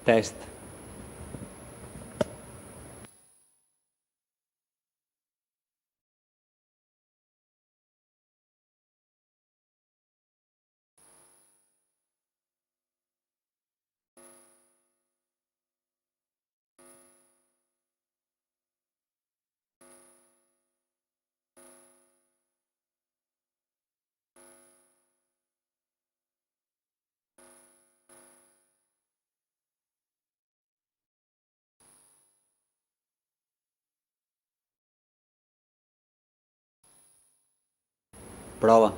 Test. Prova.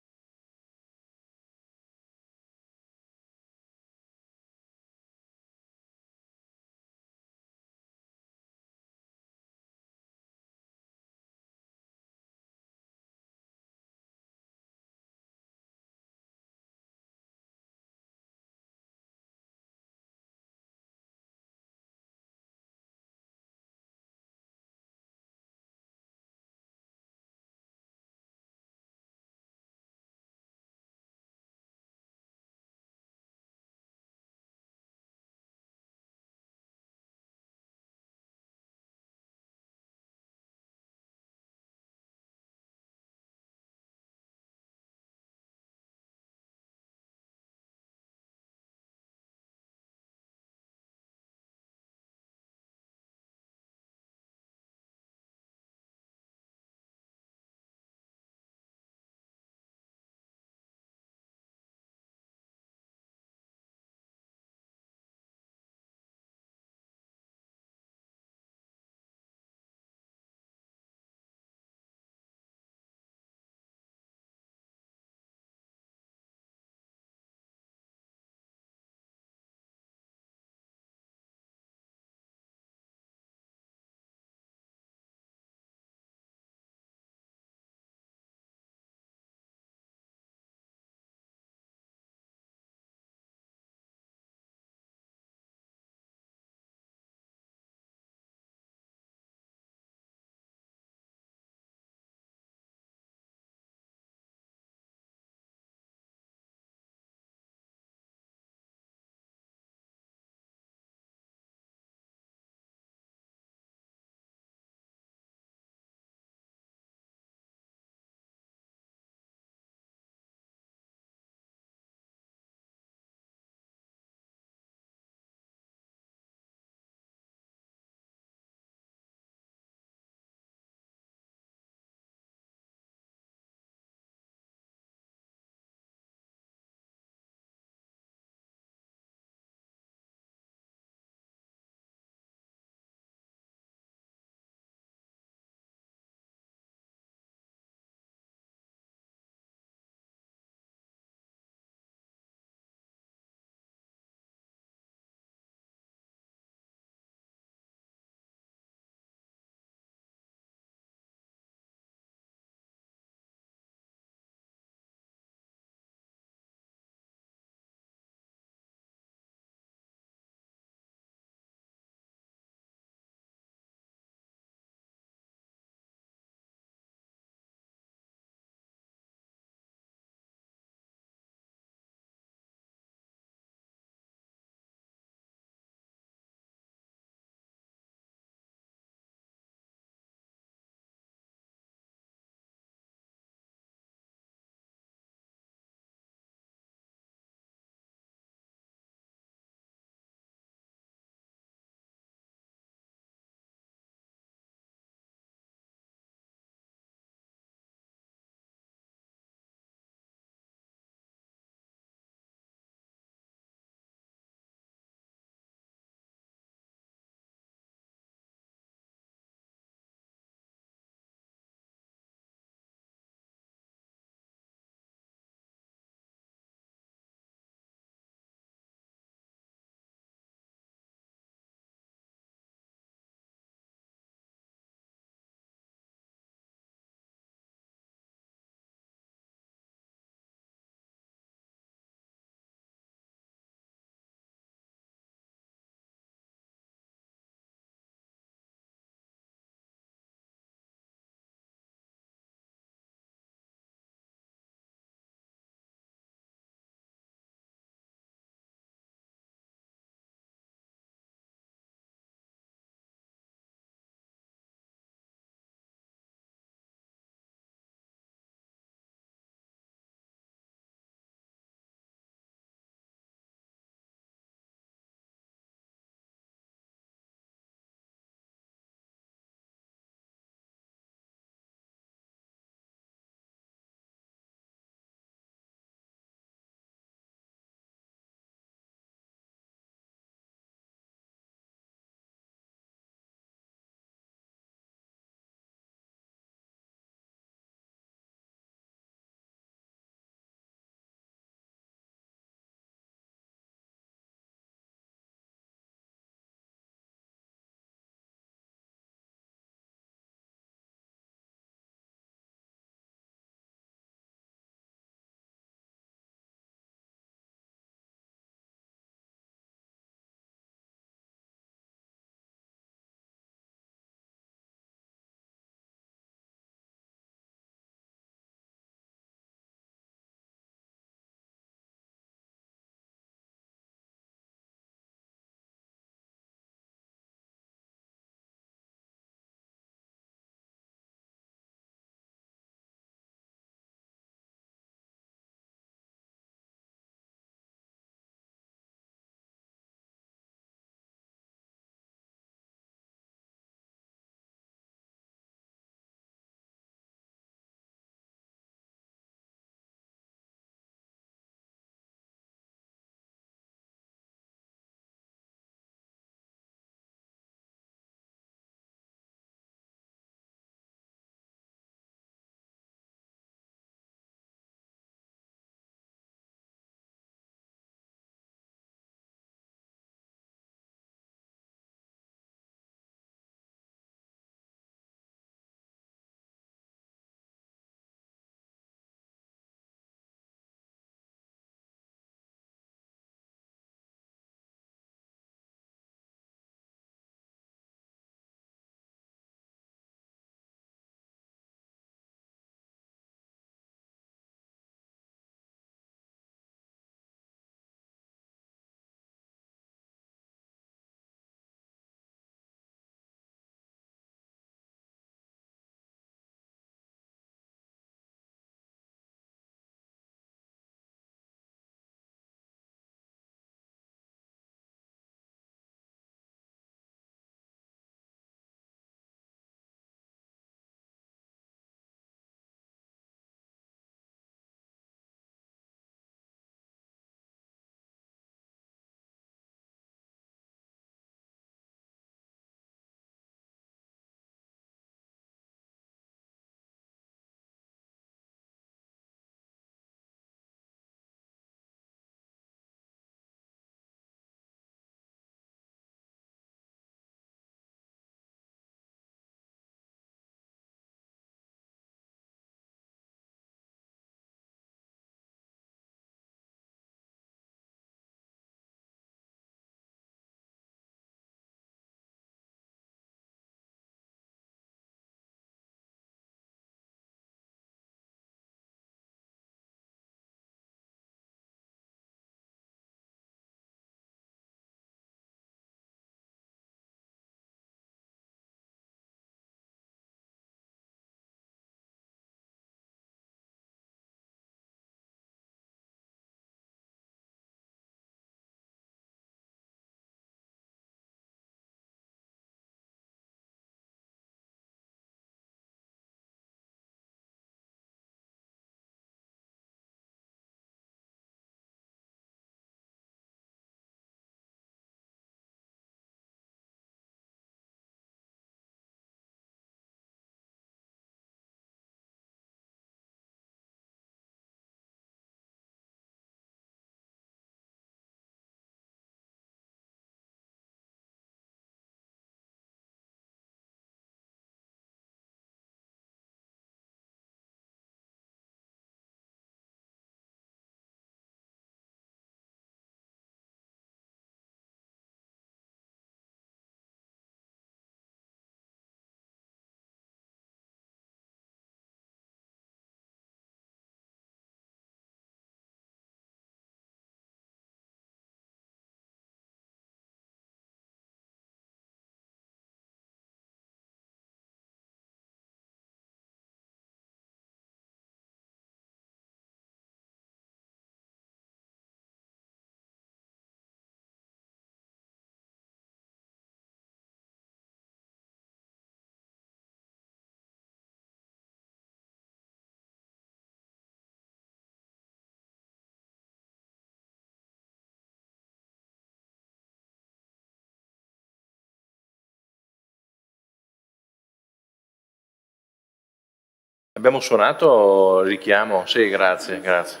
Abbiamo suonato il richiamo? Sì, grazie, grazie.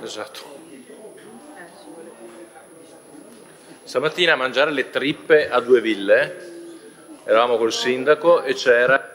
Esatto. Stamattina a mangiare le trippe a Due Ville, eravamo col sindaco e c'era...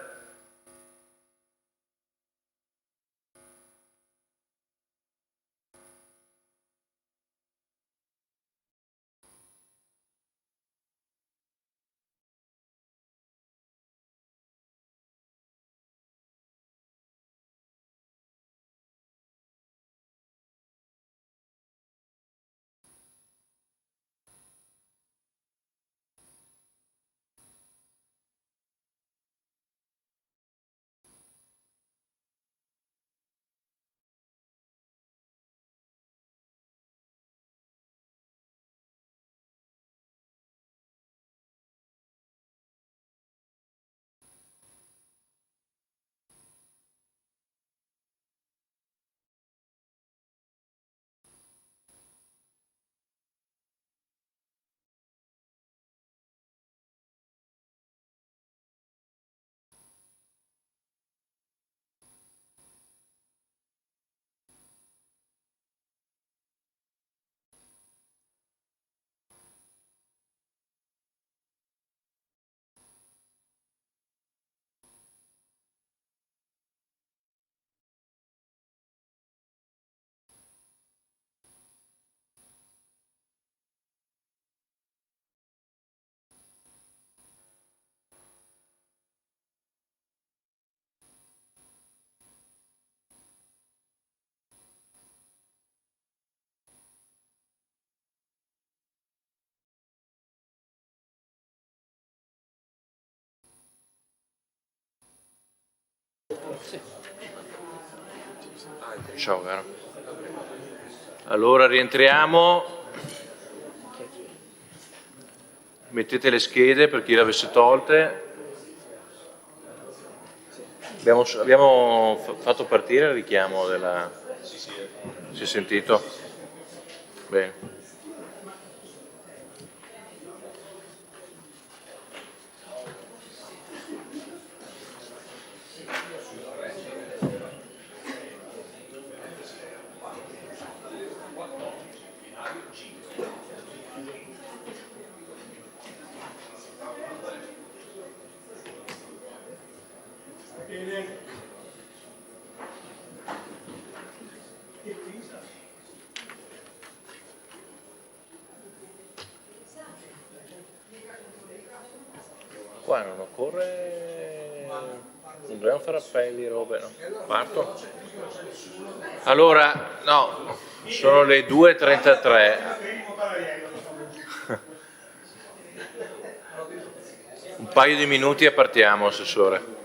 Ciao, caro. Allora rientriamo. Mettete le schede per chi le avesse tolte. Abbiamo fatto partire il richiamo della... Si è sentito? Bene. Qua non occorre... Non dobbiamo fare appelli, robe, no? Parto? Allora, no, sono le 2:33. Un paio di minuti e partiamo, Assessore.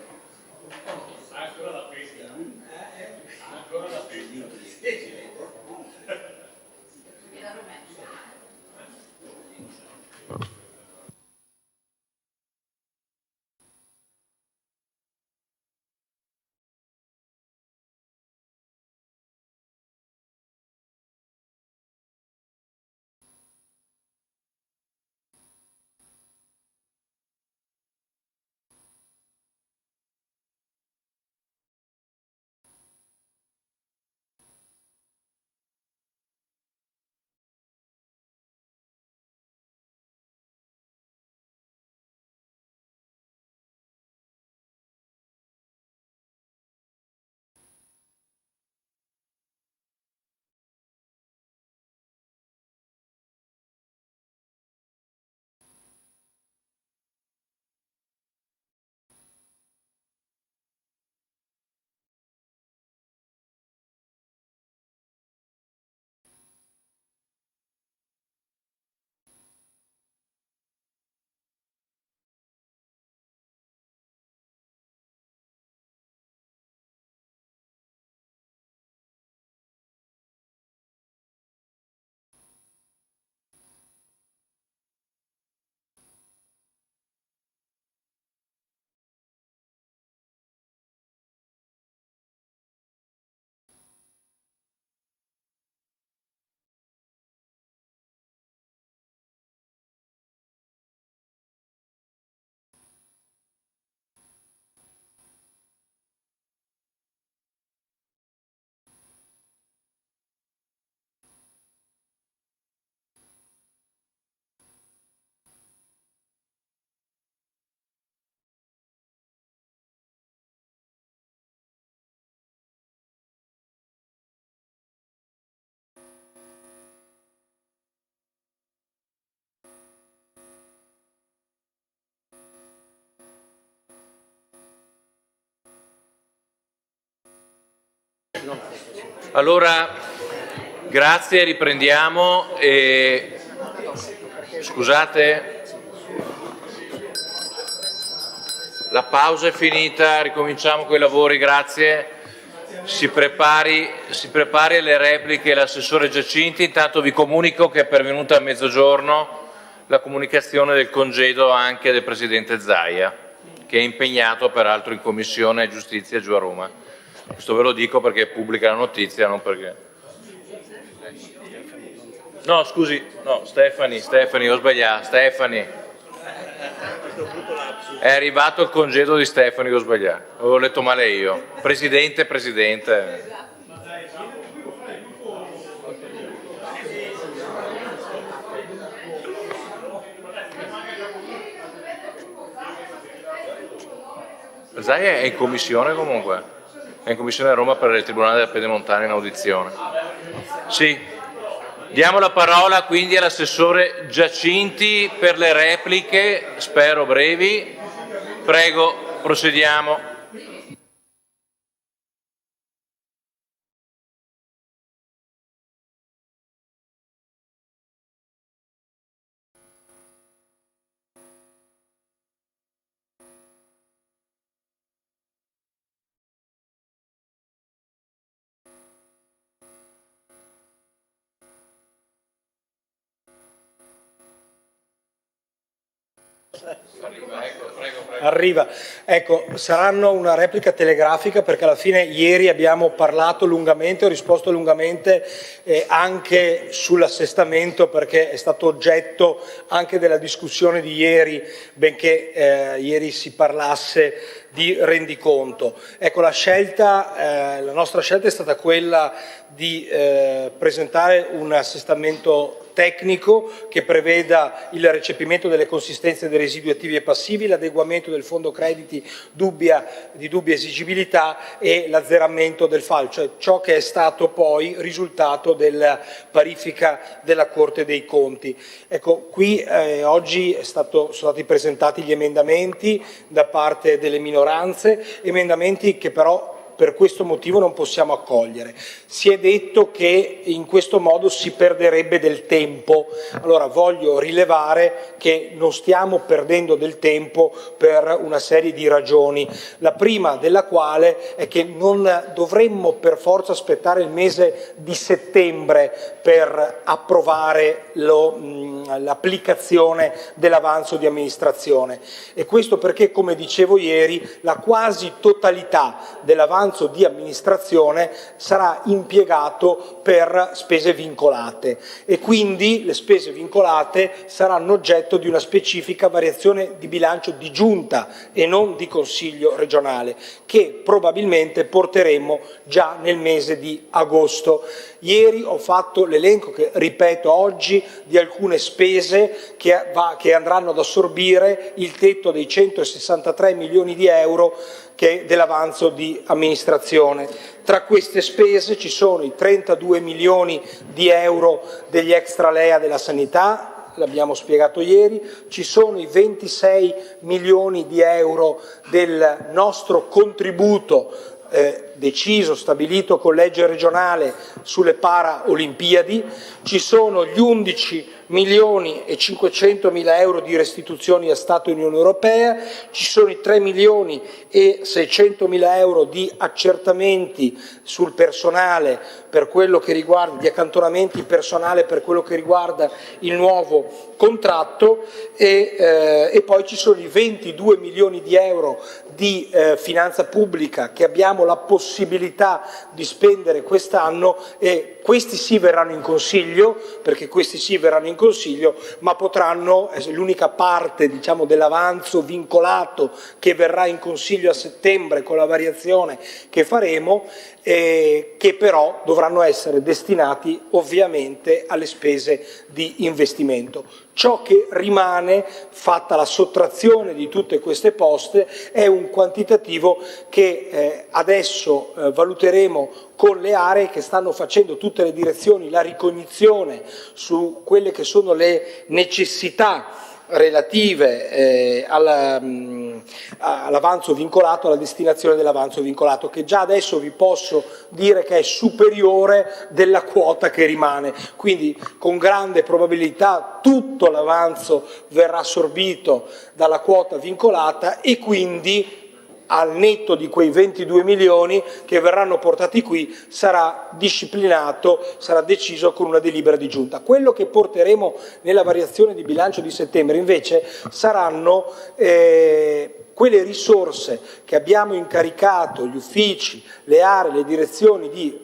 Allora, grazie, riprendiamo. Scusate, la pausa è finita, ricominciamo con i lavori, grazie. Si prepari alle repliche l'assessore Giacinti. Intanto vi comunico che è pervenuta a mezzogiorno la comunicazione del congedo anche del Presidente Zaia, che è impegnato peraltro in Commissione Giustizia giù a Roma. Questo ve lo dico perché è pubblica la notizia, non perché... No, scusi, no, Stefani, ho sbagliato, Stefani. È arrivato il congedo di Stefani, ho sbagliato, avevo letto male io. Presidente. Zaia è in commissione comunque, è in commissione a Roma per il Tribunale della Pedemontana in audizione. Sì. Diamo la parola quindi all'assessore Giacinti per le repliche, spero brevi. Prego, procediamo. Arriva. Ecco, saranno una replica telegrafica perché alla fine ieri abbiamo parlato lungamente, ho risposto lungamente anche sull'assestamento perché è stato oggetto anche della discussione di ieri, benché ieri si parlasse di rendiconto. Ecco, la nostra scelta è stata quella di presentare un assestamento tecnico che preveda il recepimento delle consistenze dei residui attivi e passivi, l'adeguamento del fondo crediti di dubbia esigibilità e l'azzeramento del FAL, cioè ciò che è stato poi risultato della parifica della Corte dei Conti. Ecco, qui oggi sono stati presentati gli emendamenti da parte delle minoranze, emendamenti che però per questo motivo non possiamo accogliere. Si è detto che in questo modo si perderebbe del tempo. Allora voglio rilevare che non stiamo perdendo del tempo per una serie di ragioni. La prima della quale è che non dovremmo per forza aspettare il mese di settembre per approvare l'applicazione dell'avanzo di amministrazione. E questo perché, come dicevo ieri, la quasi totalità dell'avanzo di amministrazione sarà impiegato per spese vincolate e quindi le spese vincolate saranno oggetto di una specifica variazione di bilancio di giunta e non di consiglio regionale, che probabilmente porteremo già nel mese di agosto. Ieri ho fatto l'elenco, che ripeto oggi, di alcune spese che andranno ad assorbire il tetto dei 163 milioni di euro dell'avanzo di amministrazione. Tra queste spese ci sono i 32 milioni di euro degli extra LEA della sanità, l'abbiamo spiegato ieri, ci sono i 26 milioni di euro del nostro contributo deciso, stabilito con legge regionale sulle Paraolimpiadi, ci sono gli 11 milioni e 500 mila euro di restituzioni a Stato e Unione Europea, ci sono i 3 milioni e 600 mila euro di accertamenti sul personale per quello che riguarda di accantonamenti personale per quello che riguarda il nuovo contratto e poi ci sono i 22 milioni di euro di finanza pubblica che abbiamo la possibilità di spendere quest'anno e questi sì verranno in consiglio, perché questi sì verranno in consiglio, ma potranno, l'unica parte diciamo dell'avanzo vincolato che verrà in consiglio a settembre con la variazione che faremo, che però dovranno essere destinati ovviamente alle spese di investimento. Ciò che rimane, fatta la sottrazione di tutte queste poste, è un quantitativo che adesso valuteremo con le aree che stanno facendo tutte le direzioni la ricognizione su quelle che sono le necessità relative all'avanzo vincolato, alla destinazione dell'avanzo vincolato, che già adesso vi posso dire che è superiore della quota che rimane, quindi con grande probabilità tutto l'avanzo verrà assorbito dalla quota vincolata e quindi al netto di quei 22 milioni che verranno portati qui sarà disciplinato, sarà deciso con una delibera di giunta. Quello che porteremo nella variazione di bilancio di settembre invece saranno quelle risorse che abbiamo incaricato gli uffici, le aree, le direzioni di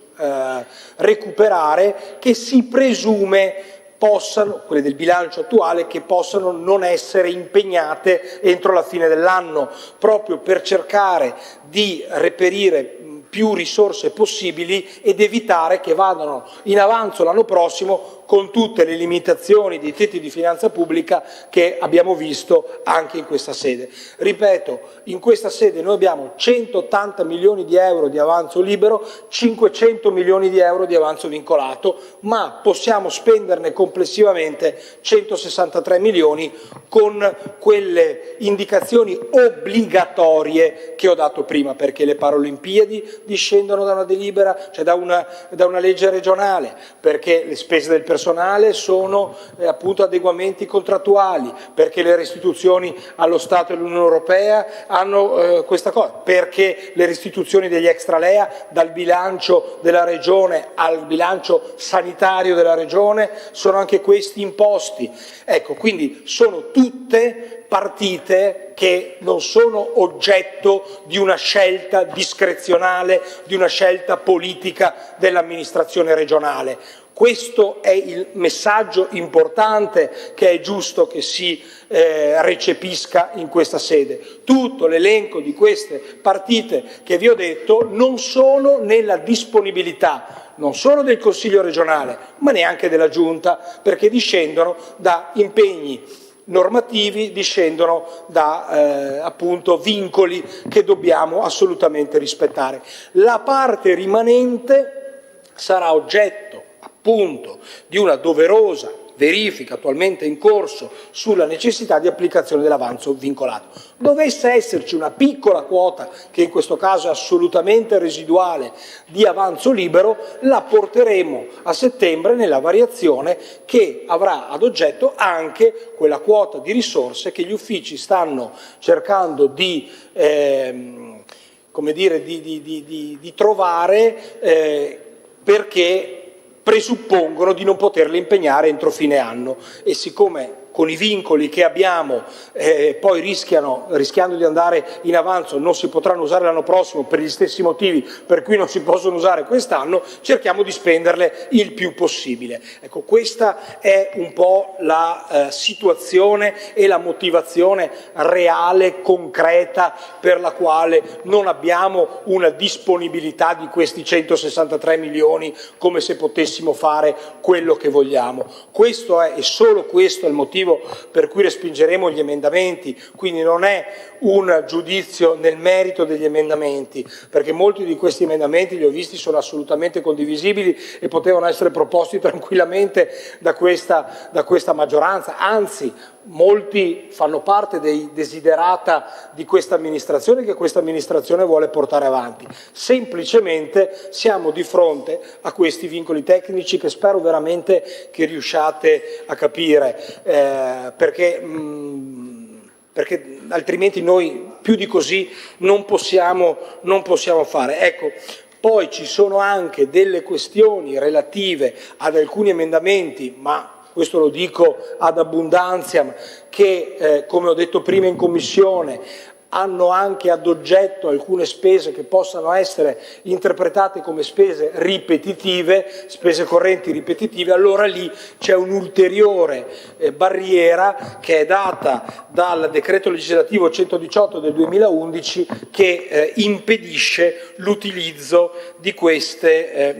recuperare, che si presume possano, quelle del bilancio attuale, che possano non essere impegnate entro la fine dell'anno, proprio per cercare di reperire più risorse possibili ed evitare che vadano in avanzo l'anno prossimo con tutte le limitazioni dei tetti di finanza pubblica che abbiamo visto anche in questa sede. Ripeto, in questa sede noi abbiamo 180 milioni di euro di avanzo libero, 500 milioni di euro di avanzo vincolato, ma possiamo spenderne complessivamente 163 milioni con quelle indicazioni obbligatorie che ho dato prima, perché le Paralimpiadi discendono da una delibera, cioè da una legge regionale, perché le spese del personale sono appunto adeguamenti contrattuali, perché le restituzioni allo Stato e all'Unione Europea hanno questa cosa, perché le restituzioni degli extra LEA dal bilancio della Regione al bilancio sanitario della Regione sono anche questi imposti. Ecco, quindi sono tutte partite che non sono oggetto di una scelta discrezionale, di una scelta politica dell'amministrazione regionale. Questo è il messaggio importante che è giusto che si recepisca in questa sede. Tutto l'elenco di queste partite che vi ho detto non sono nella disponibilità non solo del Consiglio regionale, ma neanche della Giunta, perché discendono da impegni normativi, discendono da appunto vincoli che dobbiamo assolutamente rispettare. La parte rimanente sarà oggetto appunto di una doverosa verifica attualmente in corso sulla necessità di applicazione dell'avanzo vincolato. Dovesse esserci una piccola quota, che in questo caso è assolutamente residuale, di avanzo libero, la porteremo a settembre nella variazione che avrà ad oggetto anche quella quota di risorse che gli uffici stanno cercando di trovare perché presuppongono di non poterle impegnare entro fine anno, e siccome con i vincoli che abbiamo poi rischiando di andare in avanzo non si potranno usare l'anno prossimo per gli stessi motivi per cui non si possono usare quest'anno, cerchiamo di spenderle il più possibile. Ecco, questa è un po' la situazione e la motivazione reale, concreta, per la quale non abbiamo una disponibilità di questi 163 milioni come se potessimo fare quello che vogliamo. Questo è, e solo questo è il motivo per cui respingeremo gli emendamenti, quindi non è un giudizio nel merito degli emendamenti, perché molti di questi emendamenti li ho visti, sono assolutamente condivisibili e potevano essere proposti tranquillamente da questa maggioranza, anzi molti fanno parte dei desiderata di questa amministrazione che questa amministrazione vuole portare avanti. Semplicemente siamo di fronte a questi vincoli tecnici che spero veramente che riusciate a capire, perché altrimenti noi più di così non possiamo fare. Ecco, poi ci sono anche delle questioni relative ad alcuni emendamenti, ma questo lo dico ad abbondanza, che come ho detto prima in Commissione hanno anche ad oggetto alcune spese che possano essere interpretate come spese ripetitive, spese correnti ripetitive. Allora lì c'è un'ulteriore barriera che è data dal decreto legislativo 118 del 2011 che impedisce l'utilizzo di queste,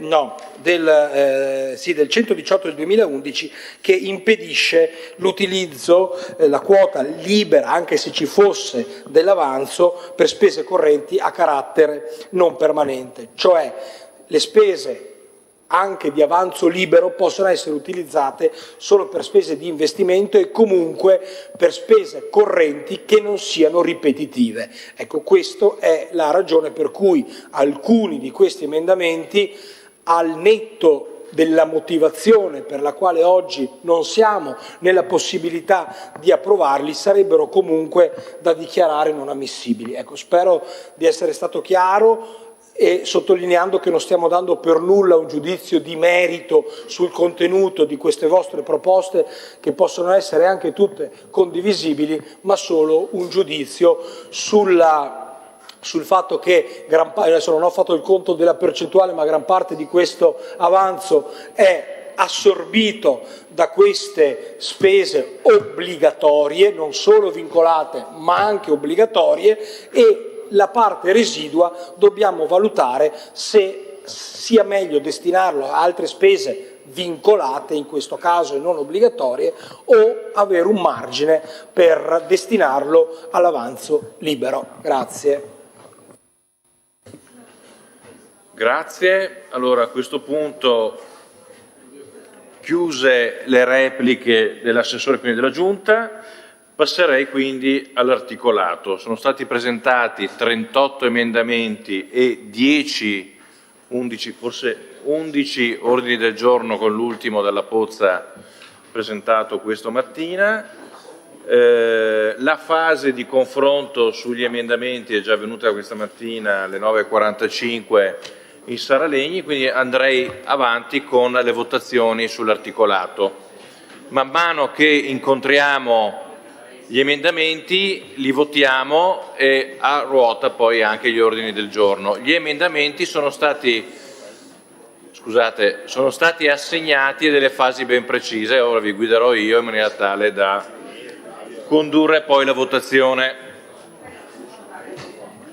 del 118 del 2011 che impedisce l'utilizzo, la quota libera, anche se ci fosse, dell'avanzo per spese correnti a carattere non permanente, cioè le spese anche di avanzo libero possono essere utilizzate solo per spese di investimento e comunque per spese correnti che non siano ripetitive. Ecco, questa è la ragione per cui alcuni di questi emendamenti, al netto della motivazione per la quale oggi non siamo nella possibilità di approvarli, sarebbero comunque da dichiarare non ammissibili. Ecco, spero di essere stato chiaro, e sottolineando che non stiamo dando per nulla un giudizio di merito sul contenuto di queste vostre proposte, che possono essere anche tutte condivisibili, ma solo un giudizio sul fatto che adesso non ho fatto il conto della percentuale, ma gran parte di questo avanzo è assorbito da queste spese obbligatorie, non solo vincolate ma anche obbligatorie, e la parte residua dobbiamo valutare se sia meglio destinarlo a altre spese vincolate, in questo caso e non obbligatorie, o avere un margine per destinarlo all'avanzo libero. Grazie. Grazie. Allora, a questo punto, chiuse le repliche dell'assessore quindi della Giunta, passerei quindi all'articolato. Sono stati presentati 38 emendamenti e 11 ordini del giorno, con l'ultimo della Pozza presentato questa mattina. La fase di confronto sugli emendamenti è già avvenuta questa mattina alle 9:45 in Sala Legni, quindi andrei avanti con le votazioni sull'articolato. Man mano che incontriamo gli emendamenti li votiamo e a ruota poi anche gli ordini del giorno. Gli emendamenti sono stati assegnati a delle fasi ben precise, ora vi guiderò io in maniera tale da condurre poi la votazione.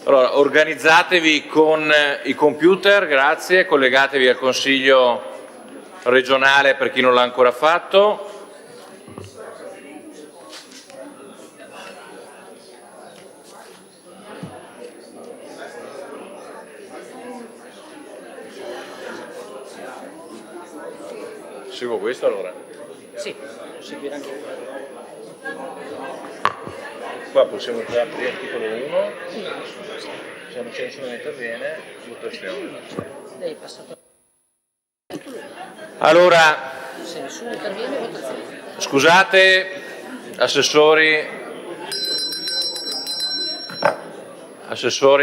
Allora, organizzatevi con i computer, grazie, collegatevi al Consiglio regionale per chi non l'ha ancora fatto. Seguo questo allora? Sì, seguire anche. Qua possiamo già aprire l'articolo 1, se non c'è nessuno che interviene, votazione. Lei è passato. Allora, Se nessuno interviene, votazione. scusate, assessori,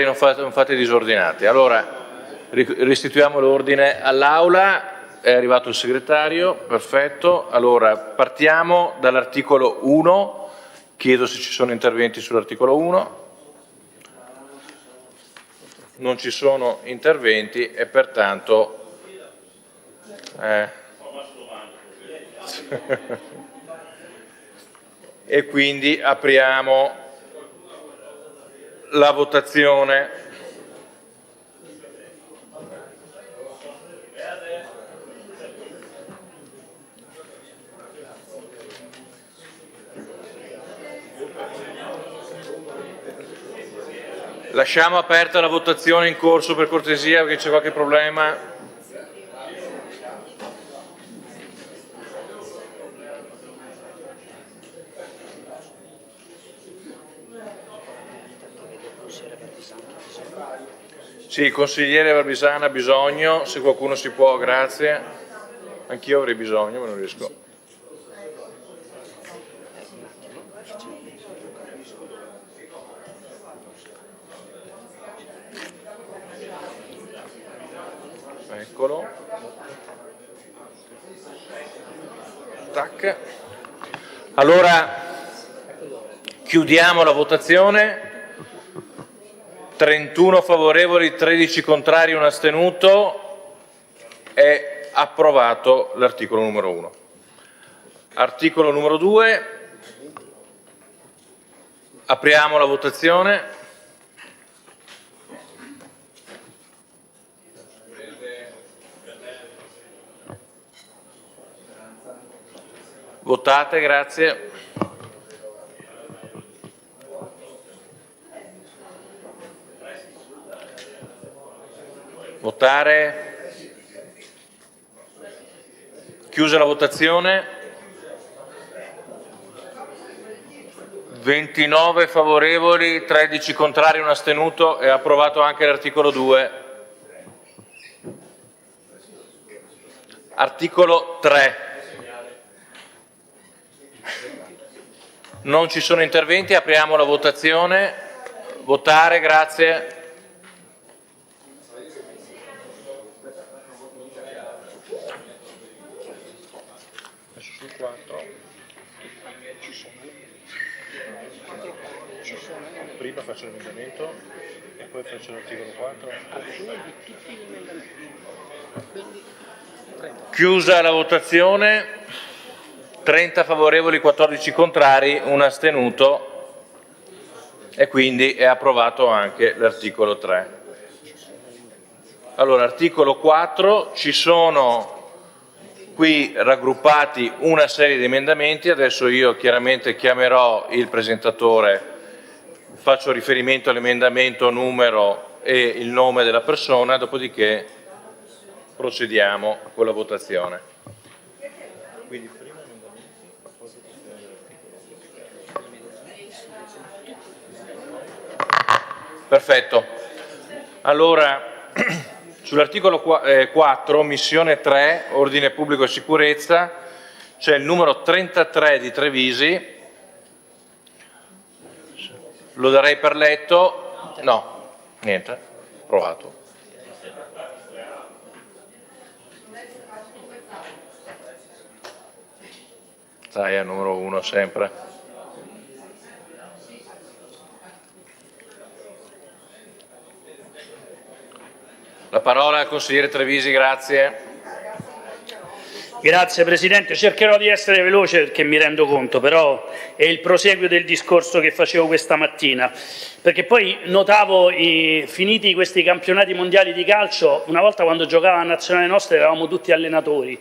non fate disordinati. Allora, restituiamo l'ordine all'Aula. È arrivato il segretario, perfetto. Allora, partiamo dall'articolo 1. Chiedo se ci sono interventi sull'articolo 1. Non ci sono interventi e pertanto e quindi apriamo la votazione. Lasciamo aperta la votazione in corso per cortesia, perché c'è qualche problema. Sì, il consigliere Barbisana ha bisogno, se qualcuno si può, grazie. Anch'io avrei bisogno, ma non riesco. Eccolo. Tac. Allora chiudiamo la votazione. 31 favorevoli, 13 contrari, 1 astenuto. È approvato l'articolo numero 1. Articolo numero 2. Apriamo la votazione. Votate, grazie. Votare. Chiusa la votazione. 29 favorevoli, 13 contrari, 1 astenuto. È approvato anche l'articolo 2. Articolo 3. Non ci sono interventi, apriamo la votazione. Votare, grazie. Prima faccio l'emendamento e poi faccio l'articolo 4. Chiusa la votazione. 30 favorevoli, 14 contrari, 1 astenuto e quindi è approvato anche l'articolo 3. Allora, articolo 4, ci sono qui raggruppati una serie di emendamenti, adesso io chiaramente chiamerò il presentatore, faccio riferimento all'emendamento numero e il nome della persona, dopodiché procediamo con la votazione. Perfetto. Allora, sull'articolo 4, missione 3, ordine pubblico e sicurezza, c'è il numero 33 di Trevisi. Lo darei per letto. No, niente, provato. Sai, è numero 1 sempre. La parola al consigliere Trevisi, grazie. Grazie Presidente, cercherò di essere veloce perché mi rendo conto, però è il proseguio del discorso che facevo questa mattina, perché poi notavo, finiti questi campionati mondiali di calcio, una volta quando giocava la nazionale nostra eravamo tutti allenatori.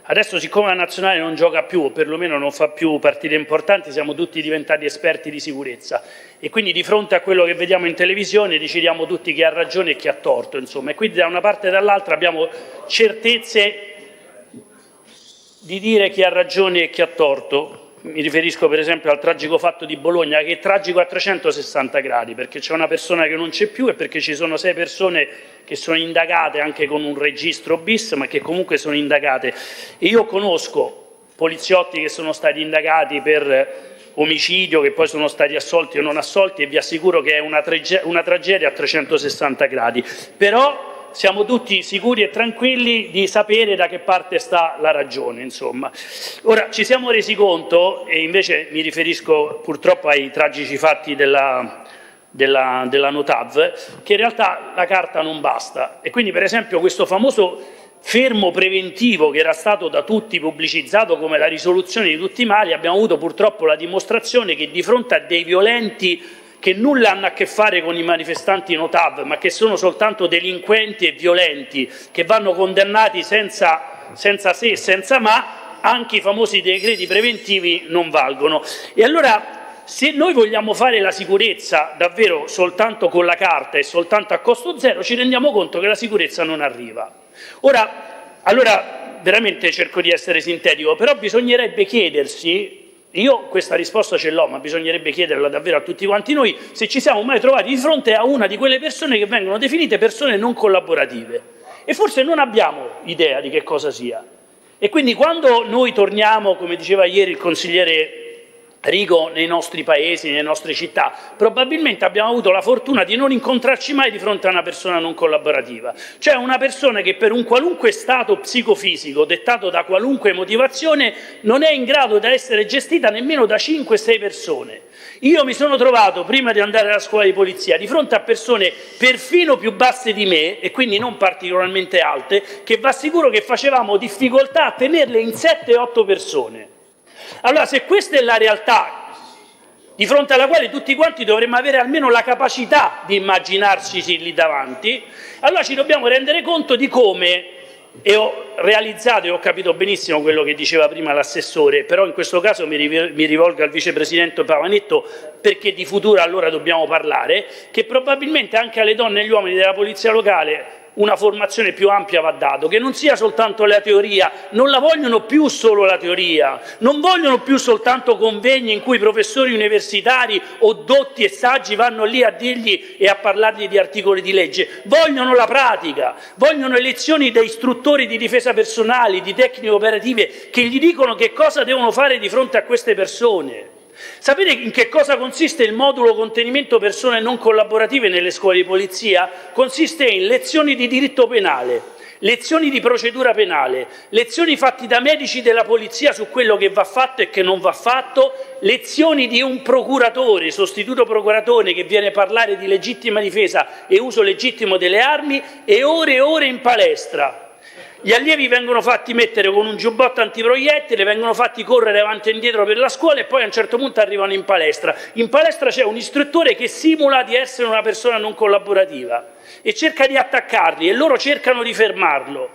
Adesso, siccome la nazionale non gioca più, o perlomeno non fa più partite importanti, siamo tutti diventati esperti di sicurezza e quindi di fronte a quello che vediamo in televisione decidiamo tutti chi ha ragione e chi ha torto, insomma. E quindi da una parte e dall'altra abbiamo certezze di dire chi ha ragione e chi ha torto. Mi riferisco per esempio al tragico fatto di Bologna, che è tragico a 360 gradi, perché c'è una persona che non c'è più e perché ci sono 6 persone che sono indagate anche con un registro bis, ma che comunque sono indagate. E io conosco poliziotti che sono stati indagati per omicidio, che poi sono stati assolti o non assolti, e vi assicuro che è una tragedia a 360 gradi. Però siamo tutti sicuri e tranquilli di sapere da che parte sta la ragione, insomma. Ora, ci siamo resi conto, e invece mi riferisco purtroppo ai tragici fatti della Notav, che in realtà la carta non basta. E quindi, per esempio, questo famoso fermo preventivo che era stato da tutti pubblicizzato come la risoluzione di tutti i mali, abbiamo avuto purtroppo la dimostrazione che di fronte a dei violenti che nulla hanno a che fare con i manifestanti Notav, ma che sono soltanto delinquenti e violenti, che vanno condannati senza se e senza ma, anche i famosi decreti preventivi non valgono. E allora, se noi vogliamo fare la sicurezza davvero soltanto con la carta e soltanto a costo zero, ci rendiamo conto che la sicurezza non arriva. Allora veramente cerco di essere sintetico, però bisognerebbe chiedersi, io questa risposta ce l'ho, ma bisognerebbe chiederla davvero a tutti quanti noi, se ci siamo mai trovati di fronte a una di quelle persone che vengono definite persone non collaborative. E forse non abbiamo idea di che cosa sia. E quindi quando noi torniamo, come diceva ieri il consigliere Rigo, nei nostri paesi, nelle nostre città, probabilmente abbiamo avuto la fortuna di non incontrarci mai di fronte a una persona non collaborativa, cioè una persona che per un qualunque stato psicofisico dettato da qualunque motivazione non è in grado di essere gestita nemmeno da 5-6 persone. Io mi sono trovato, prima di andare alla scuola di polizia, di fronte a persone perfino più basse di me e quindi non particolarmente alte, che va sicuro che facevamo difficoltà a tenerle in 7-8 persone. Allora, se questa è la realtà di fronte alla quale tutti quanti dovremmo avere almeno la capacità di immaginarci lì davanti, allora ci dobbiamo rendere conto di come, e ho realizzato e ho capito benissimo quello che diceva prima l'assessore, però in questo caso mi rivolgo al vicepresidente Pavanetto, perché di futuro allora dobbiamo parlare, che probabilmente anche alle donne e agli uomini della polizia locale una formazione più ampia va dato, che non sia soltanto la teoria, non la vogliono più solo la teoria, non vogliono più soltanto convegni in cui professori universitari o dotti e saggi vanno lì a dirgli e a parlargli di articoli di legge, vogliono la pratica, vogliono lezioni da istruttori di difesa personali, di tecniche operative che gli dicono che cosa devono fare di fronte a queste persone. Sapete in che cosa consiste il modulo contenimento persone non collaborative nelle scuole di polizia? Consiste in lezioni di diritto penale, lezioni di procedura penale, lezioni fatte da medici della polizia su quello che va fatto e che non va fatto, lezioni di un procuratore, sostituto procuratore che viene a parlare di legittima difesa e uso legittimo delle armi e ore in palestra. Gli allievi vengono fatti mettere con un giubbotto antiproiettile, vengono fatti correre avanti e indietro per la scuola e poi a un certo punto arrivano in palestra. In palestra c'è un istruttore che simula di essere una persona non collaborativa e cerca di attaccarli e loro cercano di fermarlo.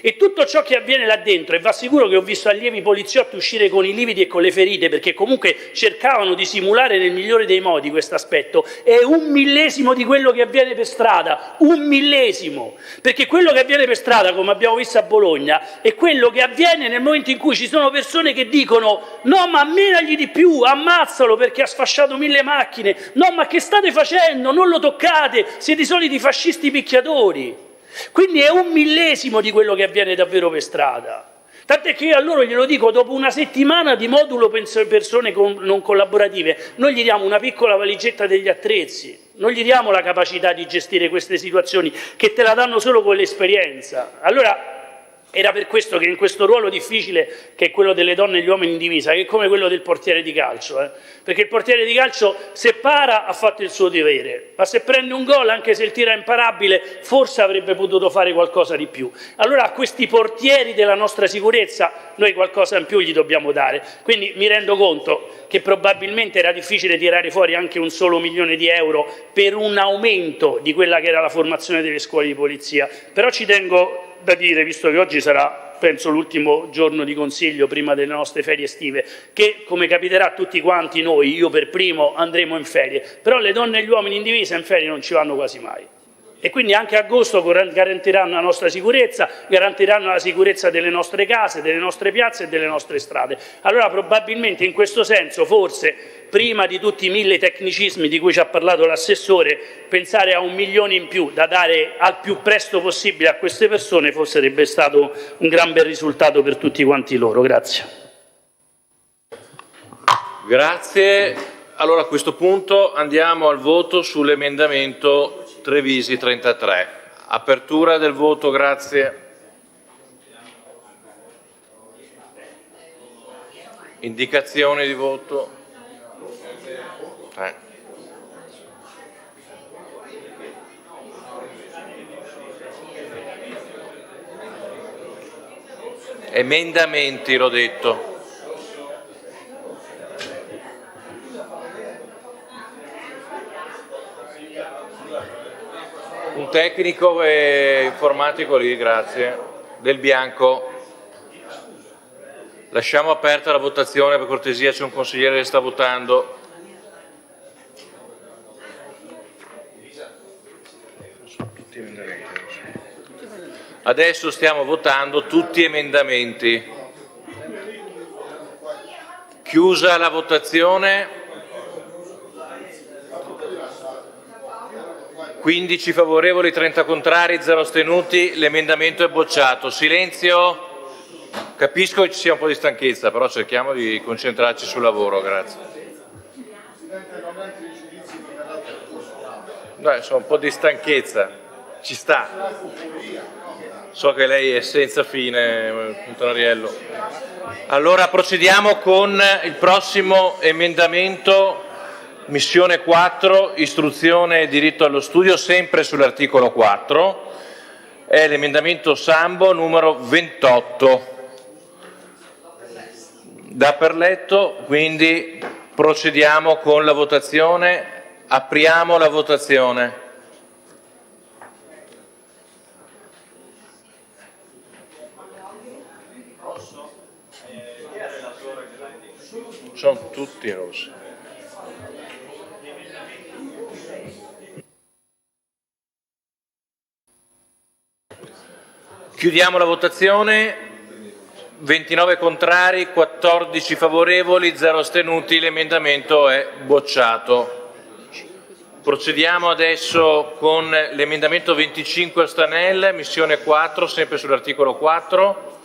E tutto ciò che avviene là dentro, e va sicuro che ho visto allievi poliziotti uscire con i lividi e con le ferite perché comunque cercavano di simulare nel migliore dei modi questo aspetto, è 1/1000 di quello che avviene per strada, 1/1000, perché quello che avviene per strada, come abbiamo visto a Bologna, è quello che avviene nel momento in cui ci sono persone che dicono no ma menagli di più, ammazzalo perché ha sfasciato 1000 macchine, no ma che state facendo, non lo toccate, siete i soliti fascisti picchiatori. Quindi è 1/1000 di quello che avviene davvero per strada. Tant'è che io a loro glielo dico, dopo una settimana di modulo persone non collaborative, noi gli diamo una piccola valigetta degli attrezzi, non gli diamo la capacità di gestire queste situazioni, che te la danno solo con l'esperienza. Allora, era per questo che in questo ruolo difficile, che è quello delle donne e gli uomini in divisa, che è come quello del portiere di calcio, perché il portiere di calcio se para ha fatto il suo dovere, ma se prende un gol, anche se il tiro è imparabile, forse avrebbe potuto fare qualcosa di più. Allora a questi portieri della nostra sicurezza noi qualcosa in più gli dobbiamo dare. Quindi mi rendo conto che probabilmente era difficile tirare fuori anche un solo €1.000.000 per un aumento di quella che era la formazione delle scuole di polizia, però ci tengo da dire, visto che oggi sarà, penso, l'ultimo giorno di consiglio prima delle nostre ferie estive, che come capiterà a tutti quanti noi, io per primo, andremo in ferie, però le donne e gli uomini in divisa in ferie non ci vanno quasi mai. E quindi anche a agosto garantiranno la nostra sicurezza, garantiranno la sicurezza delle nostre case, delle nostre piazze e delle nostre strade. Allora probabilmente in questo senso, forse, prima di tutti i 1000 tecnicismi di cui ci ha parlato l'assessore, pensare a 1 milione in più da dare al più presto possibile a queste persone forse sarebbe stato un gran bel risultato per tutti quanti loro. Grazie. Grazie. Allora a questo punto andiamo al voto sull'emendamento Trevisi 33. Apertura del voto, grazie. Indicazioni di voto. Emendamenti, l'ho detto. Un tecnico informatico lì, grazie. Del Bianco. Lasciamo aperta la votazione, per cortesia, c'è un consigliere che sta votando. Adesso stiamo votando tutti emendamenti. Chiusa la votazione. 15 favorevoli, 30 contrari, 0 astenuti. L'emendamento è bocciato. Silenzio. Capisco che ci sia un po' di stanchezza, però cerchiamo di concentrarci sul lavoro, grazie. Dai, insomma, un po' di stanchezza, ci sta. So che lei è senza fine, Puntanariello. Allora procediamo con il prossimo emendamento, missione 4, istruzione e diritto allo studio, sempre sull'articolo 4. È l'emendamento Sambo numero 28. Da per letto, quindi procediamo con la votazione. Apriamo la votazione. Sono tutti rossi. Chiudiamo la votazione. 29 contrari, 14 favorevoli, 0 astenuti. L'emendamento è bocciato. Procediamo adesso con l'emendamento 25 Stanel, missione 4, sempre sull'articolo 4.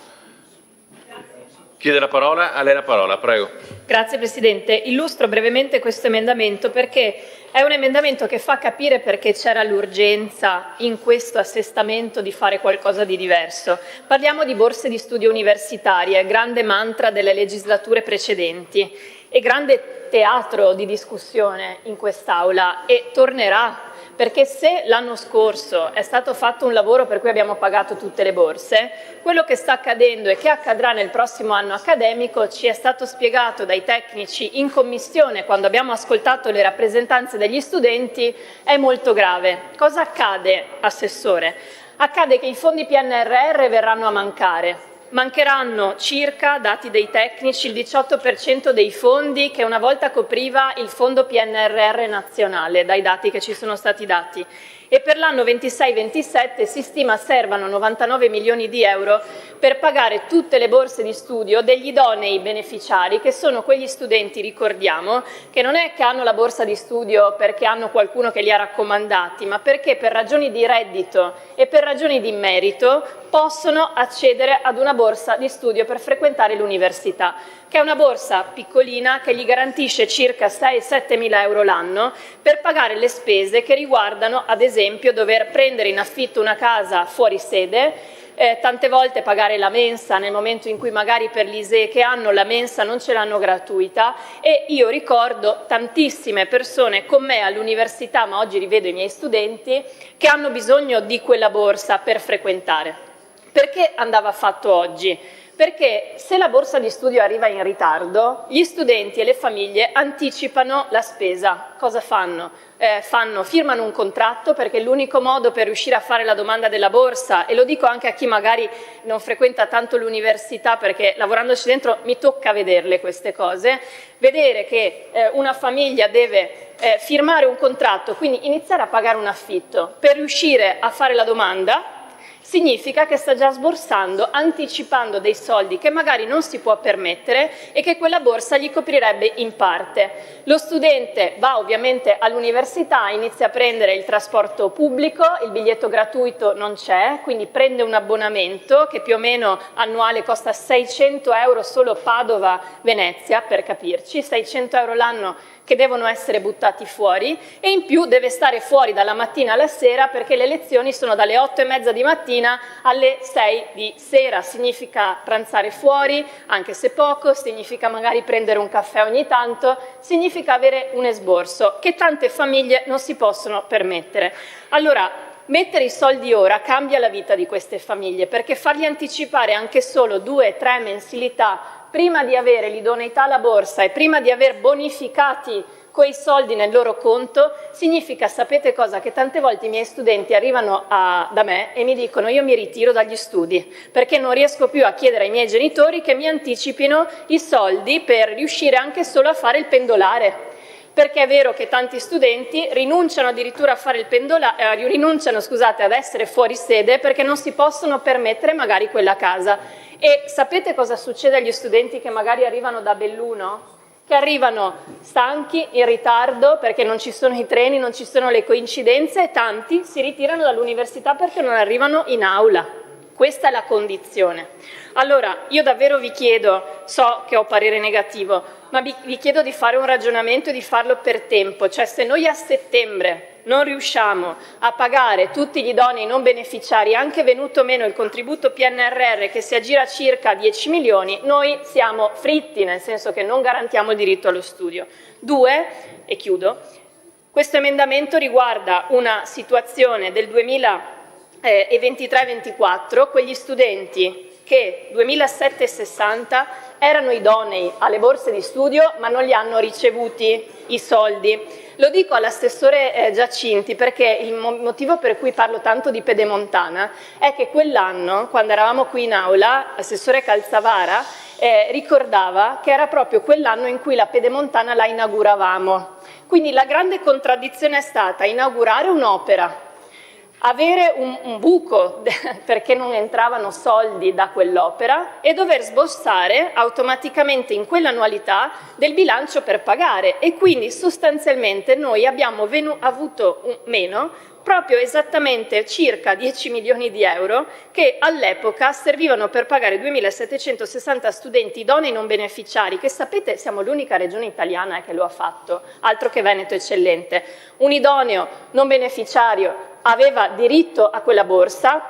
Chiede la parola? A lei la parola, prego. Grazie Presidente. Illustro brevemente questo emendamento perché è un emendamento che fa capire perché c'era l'urgenza in questo assestamento di fare qualcosa di diverso. Parliamo di borse di studio universitarie, grande mantra delle legislature precedenti e grande teatro di discussione in quest'Aula, e tornerà. Perché se l'anno scorso è stato fatto un lavoro per cui abbiamo pagato tutte le borse, quello che sta accadendo e che accadrà nel prossimo anno accademico ci è stato spiegato dai tecnici in commissione quando abbiamo ascoltato le rappresentanze degli studenti, è molto grave. Cosa accade, Assessore? Accade che i fondi PNRR verranno a mancare. Mancheranno circa, dati dei tecnici, il 18% dei fondi che una volta copriva il fondo PNRR nazionale, dai dati che ci sono stati dati. E per l'anno 26-27 si stima servano 99 milioni di euro per pagare tutte le borse di studio degli idonei beneficiari, che sono quegli studenti, ricordiamo, che non è che hanno la borsa di studio perché hanno qualcuno che li ha raccomandati, ma perché per ragioni di reddito e per ragioni di merito possono accedere ad una borsa di studio per frequentare l'università, che è una borsa piccolina che gli garantisce circa 6-7 mila euro l'anno per pagare le spese che riguardano, ad esempio, dover prendere in affitto una casa fuori sede, tante volte pagare la mensa nel momento in cui magari per l'ISEE che hanno la mensa non ce l'hanno gratuita, e io ricordo tantissime persone con me all'università, ma oggi rivedo i miei studenti, che hanno bisogno di quella borsa per frequentare. Perché andava fatto oggi? Perché se la borsa di studio arriva in ritardo, gli studenti e le famiglie anticipano la spesa. Cosa fanno? Firmano un contratto, perché è l'unico modo per riuscire a fare la domanda della borsa, e lo dico anche a chi magari non frequenta tanto l'università, perché lavorandoci dentro mi tocca vederle queste cose, vedere che una famiglia deve firmare un contratto, quindi iniziare a pagare un affitto per riuscire a fare la domanda, significa che sta già sborsando, anticipando dei soldi che magari non si può permettere e che quella borsa gli coprirebbe in parte. Lo studente va ovviamente all'università, inizia a prendere il trasporto pubblico, il biglietto gratuito non c'è, quindi prende un abbonamento che più o meno annuale costa 600 euro solo Padova-Venezia, per capirci, 600 euro l'anno che devono essere buttati fuori, e in più deve stare fuori dalla mattina alla sera, perché le lezioni sono dalle 8:30 di mattina alle 6 di sera. Significa pranzare fuori, anche se poco, significa magari prendere un caffè ogni tanto, significa avere un esborso che tante famiglie non si possono permettere. Allora, mettere i soldi ora cambia la vita di queste famiglie, perché fargli anticipare anche solo 2-3 mensilità prima di avere l'idoneità alla borsa e prima di aver bonificati quei soldi nel loro conto, significa, sapete cosa? Che tante volte i miei studenti arrivano da me e mi dicono: io mi ritiro dagli studi perché non riesco più a chiedere ai miei genitori che mi anticipino i soldi per riuscire anche solo a fare il pendolare. Perché è vero che tanti studenti rinunciano addirittura a fare il pendolare, ad essere fuori sede perché non si possono permettere magari quella casa. E sapete cosa succede agli studenti che magari arrivano da Belluno? Che arrivano stanchi, in ritardo, perché non ci sono i treni, non ci sono le coincidenze, e tanti si ritirano dall'università perché non arrivano in aula. Questa è la condizione. Allora, io davvero vi chiedo, so che ho parere negativo, ma vi chiedo di fare un ragionamento e di farlo per tempo. Cioè, se noi a settembre non riusciamo a pagare tutti gli idonei non beneficiari, anche venuto meno il contributo PNRR che si aggira circa 10 milioni, noi siamo fritti, nel senso che non garantiamo il diritto allo studio. 2, e chiudo, questo emendamento riguarda una situazione del 2023-24, quegli studenti che 2007-60 erano idonei alle borse di studio ma non li hanno ricevuti i soldi. Lo dico all'assessore Giacinti perché il motivo per cui parlo tanto di Pedemontana è che quell'anno, quando eravamo qui in aula, l'assessore Calzavara ricordava che era proprio quell'anno in cui la Pedemontana la inauguravamo. Quindi la grande contraddizione è stata inaugurare un'opera, avere un buco perché non entravano soldi da quell'opera e dover sborsare automaticamente in quell'annualità del bilancio per pagare, e quindi sostanzialmente noi abbiamo avuto meno proprio esattamente circa 10 milioni di euro che all'epoca servivano per pagare 2.760 studenti idonei non beneficiari, che sapete siamo l'unica regione italiana che lo ha fatto, altro che Veneto Eccellente. Un idoneo non beneficiario aveva diritto a quella borsa,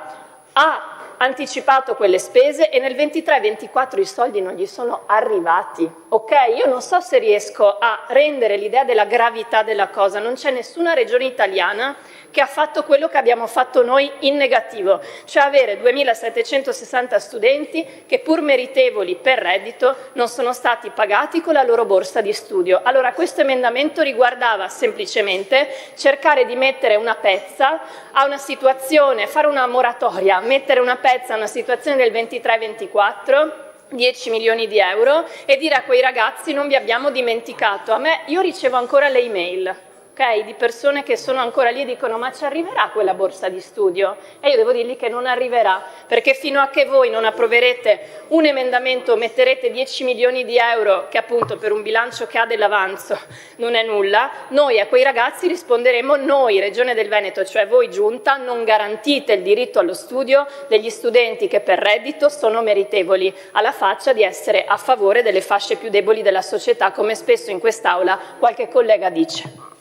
ha anticipato quelle spese e nel 23-24 i soldi non gli sono arrivati, ok? Io non so se riesco a rendere l'idea della gravità della cosa, non c'è nessuna regione italiana che ha fatto quello che abbiamo fatto noi in negativo, cioè avere 2.760 studenti che pur meritevoli per reddito non sono stati pagati con la loro borsa di studio. Allora questo emendamento riguardava semplicemente cercare di mettere una pezza a una situazione, fare una moratoria, mettere una pezza a una situazione del 23-24, 10 milioni di euro, e dire a quei ragazzi non vi abbiamo dimenticato. Io ricevo ancora le email, ok, di persone che sono ancora lì e dicono ma ci arriverà quella borsa di studio? E io devo dirgli che non arriverà, perché fino a che voi non approverete un emendamento, metterete 10 milioni di euro, che appunto per un bilancio che ha dell'avanzo non è nulla, noi a quei ragazzi risponderemo noi, Regione del Veneto, cioè voi Giunta, non garantite il diritto allo studio degli studenti che per reddito sono meritevoli, alla faccia di essere a favore delle fasce più deboli della società, come spesso in quest'Aula qualche collega dice.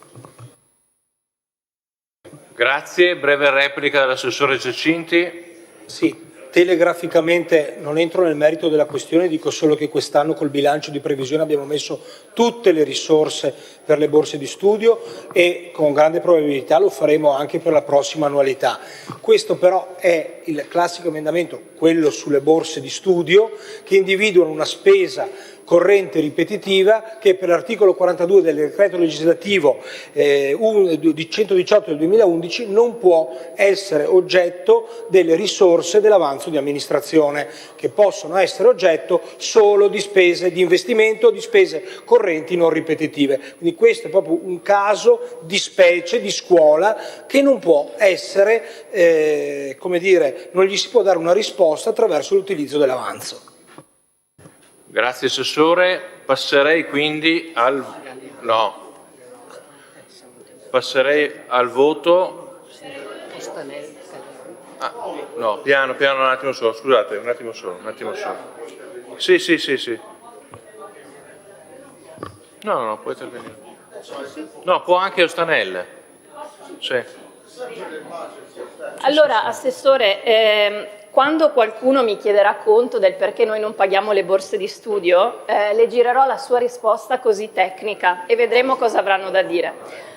Grazie, breve replica dell'assessore Giacinti. Sì, telegraficamente non entro nel merito della questione, dico solo che quest'anno col bilancio di previsione abbiamo messo tutte le risorse per le borse di studio e con grande probabilità lo faremo anche per la prossima annualità. Questo però è il classico emendamento, quello sulle borse di studio, che individuano una spesa corrente ripetitiva che per l'articolo 42 del decreto legislativo di 118 del 2011 non può essere oggetto delle risorse dell'avanzo di amministrazione, che possono essere oggetto solo di spese di investimento, di spese correnti non ripetitive. Quindi questo è proprio un caso di specie di scuola che non può essere, come dire, non gli si può dare una risposta attraverso l'utilizzo dell'avanzo. Grazie Assessore, passerei quindi al voto. No, piano, un attimo solo, scusate, un attimo solo. Sì. No, può intervenire. No, può anche Ostanelle. Sì. Allora, Assessore, quando qualcuno mi chiederà conto del perché noi non paghiamo le borse di studio, le girerò la sua risposta così tecnica e vedremo cosa avranno da dire.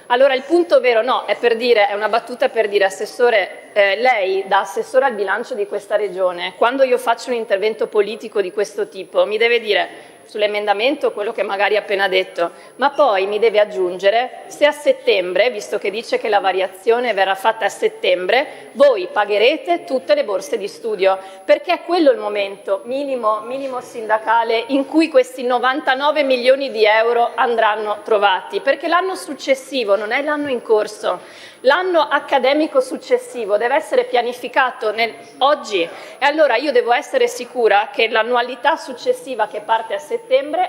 Allora, il punto vero è una battuta per dire, Assessore, lei da Assessore al bilancio di questa Regione, quando io faccio un intervento politico di questo tipo, mi deve dire sull'emendamento quello che magari ha appena detto, ma poi mi deve aggiungere se a settembre, visto che dice che la variazione verrà fatta a settembre, voi pagherete tutte le borse di studio, perché è quello il momento minimo sindacale in cui questi 99 milioni di euro andranno trovati, perché l'anno successivo non è l'anno in corso, l'anno accademico successivo deve essere pianificato oggi, e allora io devo essere sicura che l'annualità successiva che parte a settembre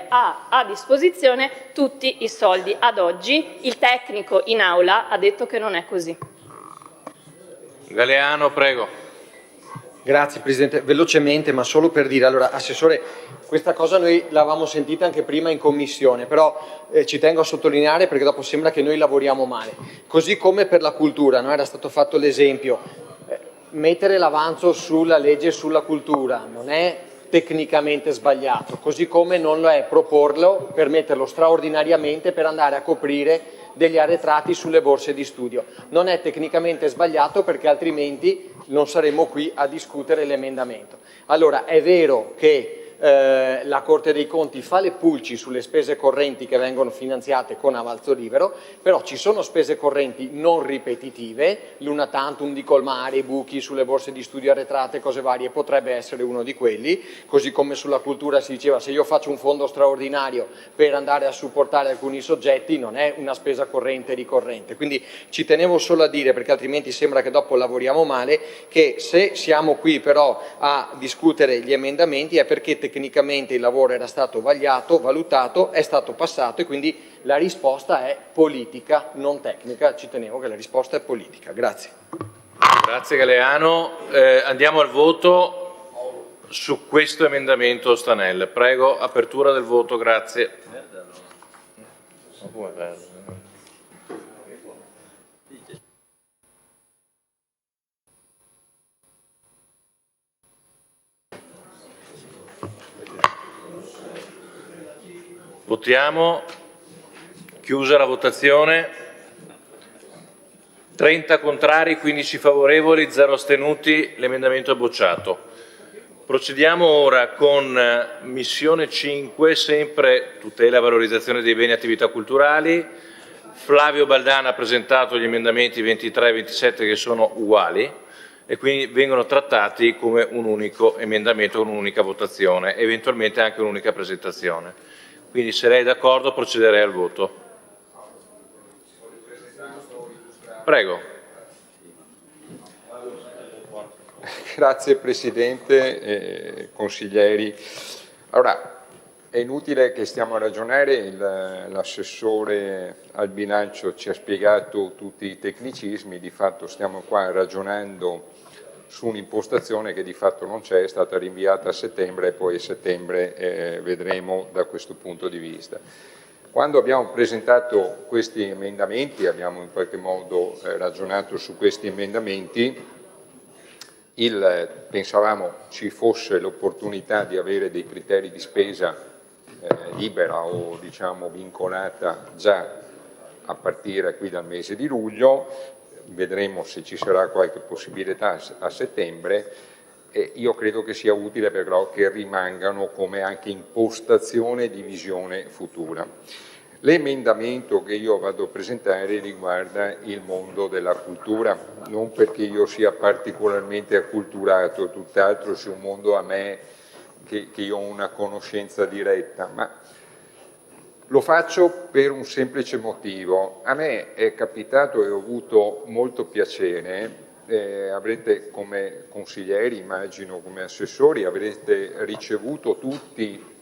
ha a disposizione tutti i soldi. Ad oggi il tecnico in aula ha detto che non è così. Galeano, prego. Grazie Presidente, velocemente ma solo per dire, allora Assessore, questa cosa noi l'avevamo sentita anche prima in Commissione, però ci tengo a sottolineare perché dopo sembra che noi lavoriamo male. Così come per la cultura, no? Era stato fatto l'esempio, mettere l'avanzo sulla legge sulla cultura non è tecnicamente sbagliato, così come non lo è proporlo per metterlo straordinariamente per andare a coprire degli arretrati sulle borse di studio. Non è tecnicamente sbagliato perché altrimenti non saremmo qui a discutere l'emendamento. Allora è vero che la Corte dei Conti fa le pulci sulle spese correnti che vengono finanziate con avanzo libero, però ci sono spese correnti non ripetitive, l'una tantum di colmare i buchi sulle borse di studio arretrate, cose varie, potrebbe essere uno di quelli, così come sulla cultura si diceva se io faccio un fondo straordinario per andare a supportare alcuni soggetti non è una spesa corrente ricorrente, quindi ci tenevo solo a dire, perché altrimenti sembra che dopo lavoriamo male, che se siamo qui però a discutere gli emendamenti è perché tecnicamente il lavoro era stato vagliato, valutato, è stato passato e quindi la risposta è politica, non tecnica. Ci tenevo che la risposta è politica. Grazie. Grazie Galeano. Andiamo al voto su questo emendamento Stanel. Prego, apertura del voto, grazie. Votiamo, chiusa la votazione, 30 contrari, 15 favorevoli, 0 astenuti, l'emendamento è bocciato. Procediamo ora con missione 5, sempre tutela e valorizzazione dei beni e attività culturali. Flavio Baldana ha presentato gli emendamenti 23 e 27 che sono uguali e quindi vengono trattati come un unico emendamento con un'unica votazione, eventualmente anche un'unica presentazione. Quindi se lei è d'accordo procederei al voto. Prego. Grazie Presidente, consiglieri. Allora, è inutile che stiamo a ragionare, l'assessore al bilancio ci ha spiegato tutti i tecnicismi, di fatto stiamo qua ragionando su un'impostazione che di fatto non c'è, è stata rinviata a settembre e poi a settembre vedremo da questo punto di vista. Quando abbiamo presentato questi emendamenti, abbiamo in qualche modo ragionato su questi emendamenti, pensavamo ci fosse l'opportunità di avere dei criteri di spesa libera o diciamo vincolata già a partire qui dal mese di luglio. Vedremo se ci sarà qualche possibilità a settembre e io credo che sia utile però che rimangano come anche impostazione di visione futura. L'emendamento che io vado a presentare riguarda il mondo della cultura, non perché io sia particolarmente acculturato, tutt'altro sia un mondo a me che io ho una conoscenza diretta, ma lo faccio per un semplice motivo. A me è capitato e ho avuto molto piacere, avrete come consiglieri, immagino come assessori, avrete ricevuto tutti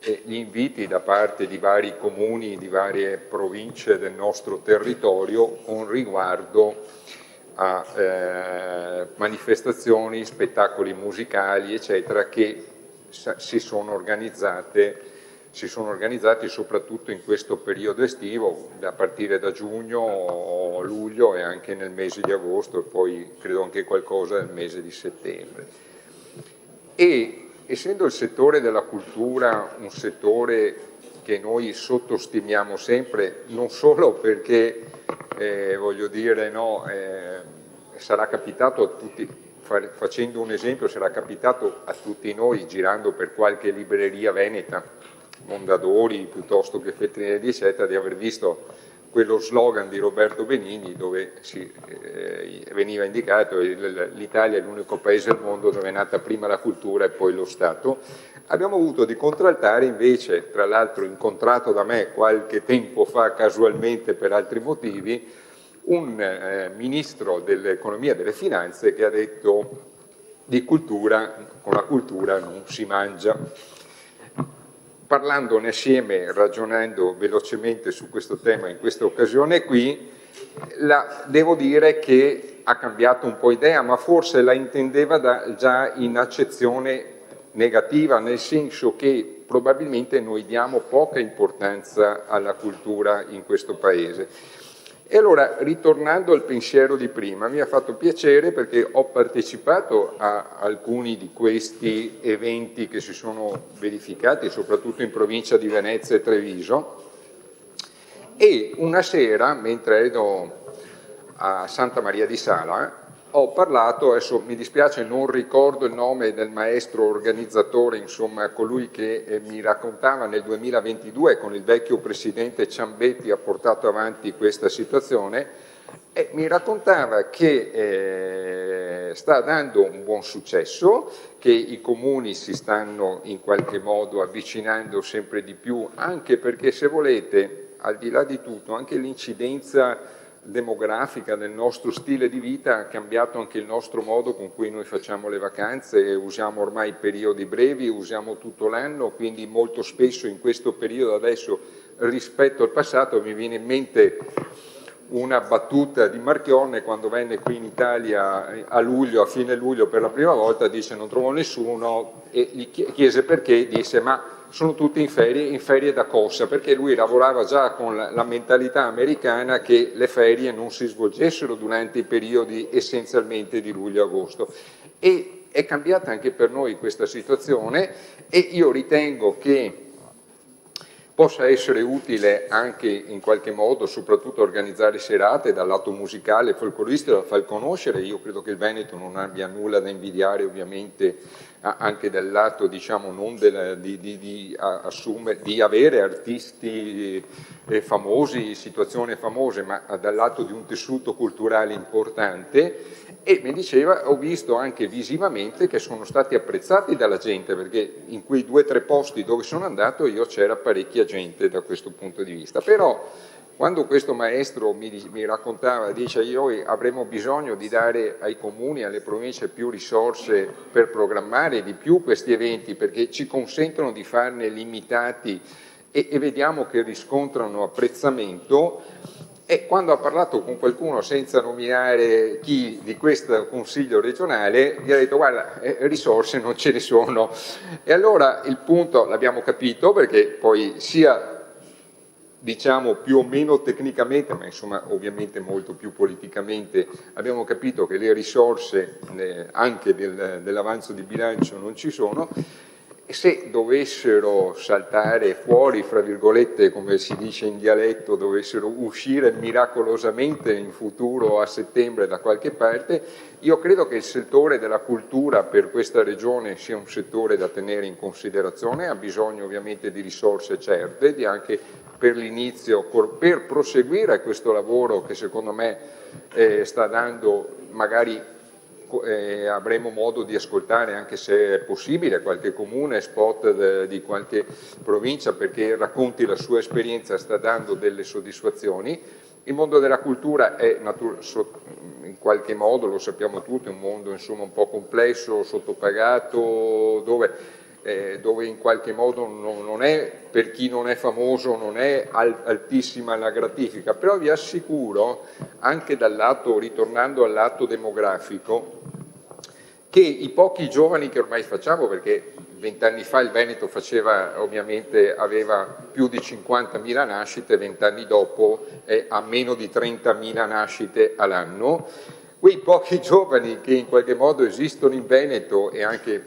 gli inviti da parte di vari comuni, di varie province del nostro territorio con riguardo a manifestazioni, spettacoli musicali, eccetera, che si sono organizzati soprattutto in questo periodo estivo, a partire da giugno, luglio e anche nel mese di agosto e poi credo anche qualcosa nel mese di settembre. E essendo il settore della cultura un settore che noi sottostimiamo sempre, non solo perché, voglio dire, sarà capitato a tutti, facendo un esempio, sarà capitato a tutti noi girando per qualche libreria veneta, Mondadori piuttosto che Feltrinelli eccetera, di aver visto quello slogan di Roberto Benigni dove veniva indicato l'Italia è l'unico paese al mondo dove è nata prima la cultura e poi lo Stato. Abbiamo avuto di contraltare invece, tra l'altro incontrato da me qualche tempo fa casualmente per altri motivi, un ministro dell'economia e delle finanze che ha detto di cultura, con la cultura non si mangia. Parlandone assieme, ragionando velocemente su questo tema in questa occasione qui, devo dire che ha cambiato un po' idea, ma forse la intendeva già in accezione negativa, nel senso che probabilmente noi diamo poca importanza alla cultura in questo Paese. E allora, ritornando al pensiero di prima, mi ha fatto piacere perché ho partecipato a alcuni di questi eventi che si sono verificati, soprattutto in provincia di Venezia e Treviso, e una sera, mentre ero a Santa Maria di Sala, ho parlato, adesso mi dispiace non ricordo il nome del maestro organizzatore, insomma colui che mi raccontava nel 2022 con il vecchio presidente Ciambetti ha portato avanti questa situazione, e mi raccontava che sta dando un buon successo, che i comuni si stanno in qualche modo avvicinando sempre di più, anche perché, se volete, al di là di tutto, anche l'incidenza demografica del nostro stile di vita ha cambiato anche il nostro modo con cui noi facciamo le vacanze, usiamo ormai periodi brevi, usiamo tutto l'anno, quindi molto spesso in questo periodo adesso rispetto al passato mi viene in mente una battuta di Marchionne quando venne qui in Italia a luglio, a fine luglio per la prima volta, dice non trovo nessuno, e gli chiese perché, disse ma sono tutti in ferie da cosa, perché lui lavorava già con la mentalità americana che le ferie non si svolgessero durante i periodi essenzialmente di luglio-agosto. E è cambiata anche per noi questa situazione, e io ritengo che possa essere utile anche in qualche modo, soprattutto organizzare serate dal lato musicale, folcloristico, da far conoscere. Io credo che il Veneto non abbia nulla da invidiare ovviamente anche dal lato, diciamo, non di avere artisti famosi, situazioni famose, ma dal lato di un tessuto culturale importante. E mi diceva, ho visto anche visivamente che sono stati apprezzati dalla gente, perché in quei 2 o 3 posti dove sono andato io c'era parecchia gente da questo punto di vista. Però quando questo maestro mi raccontava, dice noi avremo bisogno di dare ai comuni, alle province più risorse per programmare di più questi eventi, perché ci consentono di farne limitati e vediamo che riscontrano apprezzamento. E quando ha parlato con qualcuno, senza nominare chi di questo consiglio regionale, gli ha detto guarda, risorse non ce ne sono. E allora il punto l'abbiamo capito, perché poi sia, diciamo, più o meno tecnicamente, ma insomma ovviamente molto più politicamente, abbiamo capito che le risorse anche dell'avanzo di bilancio non ci sono. Se dovessero saltare fuori, fra virgolette, come si dice in dialetto, dovessero uscire miracolosamente in futuro a settembre da qualche parte, io credo che il settore della cultura per questa regione sia un settore da tenere in considerazione, ha bisogno ovviamente di risorse certe, di anche per l'inizio, per proseguire questo lavoro che secondo me sta dando, magari avremo modo di ascoltare, anche se è possibile, qualche comune, spot di qualche provincia, perché racconti la sua esperienza, sta dando delle soddisfazioni. Il mondo della cultura è in qualche modo, lo sappiamo tutti, un mondo insomma un po' complesso, sottopagato, dove in qualche modo non è, per chi non è famoso, non è altissima la gratifica, però vi assicuro, anche dal lato, ritornando al lato demografico, che i pochi giovani che ormai facciamo, perché 20 anni fa il Veneto aveva più di 50.000 nascite, 20 anni dopo è a meno di 30.000 nascite all'anno. Quei pochi giovani che in qualche modo esistono in Veneto e anche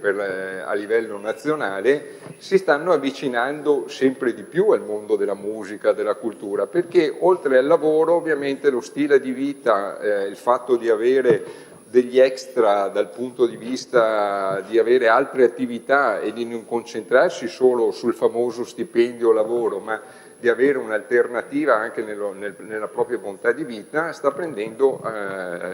a livello nazionale si stanno avvicinando sempre di più al mondo della musica, della cultura, perché oltre al lavoro ovviamente lo stile di vita, il fatto di avere degli extra dal punto di vista di avere altre attività e di non concentrarsi solo sul famoso stipendio o lavoro, ma di avere un'alternativa anche nella propria bontà di vita, sta prendendo,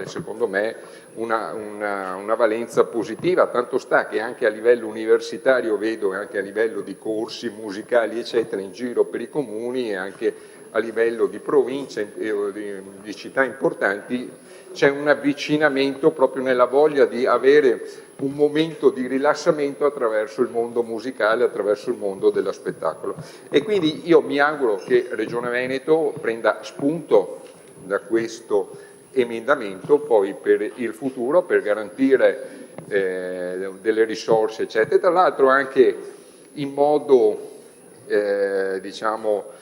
secondo me, una valenza positiva. Tanto sta che anche a livello universitario vedo, anche a livello di corsi musicali, eccetera, in giro per i comuni e anche a livello di province e di città importanti, c'è un avvicinamento proprio nella voglia di avere un momento di rilassamento attraverso il mondo musicale, attraverso il mondo dello spettacolo. E quindi io mi auguro che Regione Veneto prenda spunto da questo emendamento poi per il futuro, per garantire delle risorse, eccetera. Tra l'altro anche in modo, diciamo,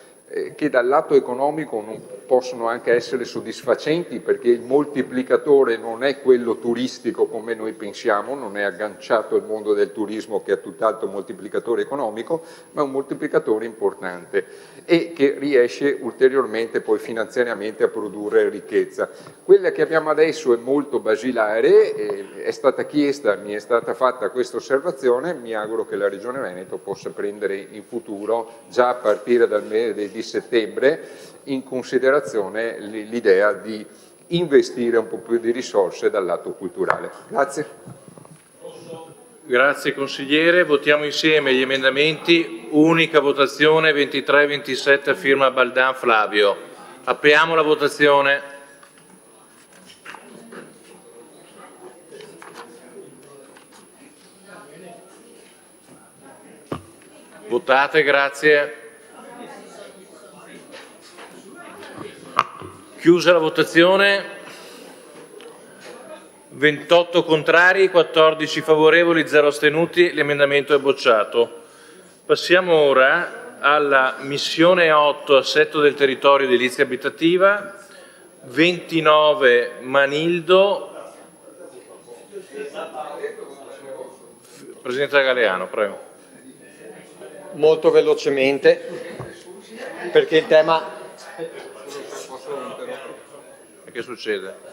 che dal lato economico non possono anche essere soddisfacenti, perché il moltiplicatore non è quello turistico come noi pensiamo, non è agganciato al mondo del turismo che ha tutt'altro moltiplicatore economico, ma è un moltiplicatore importante. e che riesce ulteriormente poi finanziariamente a produrre ricchezza. Quella che abbiamo adesso è molto basilare, è stata chiesta, mi è stata fatta questa osservazione, mi auguro che la Regione Veneto possa prendere in futuro, già a partire dal mese di settembre, in considerazione l'idea di investire un po' più di risorse dal lato culturale. Grazie. Grazie consigliere, votiamo insieme gli emendamenti, unica votazione 23 e 27 firma Baldan Flavio. Apriamo la votazione. Votate, grazie. Chiusa la votazione. 28 contrari, 14 favorevoli, 0 astenuti, l'emendamento è bocciato. Passiamo ora alla missione 8, assetto del territorio edilizia abitativa, 29 Manildo. Presidente Galeano, prego. Molto velocemente, perché il tema... E che succede?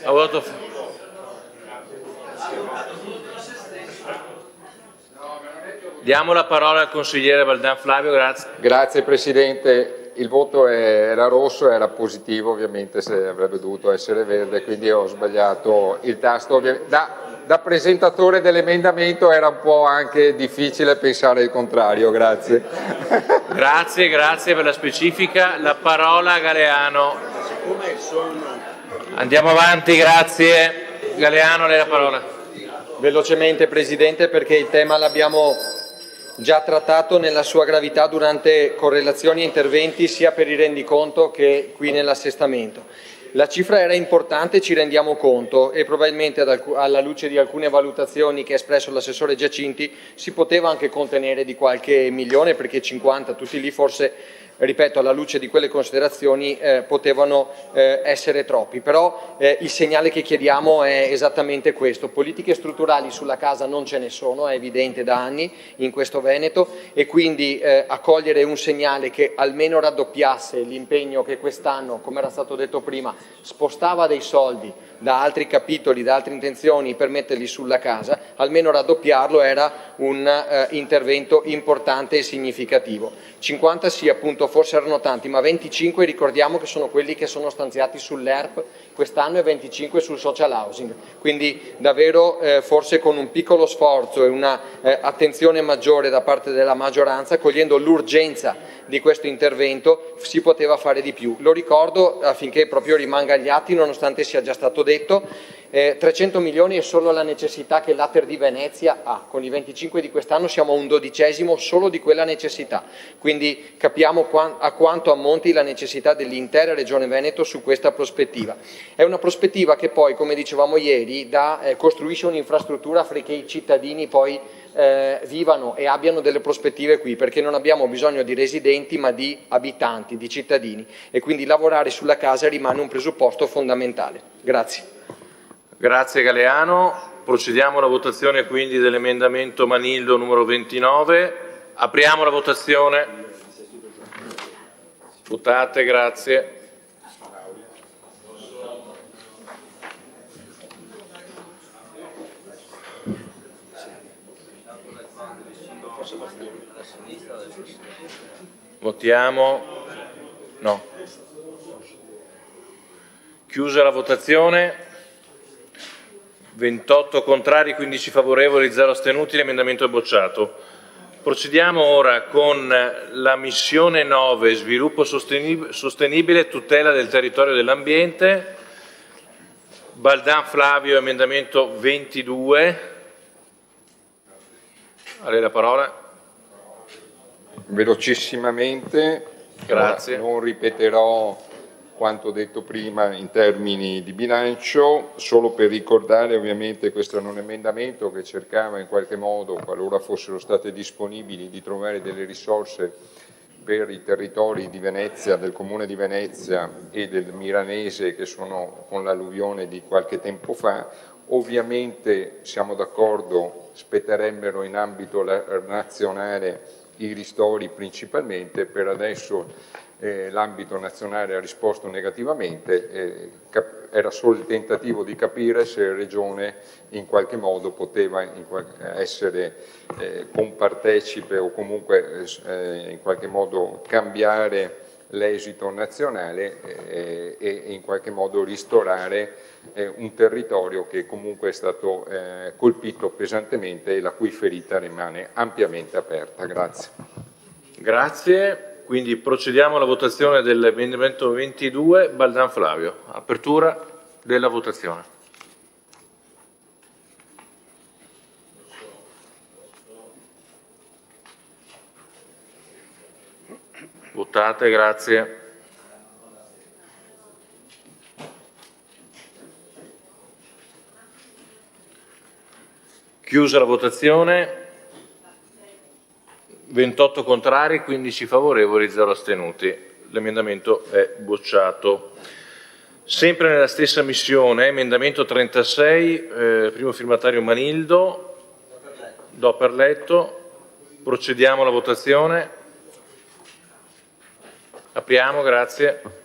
Ha votato. Diamo la parola al consigliere Baldan Flavio, grazie. Grazie Presidente, il voto era rosso, era positivo ovviamente, se avrebbe dovuto essere verde, quindi ho sbagliato il tasto. Da presentatore dell'emendamento era un po' anche difficile pensare il contrario, grazie. Grazie per la specifica. La parola a Galeano. Andiamo avanti, grazie. Galeano, lei la parola. Velocemente Presidente, perché il tema l'abbiamo già trattato nella sua gravità durante correlazioni e interventi sia per il rendiconto che qui nell'assestamento. La cifra era importante, ci rendiamo conto, e probabilmente alla luce di alcune valutazioni che ha espresso l'assessore Giacinti si poteva anche contenere di qualche milione, perché 50 tutti lì forse, ripeto, alla luce di quelle considerazioni potevano essere troppi, però il segnale che chiediamo è esattamente questo: politiche strutturali sulla casa non ce ne sono, è evidente da anni in questo Veneto, e quindi accogliere un segnale che almeno raddoppiasse l'impegno che quest'anno, come era stato detto prima, spostava dei soldi da altri capitoli, da altre intenzioni per metterli sulla casa, almeno raddoppiarlo era un intervento importante e significativo. 50 sì, appunto, forse erano tanti, ma 25 ricordiamo che sono quelli che sono stanziati sull'ERP quest'anno e 25 sul social housing, quindi davvero forse con un piccolo sforzo e una attenzione maggiore da parte della maggioranza, cogliendo l'urgenza di questo intervento, si poteva fare di più. Lo ricordo affinché proprio rimanga agli atti, nonostante sia già stato detto, 300 milioni è solo la necessità che l'Ater di Venezia ha, con i 25 di quest'anno siamo a un 12° solo di quella necessità, quindi capiamo a quanto ammonti la necessità dell'intera Regione Veneto su questa prospettiva. È una prospettiva che poi, come dicevamo ieri, costruisce un'infrastruttura affinché i cittadini poi vivano e abbiano delle prospettive qui, perché non abbiamo bisogno di residenti ma di abitanti, di cittadini, e quindi lavorare sulla casa rimane un presupposto fondamentale. Grazie. Grazie Galeano. Procediamo alla votazione quindi dell'emendamento Manildo numero 29. Apriamo la votazione. Votate, grazie. Votiamo. No. Chiusa la votazione. 28 contrari, 15 favorevoli, 0 astenuti, l'emendamento è bocciato. Procediamo ora con la missione 9, sviluppo sostenibile e tutela del territorio e dell'ambiente. Baldan Flavio, emendamento 22. A lei la parola. Velocissimamente, Grazie. non ripeterò quanto detto prima in termini di bilancio, solo per ricordare, ovviamente questo era un emendamento che cercava in qualche modo, qualora fossero state disponibili, di trovare delle risorse per i territori di Venezia, del Comune di Venezia e del Milanese, che sono con l'alluvione di qualche tempo fa. Ovviamente siamo d'accordo spetterebbero in ambito nazionale i ristori principalmente. Per adesso l'ambito nazionale ha risposto negativamente, era solo il tentativo di capire se la Regione in qualche modo poteva essere compartecipe o comunque in qualche modo cambiare l'esito nazionale e in qualche modo ristorare un territorio che comunque è stato colpito pesantemente e la cui ferita rimane ampiamente aperta. Grazie. Grazie. Quindi procediamo alla votazione dell'emendamento 22. Baldan Flavio. Apertura della votazione. Votate, grazie. Chiusa la votazione. 28 contrari, 15 favorevoli, 0 astenuti. L'emendamento è bocciato. Sempre nella stessa missione, emendamento 36, primo firmatario Manildo. Do per letto. Procediamo alla votazione. Apriamo, grazie.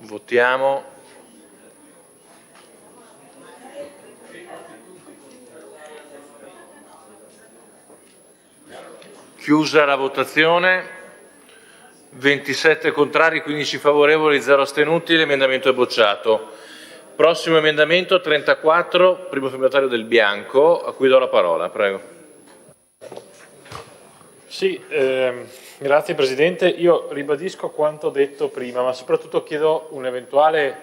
Votiamo. Chiusa la votazione. 27 contrari, 15 favorevoli, 0 astenuti. L'emendamento è bocciato. Prossimo emendamento 34, primo firmatario Del Bianco, a cui do la parola. Prego. Sì, grazie Presidente. Io ribadisco quanto detto prima, ma soprattutto chiedo un eventuale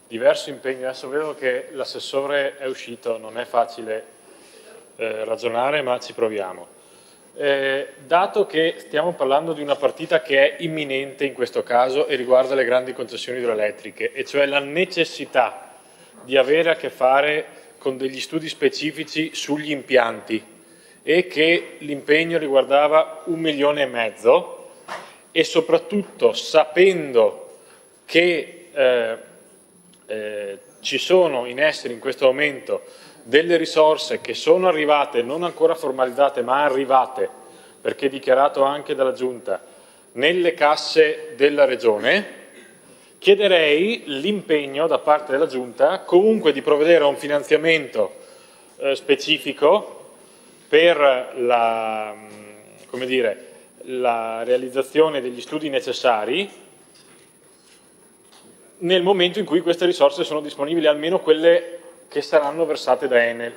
diverso impegno. Adesso vedo che l'assessore è uscito, non è facile ragionare, ma ci proviamo. Dato che stiamo parlando di una partita che è imminente in questo caso e riguarda le grandi concessioni idroelettriche, e cioè la necessità di avere a che fare con degli studi specifici sugli impianti, e che l'impegno riguardava 1,5 milioni, e soprattutto sapendo che ci sono in essere in questo momento delle risorse che sono arrivate, non ancora formalizzate ma arrivate, perché dichiarato anche dalla Giunta, nelle casse della Regione, chiederei l'impegno da parte della Giunta comunque di provvedere a un finanziamento specifico per la realizzazione degli studi necessari nel momento in cui queste risorse sono disponibili, almeno quelle che saranno versate da Enel.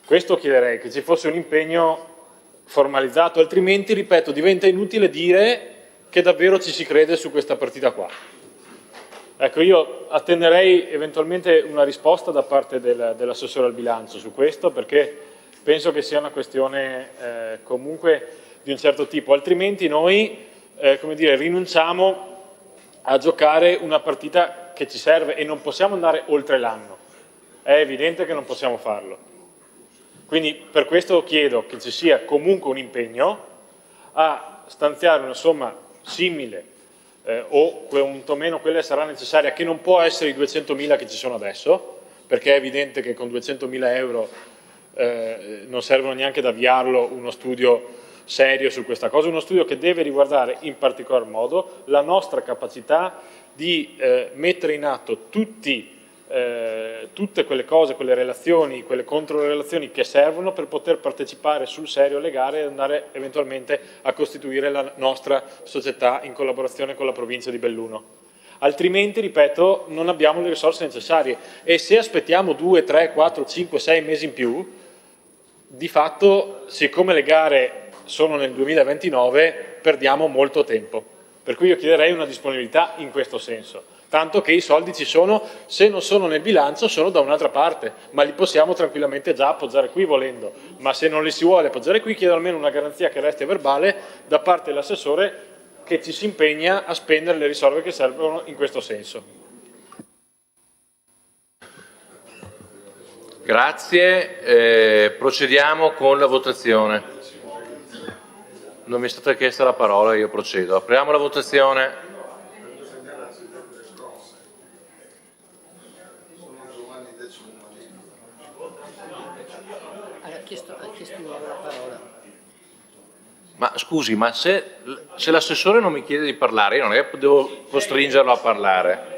Questo chiederei, che ci fosse un impegno formalizzato, altrimenti, ripeto, diventa inutile dire che davvero ci si crede su questa partita qua. Ecco, io attenderei eventualmente una risposta da parte dell'assessore al bilancio su questo, perché penso che sia una questione comunque di un certo tipo, altrimenti noi rinunciamo a giocare una partita che ci serve e non possiamo andare oltre l'anno, è evidente che non possiamo farlo. Quindi per questo chiedo che ci sia comunque un impegno a stanziare una somma simile o quantomeno quella sarà necessaria, che non può essere i 200.000 che ci sono adesso, perché è evidente che con 200.000 euro non servono neanche ad avviarlo uno studio serio su questa cosa, uno studio che deve riguardare in particolar modo la nostra capacità di mettere in atto tutte quelle cose, quelle relazioni, quelle controrelazioni che servono per poter partecipare sul serio alle gare e andare eventualmente a costituire la nostra società in collaborazione con la provincia di Belluno. Altrimenti, ripeto, non abbiamo le risorse necessarie, e se aspettiamo 2, 3, 4, 5, 6 mesi in più, di fatto, siccome le gare sono nel 2029, perdiamo molto tempo. Per cui io chiederei una disponibilità in questo senso, tanto che i soldi ci sono, se non sono nel bilancio sono da un'altra parte, ma li possiamo tranquillamente già appoggiare qui volendo, ma se non li si vuole appoggiare qui, chiedo almeno una garanzia che resti verbale da parte dell'assessore che ci si impegna a spendere le risorse che servono in questo senso. Grazie, procediamo con la votazione. Non mi è stata chiesta la parola, io procedo. Apriamo la votazione. Ha chiesto la parola. Ma scusi, ma se l'assessore non mi chiede di parlare, io non è che devo costringerlo a parlare.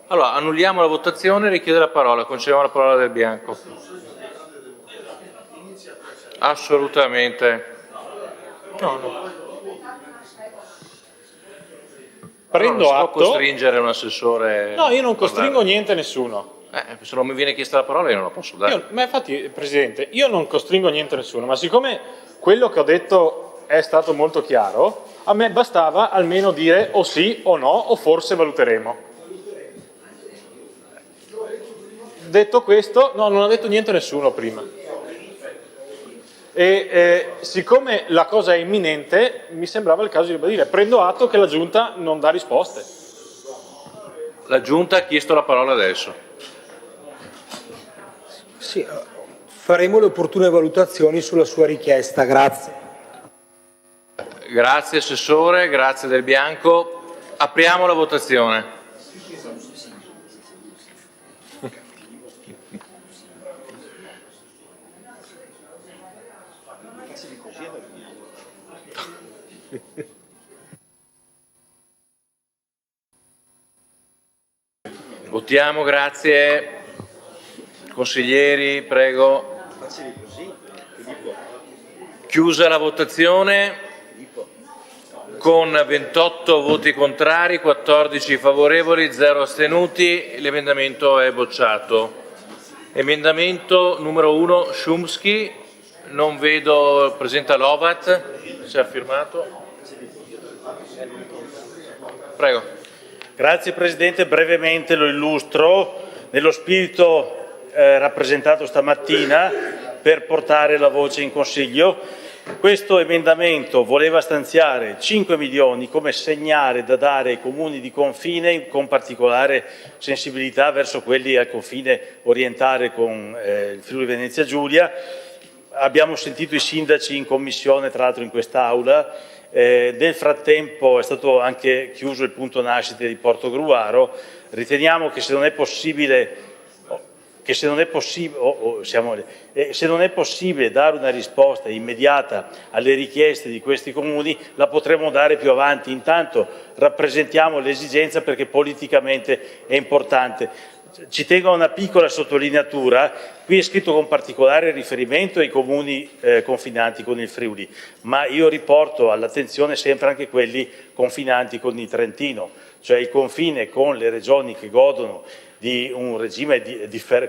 Allora, annulliamo la votazione e richiede la parola, concediamo la parola Del Bianco. Assolutamente. Prendo non si atto. può costringere un assessore. No, io non costringo niente a nessuno. Se non mi viene chiesta la parola io non la posso dare. Ma infatti, Presidente, io non costringo niente a nessuno, ma siccome quello che ho detto è stato molto chiaro, a me bastava almeno dire o sì o no o forse valuteremo. Detto questo, no, non ha detto niente a nessuno prima. E siccome la cosa è imminente, mi sembrava il caso di ribadire. Prendo atto che la Giunta non dà risposte. La Giunta ha chiesto la parola adesso. Sì, faremo le opportune valutazioni sulla sua richiesta, grazie. Grazie Assessore, grazie Del Bianco. Apriamo la votazione. Votiamo, grazie. Consiglieri, prego. Chiusa la votazione con 28 voti contrari, 14 favorevoli, 0 astenuti. L'emendamento è bocciato. Emendamento numero 1, Szumski. Non vedo, presenta Lovat. Si è firmato. Prego. Grazie Presidente, brevemente lo illustro nello spirito rappresentato stamattina per portare la voce in Consiglio. Questo emendamento voleva stanziare 5 milioni come segnale da dare ai comuni di confine, con particolare sensibilità verso quelli al confine orientale con il Friuli Venezia Giulia. Abbiamo sentito i sindaci in commissione, tra l'altro in quest'Aula. Nel frattempo è stato anche chiuso il punto nascite di Portogruaro. Riteniamo che se non è possibile dare una risposta immediata alle richieste di questi comuni, la potremo dare più avanti. Intanto rappresentiamo l'esigenza perché politicamente è importante. Ci tengo a una piccola sottolineatura, qui è scritto con particolare riferimento ai comuni confinanti con il Friuli, ma io riporto all'attenzione sempre anche quelli confinanti con il Trentino, cioè il confine con le regioni che godono di un regime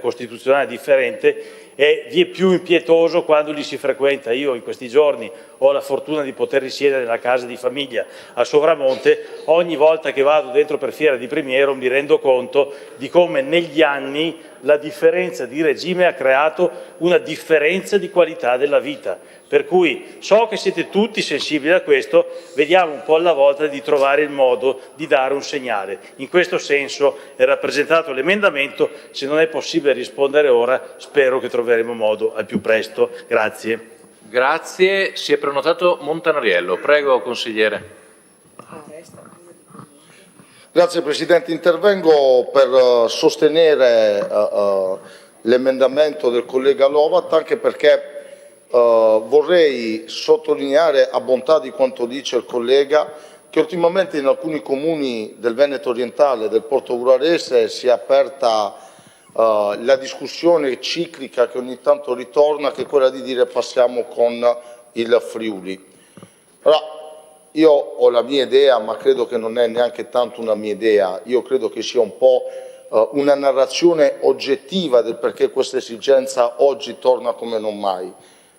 costituzionale differente è vieppiù impietoso quando li si frequenta. Io in questi giorni ho la fortuna di poter risiedere nella casa di famiglia a Sovramonte. Ogni volta che vado dentro per Fiera di Primiero mi rendo conto di come negli anni la differenza di regime ha creato una differenza di qualità della vita. Per cui so che siete tutti sensibili a questo, vediamo un po' alla volta di trovare il modo di dare un segnale. In questo senso è rappresentato l'emendamento, se non è possibile rispondere ora spero che troveremo modo al più presto. Grazie. Grazie, si è prenotato Montanariello. Prego consigliere. Grazie Presidente, intervengo per sostenere l'emendamento del collega Lovat, anche perché vorrei sottolineare a bontà di quanto dice il collega che ultimamente in alcuni comuni del Veneto orientale, del Portogruarese, si è aperta la discussione ciclica che ogni tanto ritorna, che è quella di dire passiamo con il Friuli. Allora, io ho la mia idea, ma credo che non è neanche tanto una mia idea, io credo che sia un po' una narrazione oggettiva del perché questa esigenza oggi torna come non mai.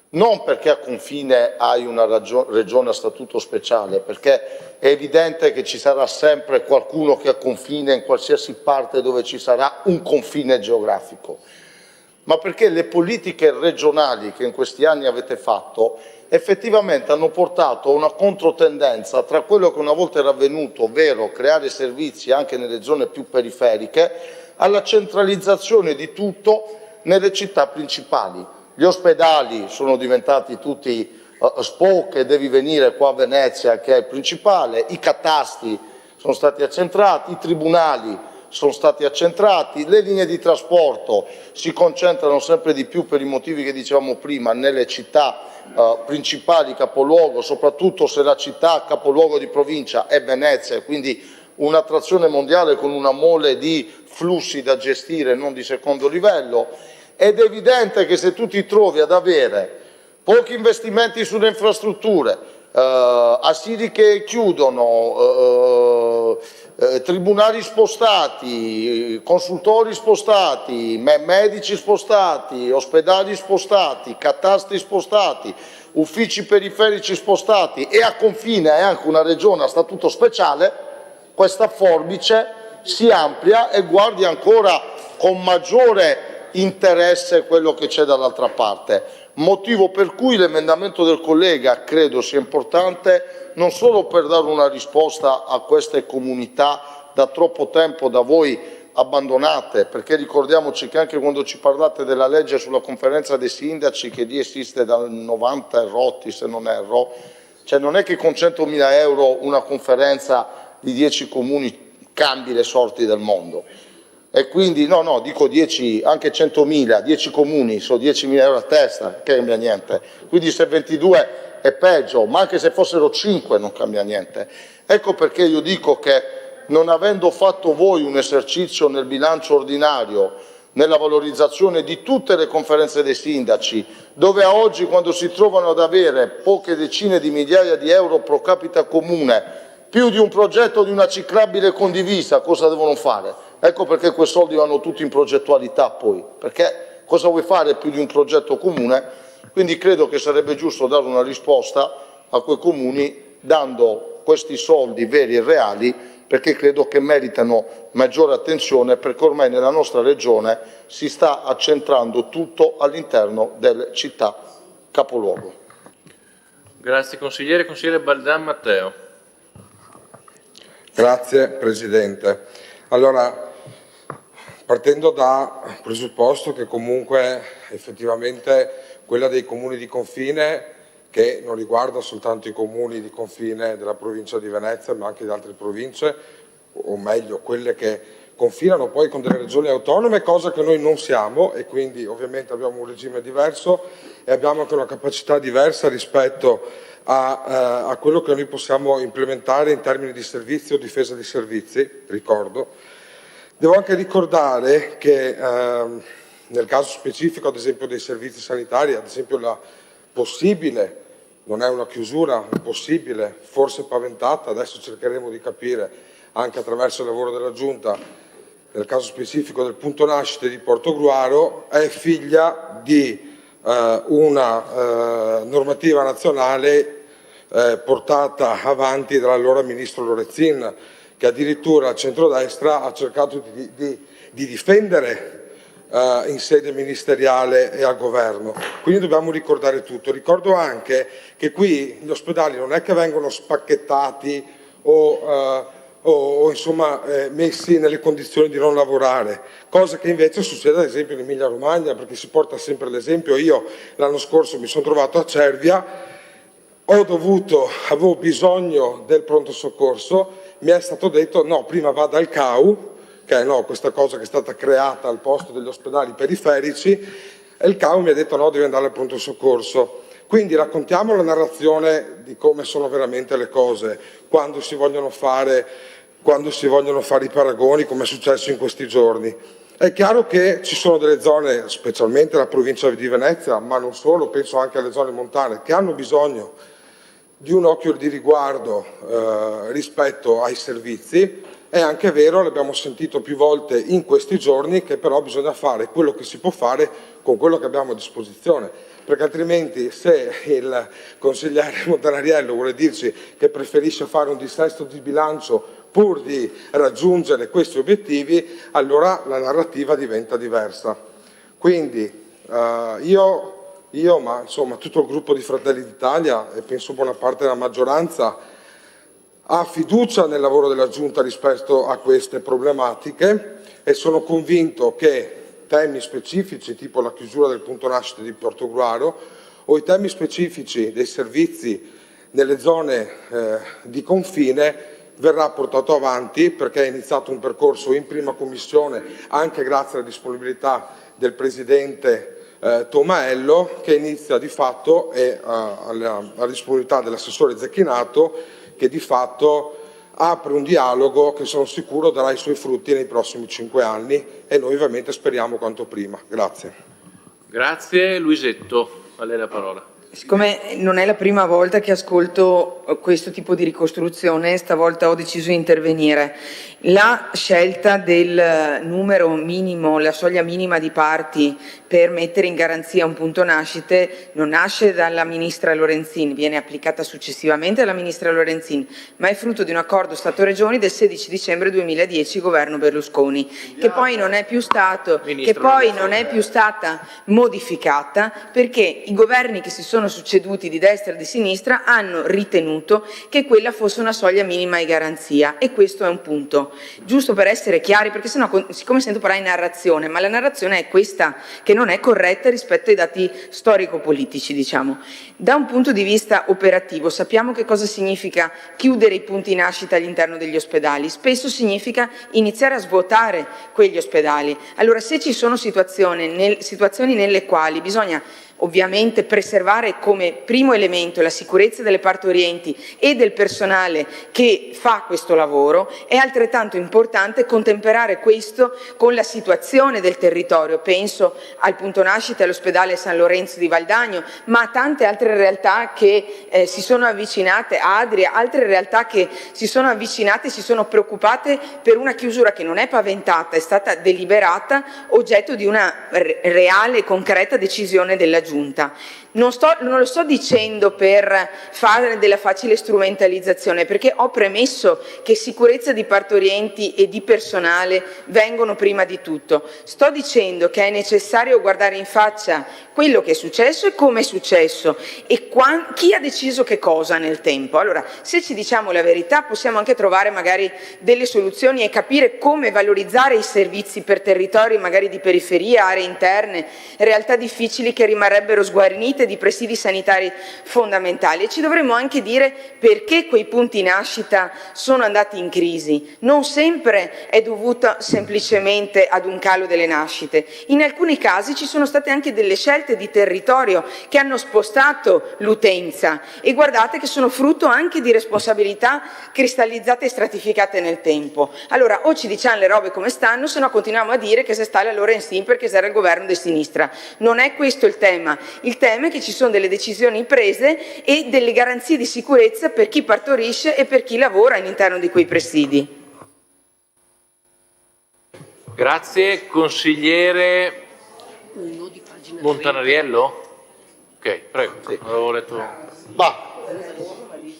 Non perché a confine hai una regione a statuto speciale, perché è evidente che ci sarà sempre qualcuno che a confine in qualsiasi parte dove ci sarà un confine geografico, ma perché le politiche regionali che in questi anni avete fatto effettivamente hanno portato a una controtendenza tra quello che una volta era avvenuto, ovvero creare servizi anche nelle zone più periferiche, alla centralizzazione di tutto nelle città principali. Gli ospedali sono diventati tutti SPO che devi venire qua a Venezia, che è il principale, i catasti sono stati accentrati, i tribunali sono stati accentrati, le linee di trasporto si concentrano sempre di più per i motivi che dicevamo prima nelle città principali, capoluogo, soprattutto se la città capoluogo di provincia è Venezia, quindi un'attrazione mondiale con una mole di flussi da gestire non di secondo livello. Ed è evidente che se tu ti trovi ad avere pochi investimenti sulle infrastrutture, assidi che chiudono, tribunali spostati, consultori spostati, medici spostati, ospedali spostati, catastri spostati, uffici periferici spostati e a confine è anche una regione a statuto speciale, questa forbice si amplia e guardi ancora con maggiore interesse quello che c'è dall'altra parte. Motivo per cui l'emendamento del collega credo sia importante non solo per dare una risposta a queste comunità da troppo tempo da voi abbandonate, perché ricordiamoci che anche quando ci parlate della legge sulla conferenza dei sindaci che lì esiste dal 90 e rotti se non erro, cioè non è che con 100.000 euro una conferenza di 10 comuni cambi le sorti del mondo. E quindi, no, dico 10, anche 100.000, 10 comuni, sono 10.000 euro a testa, che cambia niente. Quindi se 22 è peggio, ma anche se fossero 5 non cambia niente. Ecco perché io dico che non avendo fatto voi un esercizio nel bilancio ordinario, nella valorizzazione di tutte le conferenze dei sindaci, dove a oggi quando si trovano ad avere poche decine di migliaia di euro pro capita comune, più di un progetto di una ciclabile condivisa, cosa devono fare? Ecco perché quei soldi vanno tutti in progettualità poi, perché cosa vuoi fare più di un progetto comune? Quindi credo che sarebbe giusto dare una risposta a quei comuni dando questi soldi veri e reali, perché credo che meritano maggiore attenzione, perché ormai nella nostra regione si sta accentrando tutto all'interno delle città capoluogo. Grazie consigliere. Consigliere Baldan Matteo. Grazie Presidente. Allora, partendo da presupposto che comunque effettivamente quella dei comuni di confine, che non riguarda soltanto i comuni di confine della provincia di Venezia ma anche di altre province, o meglio quelle che confinano poi con delle regioni autonome, cosa che noi non siamo e quindi ovviamente abbiamo un regime diverso e abbiamo anche una capacità diversa rispetto a quello che noi possiamo implementare in termini di servizi o difesa di servizi, ricordo. Devo anche ricordare che nel caso specifico, ad esempio, dei servizi sanitari, ad esempio la possibile, non è una chiusura, possibile, forse paventata, adesso cercheremo di capire anche attraverso il lavoro della Giunta, nel caso specifico del punto nascita di Portogruaro, è figlia di una normativa nazionale portata avanti dall'allora ministro Lorenzin, che addirittura al centrodestra ha cercato di difendere in sede ministeriale e al governo. Quindi dobbiamo ricordare tutto. Ricordo anche che qui gli ospedali non è che vengono spacchettati o insomma messi nelle condizioni di non lavorare, cosa che invece succede ad esempio in Emilia Romagna, perché si porta sempre l'esempio. Io l'anno scorso mi sono trovato a Cervia, avevo bisogno del pronto soccorso, mi è stato detto no, prima vada al CAU, che è questa cosa che è stata creata al posto degli ospedali periferici, e il CAU mi ha detto no, devi andare al pronto soccorso. Quindi raccontiamo la narrazione di come sono veramente le cose, quando si vogliono fare i paragoni, come è successo in questi giorni. È chiaro che ci sono delle zone, specialmente la provincia di Venezia, ma non solo, penso anche alle zone montane, che hanno bisogno di un occhio di riguardo rispetto ai servizi. È anche vero, l'abbiamo sentito più volte in questi giorni, che però bisogna fare quello che si può fare con quello che abbiamo a disposizione, perché altrimenti se il consigliere Montanariello vuole dirci che preferisce fare un dissesto di bilancio pur di raggiungere questi obiettivi, allora la narrativa diventa diversa. Quindi io, ma insomma tutto il gruppo di Fratelli d'Italia e penso buona parte della maggioranza ha fiducia nel lavoro della Giunta rispetto a queste problematiche e sono convinto che temi specifici tipo la chiusura del punto nascita di Portogruaro o i temi specifici dei servizi nelle zone di confine verrà portato avanti, perché è iniziato un percorso in prima commissione anche grazie alla disponibilità del Presidente Tomaello, che inizia di fatto, e alla disponibilità dell'assessore Zecchinato, che di fatto apre un dialogo che sono sicuro darà i suoi frutti nei prossimi 5 anni, e noi ovviamente speriamo quanto prima. Grazie. Grazie. Luisetto, a lei la parola. Siccome non è la prima volta che ascolto questo tipo di ricostruzione, stavolta ho deciso di intervenire. La scelta del numero minimo, la soglia minima di parti per mettere in garanzia un punto nascite non nasce dalla ministra Lorenzin, viene applicata successivamente dalla ministra Lorenzin, ma è frutto di un accordo Stato-Regioni del 16 dicembre 2010, governo Berlusconi, che poi non è più stata modificata perché i governi che si sono succeduti di destra e di sinistra hanno ritenuto che quella fosse una soglia minima di garanzia, e questo è un punto. Giusto per essere chiari, perché sennò, siccome sento parlare di narrazione, ma la narrazione è questa, che non è corretta rispetto ai dati storico-politici, diciamo. Da un punto di vista operativo sappiamo che cosa significa chiudere i punti nascita all'interno degli ospedali. Spesso significa iniziare a svuotare quegli ospedali. Allora, se ci sono situazioni nelle quali bisogna ovviamente preservare come primo elemento la sicurezza delle partorienti e del personale che fa questo lavoro, è altrettanto importante contemperare questo con la situazione del territorio. Penso al punto nascita all'ospedale San Lorenzo di Valdagno, ma a tante altre realtà che si sono avvicinate, a Adria, altre realtà che si sono avvicinate e si sono preoccupate per una chiusura che non è paventata, è stata deliberata, oggetto di una reale e concreta decisione della Giunta. Non lo sto dicendo per fare della facile strumentalizzazione, perché ho premesso che sicurezza di partorienti e di personale vengono prima di tutto. Sto dicendo che è necessario guardare in faccia quello che è successo e come è successo e chi ha deciso che cosa nel tempo. Allora, se ci diciamo la verità, possiamo anche trovare magari delle soluzioni e capire come valorizzare i servizi per territori magari di periferia, aree interne, realtà difficili che rimarrebbero sguarnite di presidi sanitari fondamentali, e ci dovremmo anche dire perché quei punti nascita sono andati in crisi. Non sempre è dovuto semplicemente ad un calo delle nascite, in alcuni casi ci sono state anche delle scelte di territorio che hanno spostato l'utenza, e guardate che sono frutto anche di responsabilità cristallizzate e stratificate nel tempo. Allora, o ci diciamo le robe come stanno, se no continuiamo a dire che se sta la Lorenzin perché sarà il governo di sinistra. Non è questo il tema è che ci sono delle decisioni prese e delle garanzie di sicurezza per chi partorisce e per chi lavora all'interno di quei presidi. Grazie. Consigliere Montanariello? Ok, prego. Avevo letto.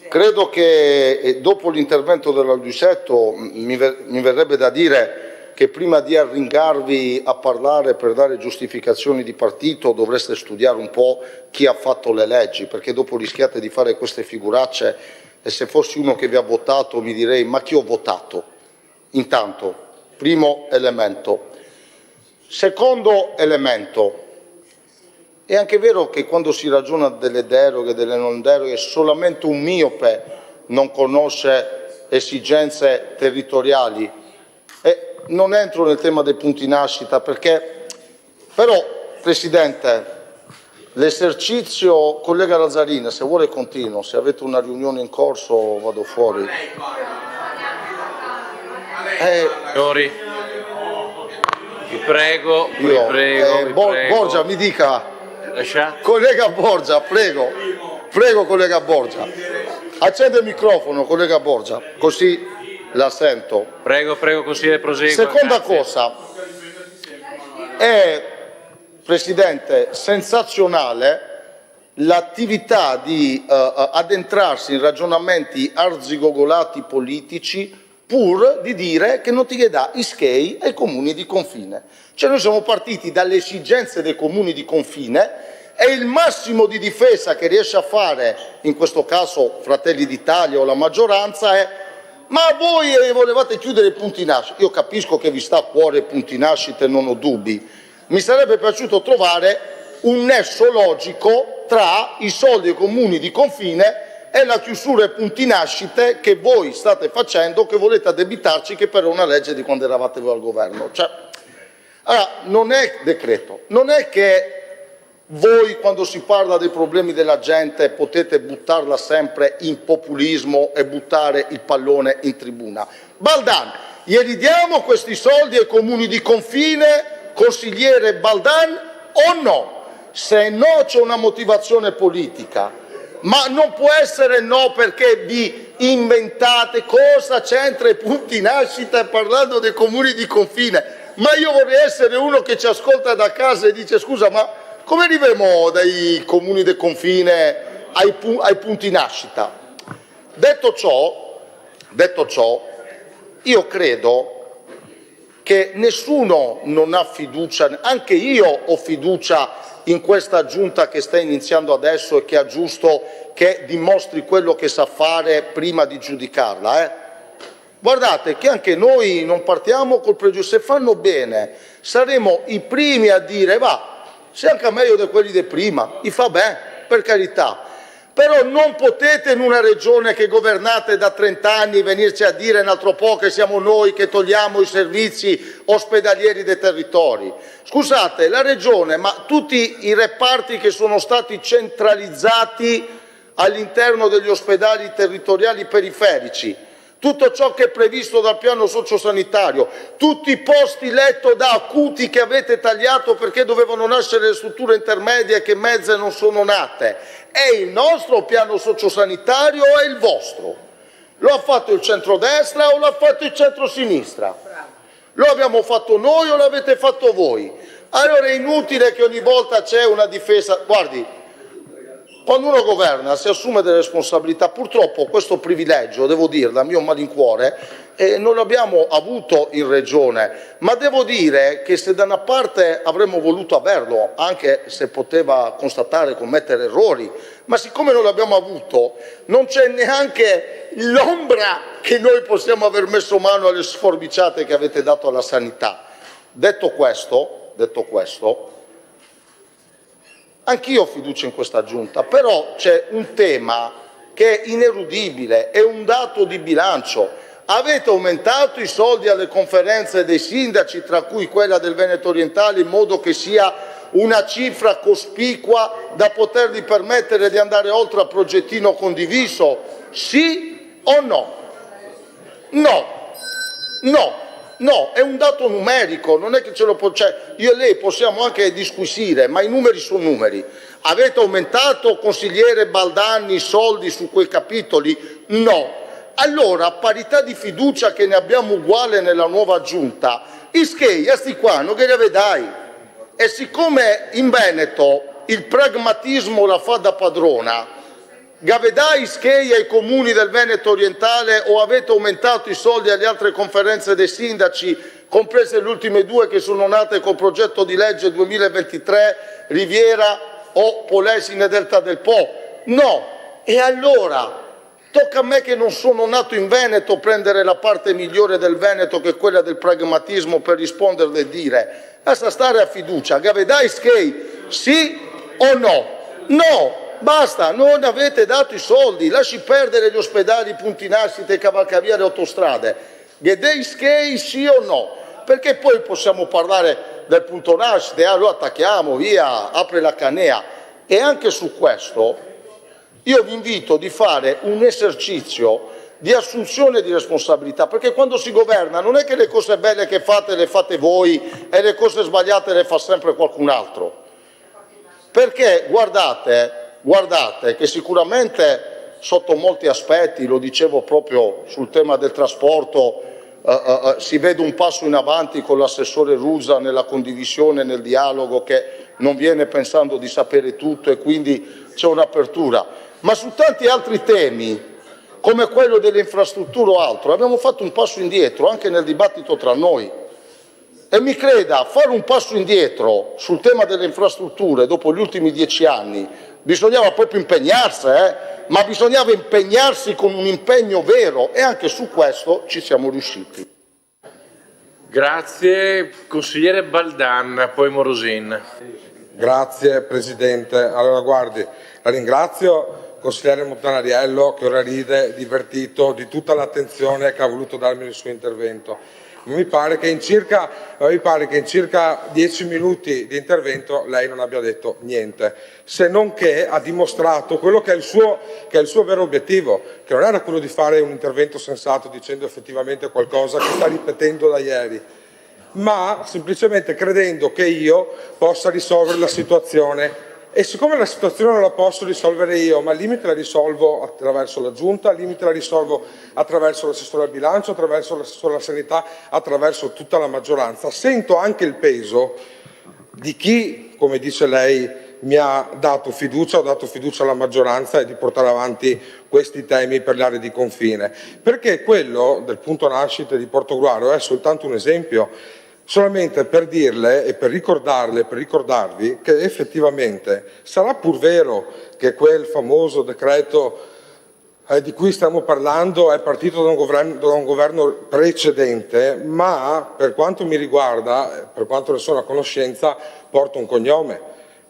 Credo che dopo l'intervento della Luisetto mi verrebbe da dire che prima di arringarvi a parlare per dare giustificazioni di partito dovreste studiare un po' chi ha fatto le leggi, perché dopo rischiate di fare queste figuracce, e se fossi uno che vi ha votato mi direi: ma chi ho votato? Intanto, primo elemento. Secondo elemento, è anche vero che quando si ragiona delle deroghe, delle non deroghe, solamente un miope non conosce esigenze territoriali. Non entro nel tema dei punti nascita perché, però, Presidente, l'esercizio, collega Lazzarini, se vuole continuo, se avete una riunione in corso vado fuori. Signori, vi prego. Borgia, mi dica. Lasciate. Collega Borgia, prego, collega Borgia. Accende il microfono, collega Borgia, così la sento. Prego, consigliere, prosegua. Seconda cosa, è, Presidente, sensazionale l'attività di addentrarsi in ragionamenti arzigogolati politici pur di dire che non ti dà i schei ai comuni di confine. Cioè noi siamo partiti dalle esigenze dei comuni di confine e il massimo di difesa che riesce a fare, in questo caso Fratelli d'Italia o la maggioranza, è: ma voi volevate chiudere i punti nascita. Io capisco che vi sta a cuore punti nascita e non ho dubbi. Mi sarebbe piaciuto trovare un nesso logico tra i soldi ai comuni di confine e la chiusura ai punti nascite che voi state facendo, che volete addebitarci, che per una legge di quando eravate voi al governo. Cioè, allora, non è decreto, non è che voi quando si parla dei problemi della gente potete buttarla sempre in populismo e buttare il pallone in tribuna. Baldan, glieli diamo questi soldi ai comuni di confine, consigliere Baldan, o no? Se no c'è una motivazione politica, ma non può essere no perché vi inventate cosa c'entra i punti nascita parlando dei comuni di confine. Ma io vorrei essere uno che ci ascolta da casa e dice scusa, ma come arriviamo dai comuni del confine ai punti nascita? Detto ciò, io credo che nessuno non ha fiducia, anche io ho fiducia in questa giunta che sta iniziando adesso e che è giusto che dimostri quello che sa fare prima di giudicarla. Guardate che anche noi non partiamo col pregiudizio, se fanno bene saremo i primi a dire va, se anche meglio di quelli di prima, gli fa bene, per carità. Però non potete in una regione che governate da 30 anni venirci a dire un altro po' che siamo noi che togliamo i servizi ospedalieri dei territori. Scusate, la regione, ma tutti i reparti che sono stati centralizzati all'interno degli ospedali territoriali periferici, tutto ciò che è previsto dal piano sociosanitario, tutti i posti letto da acuti che avete tagliato perché dovevano nascere le strutture intermedie che mezze non sono nate, è il nostro piano sociosanitario o è il vostro? Lo ha fatto il centrodestra o l'ha fatto il centrosinistra? Lo abbiamo fatto noi o l'avete fatto voi? Allora è inutile che ogni volta c'è una difesa. Guardi, quando uno governa si assume delle responsabilità, purtroppo questo privilegio, devo dirlo, a mio malincuore, non l'abbiamo avuto in regione, ma devo dire che se da una parte avremmo voluto averlo, anche se poteva constatare commettere errori, ma siccome non l'abbiamo avuto, non c'è neanche l'ombra che noi possiamo aver messo mano alle sforbiciate che avete dato alla sanità. Detto questo, anch'io ho fiducia in questa giunta, però c'è un tema che è ineludibile, è un dato di bilancio. Avete aumentato i soldi alle conferenze dei sindaci, tra cui quella del Veneto Orientale, in modo che sia una cifra cospicua da potervi permettere di andare oltre al progettino condiviso? Sì o no? No, è un dato numerico, non è che ce lo può, cioè, io e lei possiamo anche disquisire, ma i numeri sono numeri. Avete aumentato, consigliere Baldan, i soldi su quei capitoli? No. Allora, a parità di fiducia che ne abbiamo uguale nella nuova giunta, ischei, sti qua, non che ne vedai. E siccome in Veneto il pragmatismo la fa da padrona, gavedai ischei ai comuni del Veneto Orientale o avete aumentato i soldi alle altre conferenze dei sindaci, comprese le ultime due che sono nate col progetto di legge 2023, Riviera o Polesine Delta del Po? No. E allora tocca a me che non sono nato in Veneto prendere la parte migliore del Veneto, che è quella del pragmatismo, per risponderle e dire basta stare a fiducia, gavedai ischei, sì o no? No. Basta, non avete dato i soldi, lasci perdere gli ospedali, i punti nascita, i cavalcavia, le autostrade. Gedei skei sì o no? Perché poi possiamo parlare del punto nascita, lo attacchiamo, via, apre la canea. E anche su questo io vi invito di fare un esercizio di assunzione di responsabilità, perché quando si governa non è che le cose belle che fate le fate voi e le cose sbagliate le fa sempre qualcun altro. Perché guardate che sicuramente sotto molti aspetti, lo dicevo proprio sul tema del trasporto, si vede un passo in avanti con l'assessore Rusa nella condivisione, nel dialogo, che non viene pensando di sapere tutto e quindi c'è un'apertura. Ma su tanti altri temi, come quello delle infrastrutture o altro, abbiamo fatto un passo indietro anche nel dibattito tra noi. E mi creda, fare un passo indietro sul tema delle infrastrutture dopo gli ultimi 10 anni, bisognava proprio impegnarsi, ma bisognava impegnarsi con un impegno vero, e anche su questo ci siamo riusciti. Grazie. Consigliere Baldan, poi Morosin. Grazie Presidente. Allora guardi, la ringrazio, consigliere Montanariello, che ora ride, divertito, di tutta l'attenzione che ha voluto darmi nel suo intervento. Mi pare che in circa 10 minuti di intervento lei non abbia detto niente, se non che ha dimostrato quello che è il suo vero obiettivo, che non era quello di fare un intervento sensato dicendo effettivamente qualcosa che sta ripetendo da ieri, ma semplicemente credendo che io possa risolvere la situazione. E siccome la situazione non la posso risolvere io, ma al limite la risolvo attraverso la Giunta, al limite la risolvo attraverso l'assessore al bilancio, attraverso l'assessore alla sanità, attraverso tutta la maggioranza, sento anche il peso di chi, come dice lei, mi ha dato fiducia, ho dato fiducia alla maggioranza e di portare avanti questi temi per le aree di confine. Perché quello del punto nascita di Portogruaro è soltanto un esempio, solamente per dirle e per ricordarle, per ricordarvi che effettivamente sarà pur vero che quel famoso decreto di cui stiamo parlando è partito da un governo precedente, ma per quanto mi riguarda, per quanto ne sono a conoscenza, porta un cognome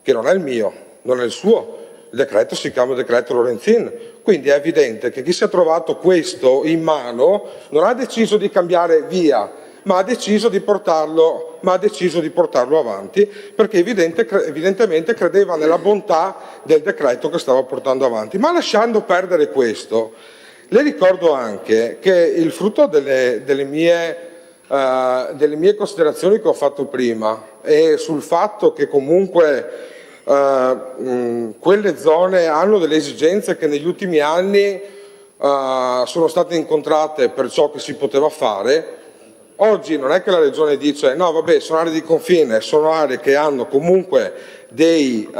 che non è il mio, non è il suo. Il decreto si chiama decreto Lorenzin, quindi è evidente che chi si è trovato questo in mano non ha deciso di cambiare via, ma ha deciso di portarlo avanti, perché evidentemente credeva nella bontà del decreto che stava portando avanti. Ma lasciando perdere questo, le ricordo anche che il frutto delle mie considerazioni che ho fatto prima e sul fatto che comunque quelle zone hanno delle esigenze che negli ultimi anni sono state incontrate per ciò che si poteva fare. Oggi non è che la Regione dice no vabbè, sono aree di confine, sono aree che hanno comunque delle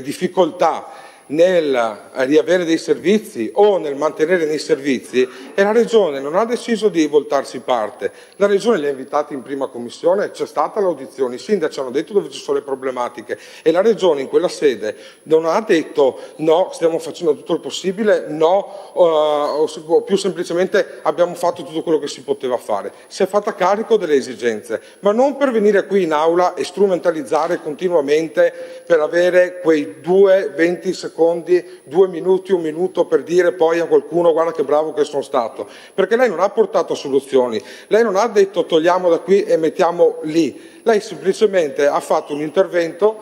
difficoltà nel riavere dei servizi o nel mantenere nei servizi, e la Regione non ha deciso di voltarsi parte. La Regione li ha invitati in prima commissione, c'è stata l'audizione, i sindaci hanno detto dove ci sono le problematiche e la Regione in quella sede non ha detto no, stiamo facendo tutto il possibile, no, o più semplicemente abbiamo fatto tutto quello che si poteva fare. Si è fatta carico delle esigenze, ma non per venire qui in aula e strumentalizzare continuamente per avere quei 20 secondi, 2 minuti, 1 minuto per dire poi a qualcuno guarda che bravo che sono stato, perché lei non ha portato soluzioni, lei non ha detto togliamo da qui e mettiamo lì, lei semplicemente ha fatto un intervento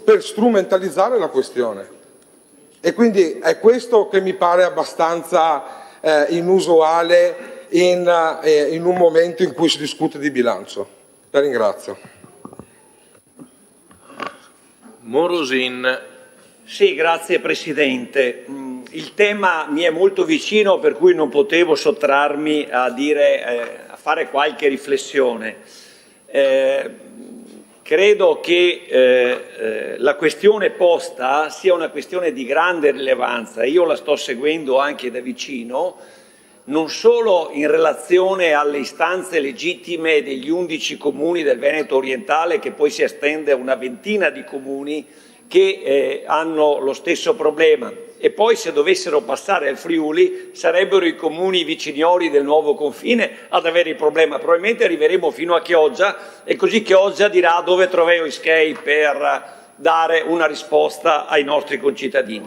per strumentalizzare la questione, e quindi è questo che mi pare abbastanza inusuale in un momento in cui si discute di bilancio. La ringrazio. Morosin. Sì, grazie Presidente. Il tema mi è molto vicino, per cui non potevo sottrarmi a fare qualche riflessione. Credo che la questione posta sia una questione di grande rilevanza. Io la sto seguendo anche da vicino, non solo in relazione alle istanze legittime degli 11 comuni del Veneto orientale, che poi si estende a una ventina di comuni che hanno lo stesso problema, e poi se dovessero passare al Friuli sarebbero i comuni viciniori del nuovo confine ad avere il problema. Probabilmente arriveremo fino a Chioggia e così Chioggia dirà dove trovo i schei per dare una risposta ai nostri concittadini.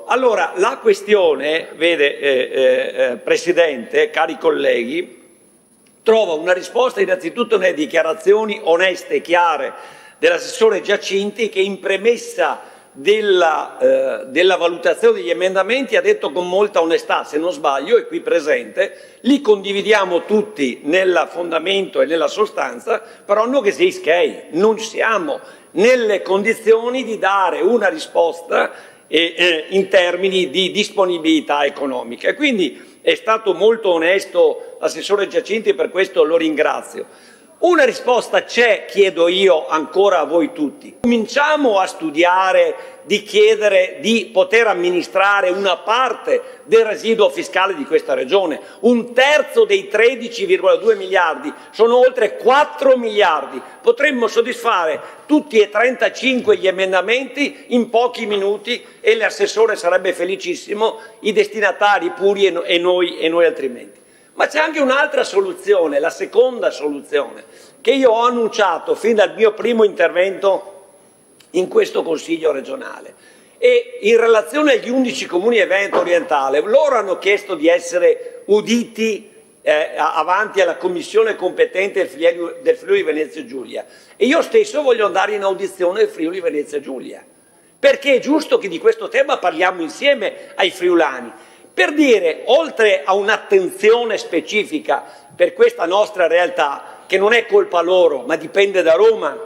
Allora, la questione, vede Presidente, cari colleghi, trova una risposta innanzitutto nelle dichiarazioni oneste e chiare dell'assessore Giacinti, che in premessa della valutazione degli emendamenti ha detto con molta onestà, se non sbaglio, è qui presente, li condividiamo tutti nel fondamento e nella sostanza, però non che sei schei, non siamo nelle condizioni di dare una risposta in termini di disponibilità economica. E quindi è stato molto onesto l'assessore Giacinti, per questo lo ringrazio. Una risposta c'è, chiedo io ancora a voi tutti. Cominciamo a studiare di chiedere di poter amministrare una parte del residuo fiscale di questa regione. Un terzo dei 13,2 miliardi sono oltre 4 miliardi. Potremmo soddisfare tutti e 35 gli emendamenti in pochi minuti e l'assessore sarebbe felicissimo, i destinatari puri e noi altrimenti. Ma c'è anche un'altra soluzione, la seconda soluzione, che io ho annunciato fin dal mio primo intervento in questo Consiglio regionale. E in relazione agli 11 comuni del Veneto orientale, loro hanno chiesto di essere uditi avanti alla commissione competente del Friuli Venezia Giulia, e io stesso voglio andare in audizione del Friuli Venezia Giulia, perché è giusto che di questo tema parliamo insieme ai friulani, per dire, oltre a un'attenzione specifica per questa nostra realtà, che non è colpa loro, ma dipende da Roma,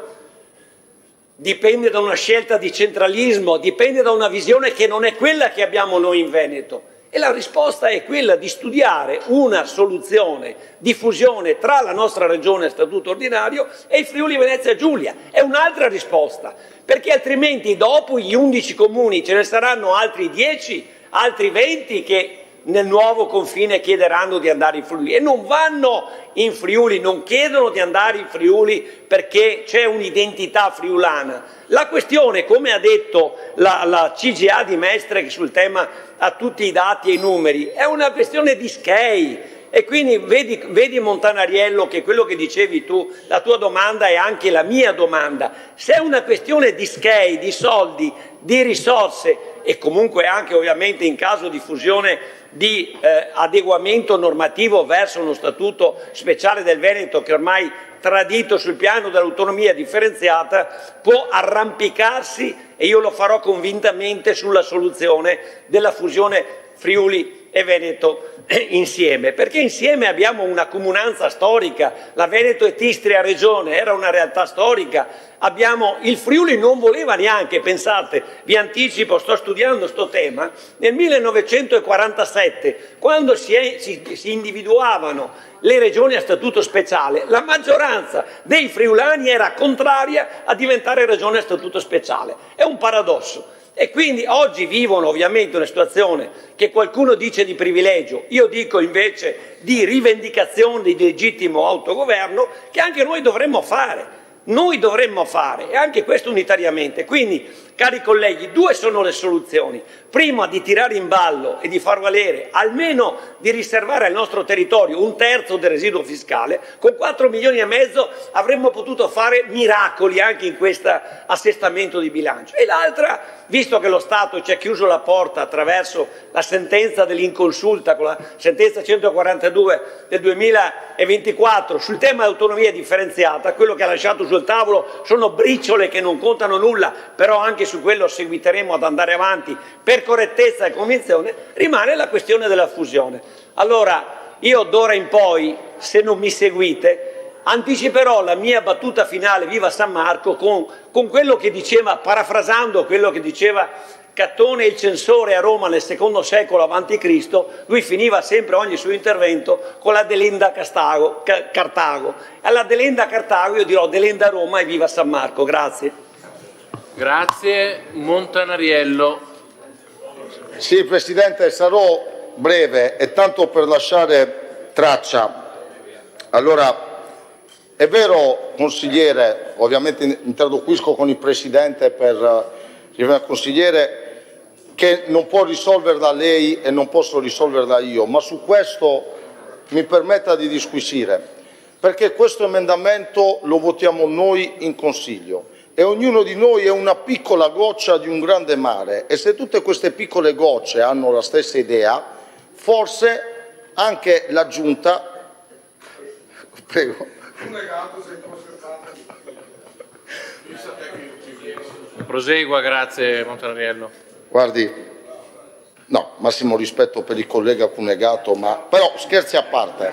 dipende da una scelta di centralismo, dipende da una visione che non è quella che abbiamo noi in Veneto. E la risposta è quella di studiare una soluzione di fusione tra la nostra regione a statuto ordinario e il Friuli Venezia Giulia. È un'altra risposta, perché altrimenti dopo gli 11 comuni ce ne saranno altri 10, altri 20 che nel nuovo confine chiederanno di andare in Friuli, e non vanno in Friuli, non chiedono di andare in Friuli perché c'è un'identità friulana. La questione, come ha detto la CGA di Mestre sul tema ha tutti i dati e i numeri, è una questione di SCEI, e quindi vedi Montanariello che quello che dicevi tu, la tua domanda è anche la mia domanda. Se è una questione di SCEI, di soldi, di risorse, e comunque anche ovviamente in caso di fusione di adeguamento normativo verso uno statuto speciale del Veneto che ormai tradito sul piano dell'autonomia differenziata, può arrampicarsi, e io lo farò convintamente, sulla soluzione della fusione Friuli e Veneto insieme, perché insieme abbiamo una comunanza storica. La Veneto e Istria regione era una realtà storica. Il Friuli non voleva neanche, pensate, vi anticipo, sto studiando sto tema, nel 1947, quando si individuavano le regioni a statuto speciale, la maggioranza dei friulani era contraria a diventare regione a statuto speciale. È un paradosso. E quindi oggi vivono ovviamente una situazione che qualcuno dice di privilegio, io dico invece di rivendicazione di legittimo autogoverno, che anche noi dovremmo fare. E anche questo unitariamente. Quindi, cari colleghi, due sono le soluzioni. Prima, di tirare in ballo e di far valere, almeno di riservare al nostro territorio 1/3 del residuo fiscale. Con 4,5 milioni avremmo potuto fare miracoli anche in questo assestamento di bilancio. E l'altra, visto che lo Stato ci ha chiuso la porta attraverso la sentenza dell'inconsulta, con la sentenza 142 del 2024 sul tema dell'autonomia differenziata, quello che ha lasciato sul tavolo sono briciole che non contano nulla, però anche su quello seguiteremo ad andare avanti per correttezza e convinzione. Rimane la questione della fusione. Allora, io d'ora in poi, se non mi seguite, anticiperò la mia battuta finale, viva San Marco, con quello che diceva, parafrasando quello che diceva Cattone il censore a Roma nel II secolo a.C., lui finiva sempre ogni suo intervento con la delenda Cartago. Alla delenda Cartago io dirò delenda Roma e viva San Marco. Grazie. Grazie. Montanariello. Sì, Presidente, sarò breve, e tanto per lasciare traccia. Allora, è vero, consigliere, ovviamente interloquisco con il Presidente per il consigliere, che non può risolverla lei e non posso risolverla io, ma su questo mi permetta di disquisire, perché questo emendamento lo votiamo noi in Consiglio e ognuno di noi è una piccola goccia di un grande mare, e se tutte queste piccole gocce hanno la stessa idea, forse anche la Giunta... Prego. Prosegua, grazie Montanariello. Guardi, no, massimo rispetto per il collega Cunegato, però scherzi a parte,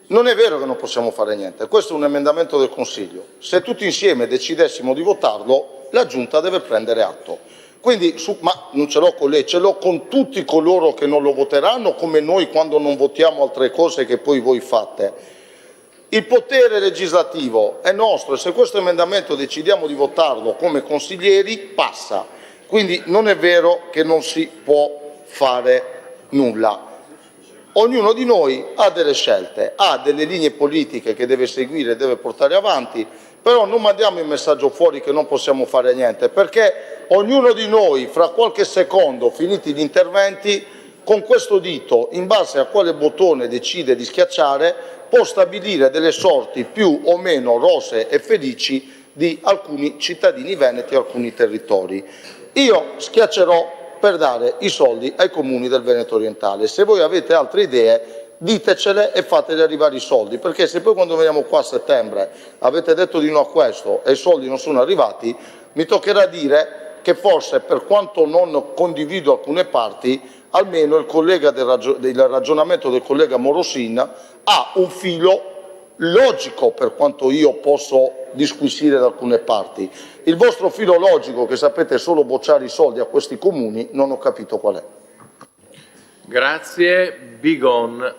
non è vero che non possiamo fare niente, questo è un emendamento del Consiglio, se tutti insieme decidessimo di votarlo, la Giunta deve prendere atto. Quindi, ma non ce l'ho con lei, ce l'ho con tutti coloro che non lo voteranno, come noi quando non votiamo altre cose che poi voi fate. Il potere legislativo è nostro e se questo emendamento decidiamo di votarlo come consiglieri passa, quindi non è vero che non si può fare nulla. Ognuno di noi ha delle scelte, ha delle linee politiche che deve seguire, deve portare avanti, però non mandiamo il messaggio fuori che non possiamo fare niente, perché ognuno di noi fra qualche secondo, finiti gli interventi, con questo dito, in base a quale bottone decide di schiacciare, può stabilire delle sorti più o meno rosee e felici di alcuni cittadini veneti e alcuni territori. Io schiaccerò per dare i soldi ai comuni del Veneto orientale. Se voi avete altre idee, ditecele e fateli arrivare i soldi, perché se poi quando veniamo qua a settembre avete detto di no a questo e i soldi non sono arrivati, mi toccherà dire che forse, per quanto non condivido alcune parti, almeno il ragionamento del collega Morosin ha un filo logico, per quanto io posso disquisire da alcune parti. Il vostro filo logico, che sapete solo bocciare i soldi a questi comuni, non ho capito qual è. Grazie. Bigon.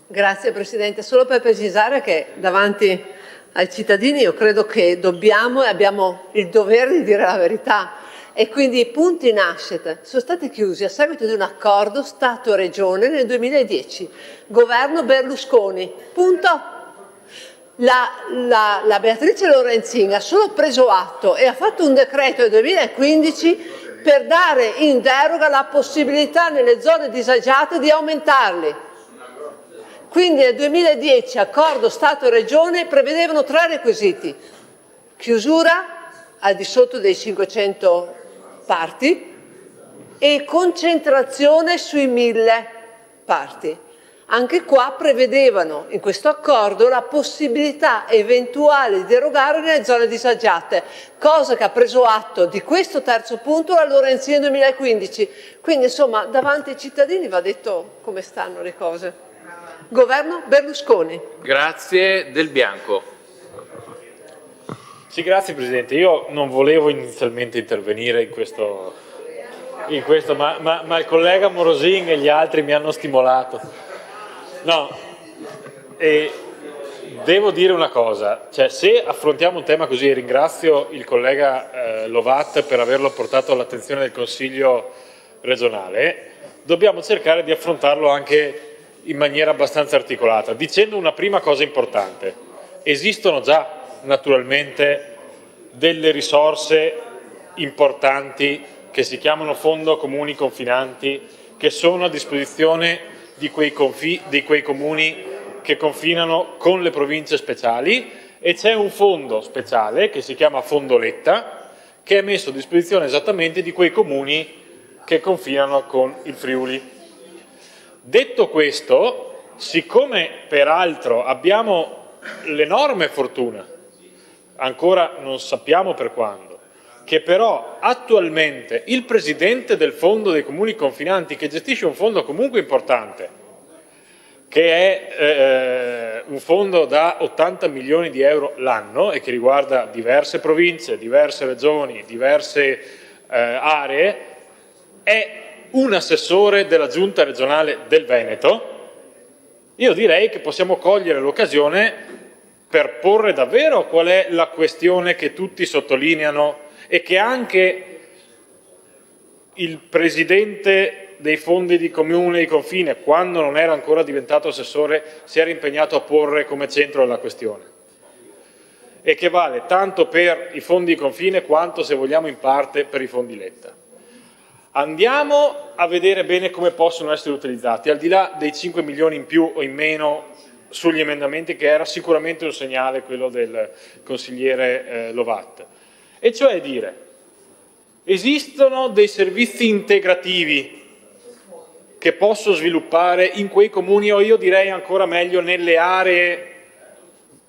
Grazie Presidente, solo per precisare che davanti ai cittadini io credo che dobbiamo e abbiamo il dovere di dire la verità, e quindi i punti nascita sono stati chiusi a seguito di un accordo Stato-Regione nel 2010, governo Berlusconi, punto. La Beatrice Lorenzin ha solo preso atto e ha fatto un decreto nel 2015 per dare in deroga la possibilità nelle zone disagiate di aumentarli. Quindi nel 2010 accordo Stato-Regione prevedevano 3 requisiti: chiusura al di sotto dei 500 parti e concentrazione sui 1000 parti. Anche qua prevedevano in questo accordo la possibilità eventuale di derogare nelle zone disagiate, cosa che ha preso atto di questo terzo punto la Lorenzin nel 2015. Quindi insomma davanti ai cittadini va detto come stanno le cose. Governo Berlusconi. Grazie. Del Bianco. Sì, grazie Presidente. Io non volevo inizialmente intervenire in questo ma il collega Morosin e gli altri mi hanno stimolato. No, e devo dire una cosa, cioè se affrontiamo un tema così, ringrazio il collega Lovat per averlo portato all'attenzione del Consiglio regionale, dobbiamo cercare di affrontarlo anche in maniera abbastanza articolata, dicendo una prima cosa importante: esistono già naturalmente delle risorse importanti che si chiamano Fondo Comuni Confinanti, che sono a disposizione di quei comuni che confinano con le province speciali, e c'è un fondo speciale che si chiama Fondo Letta, che è messo a disposizione esattamente di quei comuni che confinano con il Friuli. Detto questo, siccome peraltro abbiamo l'enorme fortuna, ancora non sappiamo per quando, che però attualmente il Presidente del Fondo dei Comuni Confinanti, che gestisce un fondo comunque importante, che è un fondo da 80 milioni di euro l'anno e che riguarda diverse province, diverse regioni, diverse aree, è un assessore della Giunta regionale del Veneto. Io direi che possiamo cogliere l'occasione per porre davvero qual è la questione che tutti sottolineano e che anche il Presidente dei fondi di comune di confine, quando non era ancora diventato assessore, si era impegnato a porre come centro della questione, e che vale tanto per i fondi di confine quanto, se vogliamo, in parte per i fondi Letta. Andiamo a vedere bene come possono essere utilizzati, al di là dei 5 milioni in più o in meno sugli emendamenti, che era sicuramente un segnale quello del consigliere Lovat, e cioè dire: esistono dei servizi integrativi che posso sviluppare in quei comuni, o io direi ancora meglio nelle aree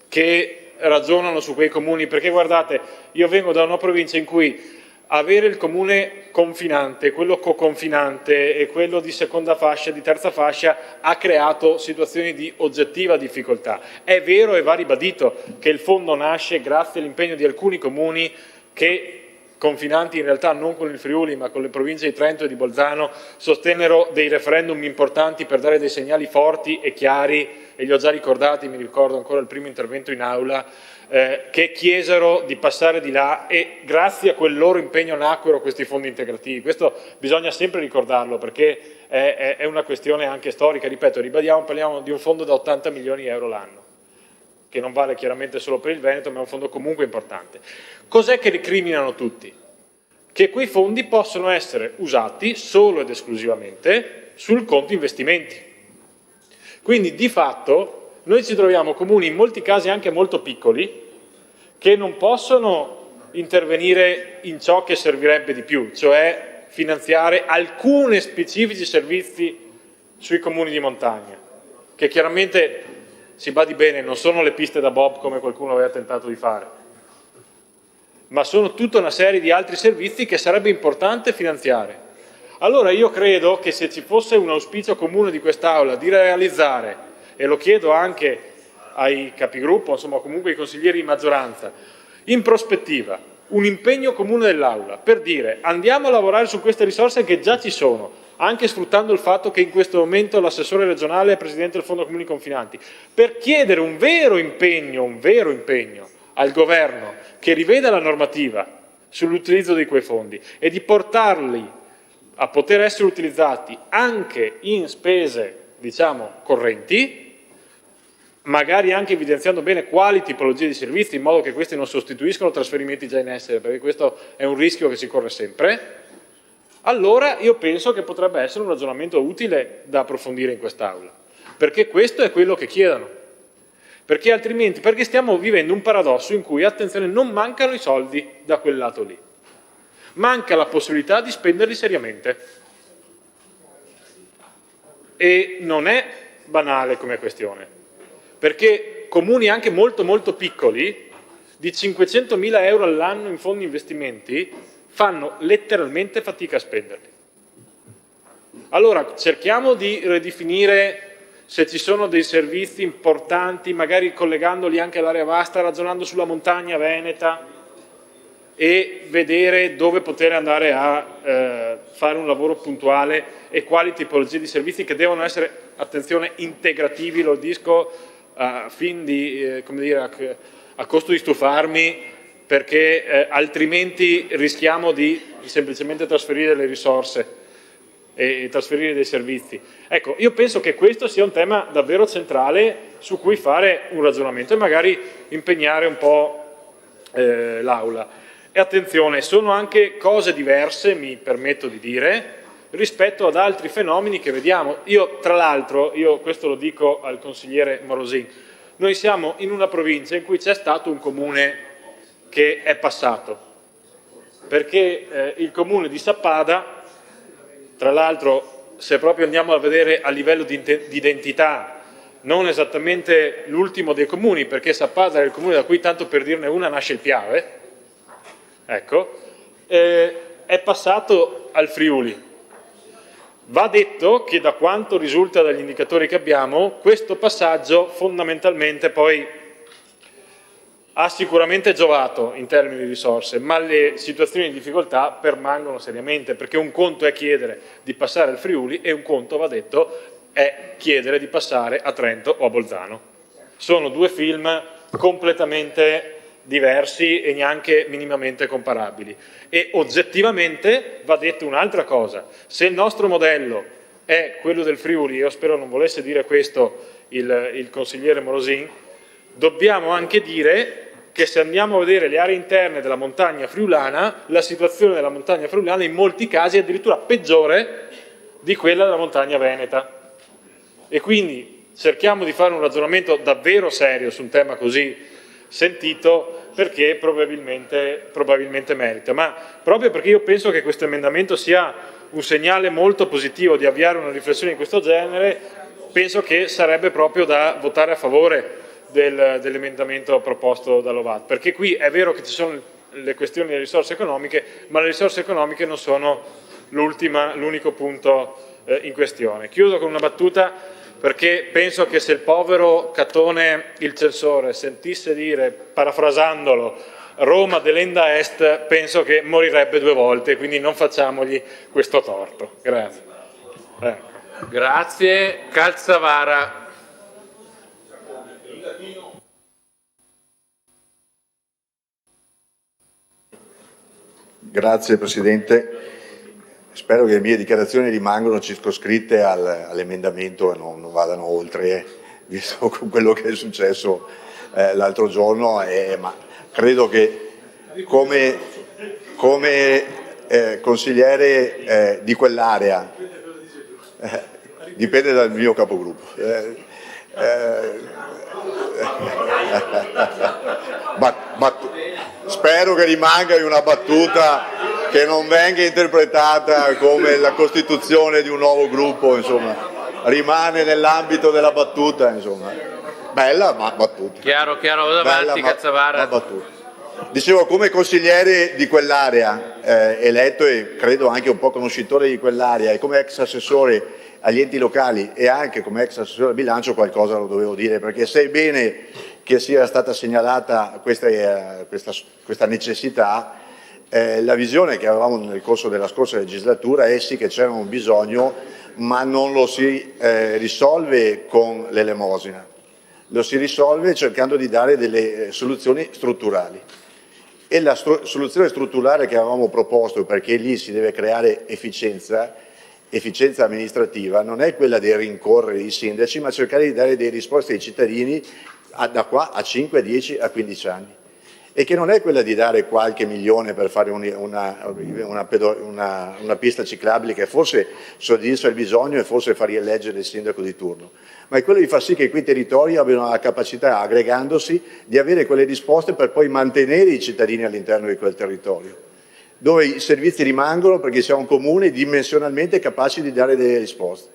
che ragionano su quei comuni, perché guardate, io vengo da una provincia in cui avere il comune confinante, quello co-confinante e quello di seconda fascia, di terza fascia, ha creato situazioni di oggettiva difficoltà. È vero e va ribadito che il fondo nasce grazie all'impegno di alcuni comuni che, confinanti in realtà non con il Friuli ma con le province di Trento e di Bolzano, sostennero dei referendum importanti per dare dei segnali forti e chiari, e li ho già ricordati, mi ricordo ancora il primo intervento in aula, che chiesero di passare di là, e grazie a quel loro impegno nacquero questi fondi integrativi. Questo bisogna sempre ricordarlo, perché è una questione anche storica. Ripeto, ribadiamo, parliamo di un fondo da 80 milioni di euro l'anno, che non vale chiaramente solo per il Veneto, ma è un fondo comunque importante. Cos'è che recriminano tutti? Che quei fondi possono essere usati solo ed esclusivamente sul conto investimenti. Quindi di fatto noi ci troviamo comuni in molti casi anche molto piccoli che non possono intervenire in ciò che servirebbe di più, cioè finanziare alcuni specifici servizi sui comuni di montagna, che chiaramente, si badi bene, non sono le piste da bob come qualcuno aveva tentato di fare, ma sono tutta una serie di altri servizi che sarebbe importante finanziare. Allora io credo che se ci fosse un auspicio comune di quest'Aula di realizzare, e lo chiedo anche ai capigruppo, insomma comunque ai consiglieri di maggioranza, in prospettiva un impegno comune dell'Aula per dire andiamo a lavorare su queste risorse che già ci sono, anche sfruttando il fatto che in questo momento l'assessore regionale è presidente del Fondo Comuni Confinanti, per chiedere un vero impegno al governo che riveda la normativa sull'utilizzo di quei fondi e di portarli a poter essere utilizzati anche in spese, diciamo, correnti, magari anche evidenziando bene quali tipologie di servizi, in modo che questi non sostituiscono trasferimenti già in essere, perché questo è un rischio che si corre sempre. Allora io penso che potrebbe essere un ragionamento utile da approfondire in quest'Aula, perché questo è quello che chiedono, perché altrimenti, perché stiamo vivendo un paradosso in cui, attenzione, non mancano i soldi da quel lato lì, manca la possibilità di spenderli seriamente, e non è banale come questione, perché comuni anche molto molto piccoli, di 500.000 euro all'anno in fondi investimenti, fanno letteralmente fatica a spenderli. Allora cerchiamo di ridefinire se ci sono dei servizi importanti, magari collegandoli anche all'area vasta, ragionando sulla montagna veneta e vedere dove poter andare a fare un lavoro puntuale e quali tipologie di servizi che devono essere, attenzione, integrativi, lo dico a fin di, come dire, a costo di stufarmi, perché altrimenti rischiamo di semplicemente trasferire le risorse e trasferire dei servizi. Ecco, io penso che questo sia un tema davvero centrale su cui fare un ragionamento e magari impegnare un po' l'Aula. E attenzione, sono anche cose diverse, mi permetto di dire, rispetto ad altri fenomeni che vediamo. Io, tra l'altro, questo lo dico al consigliere Morosin, noi siamo in una provincia in cui c'è stato un comune che è passato, perché il comune di Sappada, tra l'altro, se proprio andiamo a vedere a livello di identità, non esattamente l'ultimo dei comuni, perché Sappada è il comune da cui, tanto per dirne una, nasce il Piave, ecco, è passato al Friuli. Va detto che, da quanto risulta dagli indicatori che abbiamo, questo passaggio fondamentalmente poi ha sicuramente giovato in termini di risorse, ma le situazioni di difficoltà permangono seriamente, perché un conto è chiedere di passare al Friuli e un conto, va detto, è chiedere di passare a Trento o a Bolzano. Sono due film completamente diversi e neanche minimamente comparabili. E oggettivamente va detto un'altra cosa: se il nostro modello è quello del Friuli, io spero non volesse dire questo il consigliere Morosin, dobbiamo anche dire che se andiamo a vedere le aree interne della montagna friulana, la situazione della montagna friulana in molti casi è addirittura peggiore di quella della montagna veneta. E quindi cerchiamo di fare un ragionamento davvero serio su un tema così sentito, perché probabilmente merita, ma proprio perché io penso che questo emendamento sia un segnale molto positivo di avviare una riflessione di questo genere, penso che sarebbe proprio da votare a favore dell'emendamento proposto da Lovat, perché qui è vero che ci sono le questioni delle risorse economiche, ma le risorse economiche non sono l'unico punto in questione. Chiudo con una battuta, perché penso che se il povero Catone, il censore, sentisse dire, parafrasandolo, Roma delenda est, penso che morirebbe due volte, quindi non facciamogli questo torto. Grazie. Grazie. Calzavara. Grazie Presidente. Spero che le mie dichiarazioni rimangano circoscritte all'emendamento e non vadano oltre, visto quello che è successo l'altro giorno, ma credo che come consigliere di quell'area dipende dal mio capogruppo. Spero che rimanga in una battuta che non venga interpretata come la costituzione di un nuovo gruppo, insomma, rimane nell'ambito della battuta, insomma. Bella ma battuta. Chiaro, vado avanti, Cazzavarra. Battuta. Dicevo, come consigliere di quell'area, eletto e credo anche un po' conoscitore di quell'area, e come ex assessore agli enti locali e anche come ex assessore al bilancio, qualcosa lo dovevo dire, perché sai bene che sia stata segnalata questa necessità. La visione che avevamo nel corso della scorsa legislatura è sì che c'era un bisogno, ma non lo si risolve con l'elemosina, lo si risolve cercando di dare delle soluzioni strutturali. E la soluzione strutturale che avevamo proposto, perché lì si deve creare efficienza amministrativa, non è quella di rincorrere i sindaci, ma cercare di dare delle risposte ai cittadini da qua a 5, a 10, a 15 anni. E che non è quella di dare qualche milione per fare una pista ciclabile che forse soddisfa il bisogno e forse fa rieleggere il sindaco di turno, ma è quello di far sì che quei territori abbiano la capacità, aggregandosi, di avere quelle risposte per poi mantenere i cittadini all'interno di quel territorio, dove i servizi rimangono perché siamo un comune dimensionalmente capaci di dare delle risposte.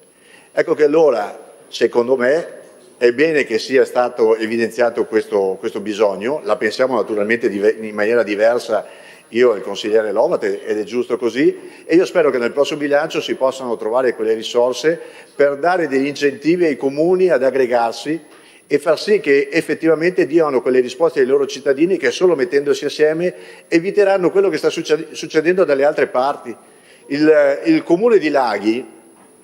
Ecco che allora, secondo me, è bene che sia stato evidenziato questo bisogno, la pensiamo naturalmente in maniera diversa io e il consigliere Lovat, ed è giusto così, e io spero che nel prossimo bilancio si possano trovare quelle risorse per dare degli incentivi ai comuni ad aggregarsi e far sì che effettivamente diano quelle risposte ai loro cittadini che solo mettendosi assieme eviteranno quello che sta succedendo dalle altre parti. Il comune di Laghi,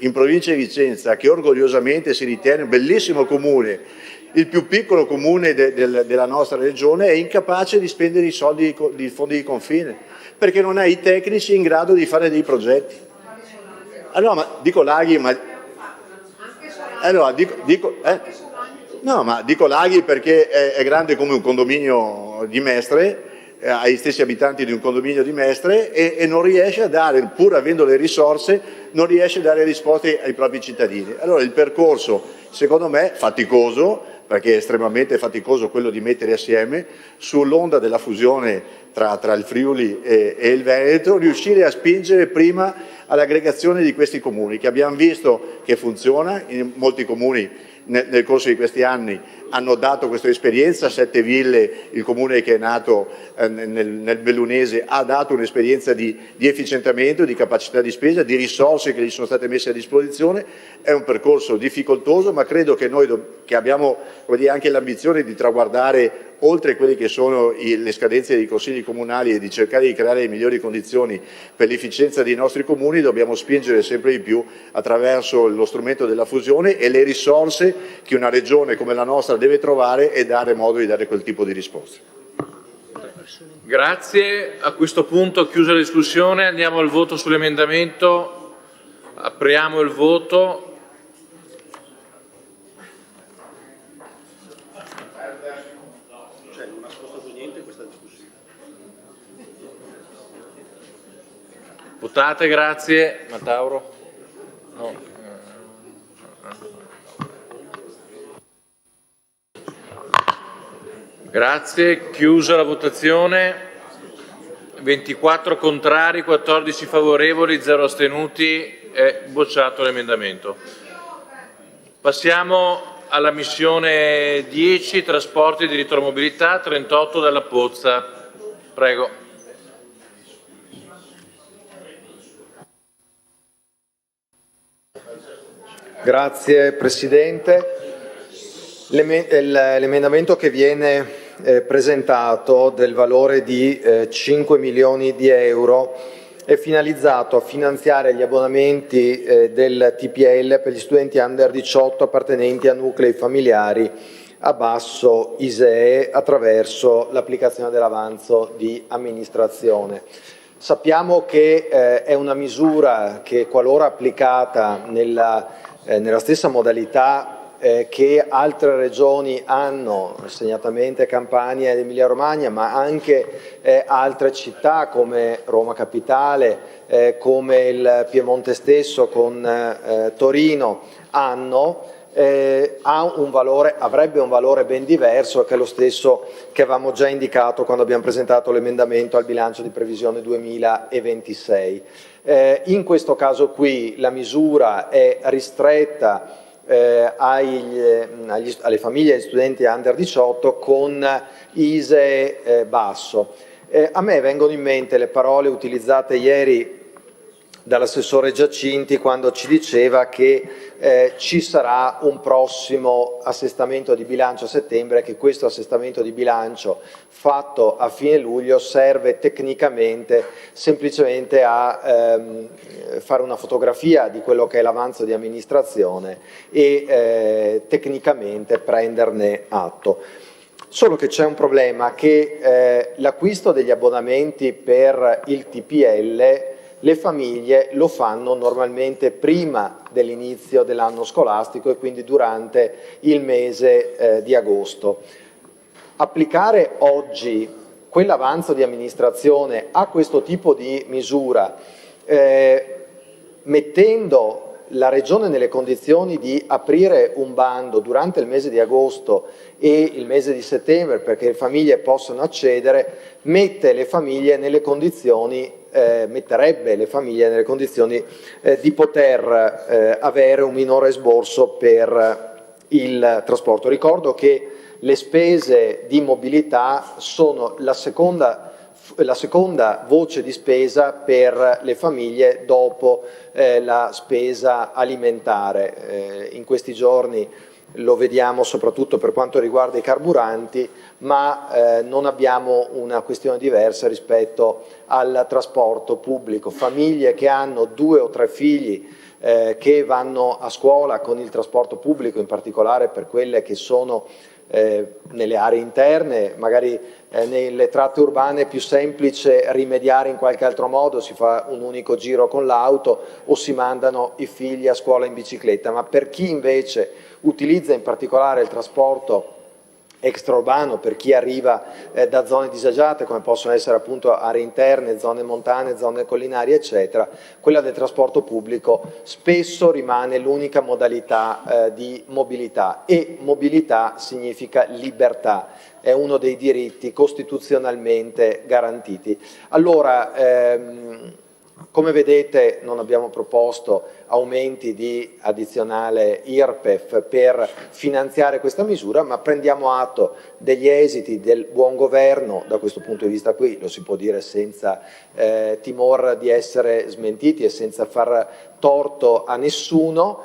in provincia di Vicenza, che orgogliosamente si ritiene un bellissimo comune, il più piccolo comune della nostra regione, è incapace di spendere i soldi di fondi di confine, perché non ha i tecnici in grado di fare dei progetti. Allora, ma dico Laghi, ma... Allora, dico Laghi perché è grande come un condominio di Mestre, ha gli stessi abitanti di un condominio di Mestre e non riesce a dare, pur avendo le risorse, non riesce a dare risposte ai propri cittadini. Allora il percorso, secondo me, faticoso, perché è estremamente faticoso quello di mettere assieme, sull'onda della fusione tra il Friuli e il Veneto, riuscire a spingere prima all'aggregazione di questi comuni, che abbiamo visto che funziona, in molti comuni nel corso di questi anni hanno dato questa esperienza. Sette Ville, il comune che è nato nel Bellunese, ha dato un'esperienza di efficientamento, di capacità di spesa, di risorse che gli sono state messe a disposizione. È un percorso difficoltoso, ma credo che noi che abbiamo anche l'ambizione di traguardare oltre quelle che sono le scadenze dei consigli comunali e di cercare di creare le migliori condizioni per l'efficienza dei nostri comuni, dobbiamo spingere sempre di più attraverso lo strumento della fusione e le risorse che una regione come la nostra deve trovare e dare modo di dare quel tipo di risposte. Grazie, a questo punto chiusa la discussione, andiamo al voto sull'emendamento, apriamo il voto. Votate, grazie. Matauro? No. Grazie, chiusa la votazione. 24 contrari, 14 favorevoli, 0 astenuti, è bocciato l'emendamento. Passiamo alla missione 10, trasporti, diritto alla mobilità, 38 Dalla Pozza. Prego. Grazie Presidente. L'emendamento che viene presentato, del valore di 5 milioni di euro, è finalizzato a finanziare gli abbonamenti del TPL per gli studenti under 18 appartenenti a nuclei familiari a basso ISEE attraverso l'applicazione dell'avanzo di amministrazione. Sappiamo che è una misura che, qualora applicata nella stessa modalità che altre regioni hanno, segnatamente Campania ed Emilia Romagna, ma anche altre città come Roma Capitale, come il Piemonte stesso con Torino, hanno, avrebbe un valore ben diverso, che è lo stesso che avevamo già indicato quando abbiamo presentato l'emendamento al bilancio di previsione 2026. In questo caso qui la misura è ristretta alle famiglie e agli studenti under 18 con ISEE basso. A me vengono in mente le parole utilizzate ieri dall'assessore Giacinti quando ci diceva che ci sarà un prossimo assestamento di bilancio a settembre, che questo assestamento di bilancio fatto a fine luglio serve tecnicamente semplicemente a fare una fotografia di quello che è l'avanzo di amministrazione e tecnicamente prenderne atto. Solo che c'è un problema, che l'acquisto degli abbonamenti per il TPL le famiglie lo fanno normalmente prima dell'inizio dell'anno scolastico e quindi durante il mese di agosto. Applicare oggi quell'avanzo di amministrazione a questo tipo di misura, mettendo la Regione nelle condizioni di aprire un bando durante il mese di agosto e il mese di settembre perché le famiglie possano accedere, metterebbe le famiglie nelle condizioni di poter avere un minore esborso per il trasporto. Ricordo che le spese di mobilità sono la seconda voce di spesa per le famiglie dopo la spesa alimentare. In questi giorni lo vediamo soprattutto per quanto riguarda i carburanti, ma non abbiamo una questione diversa rispetto al trasporto pubblico. Famiglie che hanno 2 o 3 figli che vanno a scuola con il trasporto pubblico, in particolare per quelle che sono nelle aree interne, magari nelle tratte urbane è più semplice rimediare in qualche altro modo, si fa un unico giro con l'auto o si mandano i figli a scuola in bicicletta, ma per chi invece utilizza in particolare il trasporto extraurbano, per chi arriva da zone disagiate come possono essere appunto aree interne, zone montane, zone collinari eccetera, quella del trasporto pubblico spesso rimane l'unica modalità di mobilità, e mobilità significa libertà, è uno dei diritti costituzionalmente garantiti. Allora, come vedete non abbiamo proposto aumenti di addizionale IRPEF per finanziare questa misura, ma prendiamo atto degli esiti del buon governo. Da questo punto di vista qui lo si può dire senza timore di essere smentiti e senza far torto a nessuno.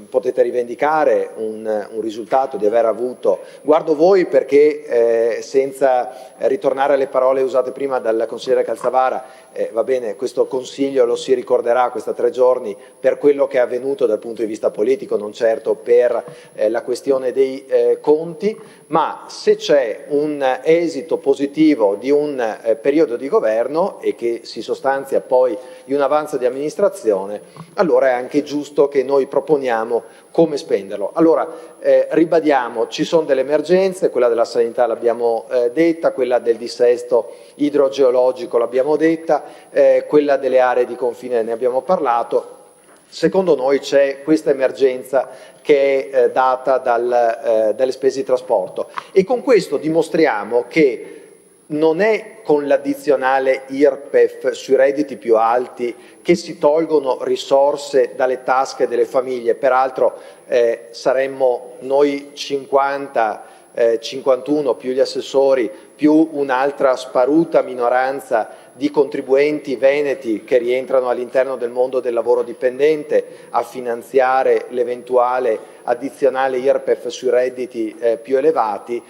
Potete rivendicare un risultato di aver avuto, guardo voi perché senza ritornare alle parole usate prima dal consigliere Calzavara, va bene, questo Consiglio lo si ricorderà questa 3 giorni per quello che è avvenuto dal punto di vista politico, non certo per la questione dei conti, ma se c'è un esito positivo di un periodo di governo e che si sostanzia poi in un avanzo di amministrazione, allora è anche giusto che noi proponiamo come spenderlo. Allora, ribadiamo, ci sono delle emergenze, quella della sanità l'abbiamo detta, quella del dissesto idrogeologico l'abbiamo detta, quella delle aree di confine ne abbiamo parlato. Secondo noi c'è questa emergenza che è data dalle spese di trasporto, e con questo dimostriamo che non è con l'addizionale IRPEF sui redditi più alti che si tolgono risorse dalle tasche delle famiglie. Peraltro saremmo noi 51 più gli assessori più un'altra sparuta minoranza di contribuenti veneti che rientrano all'interno del mondo del lavoro dipendente a finanziare l'eventuale addizionale IRPEF sui redditi più elevati,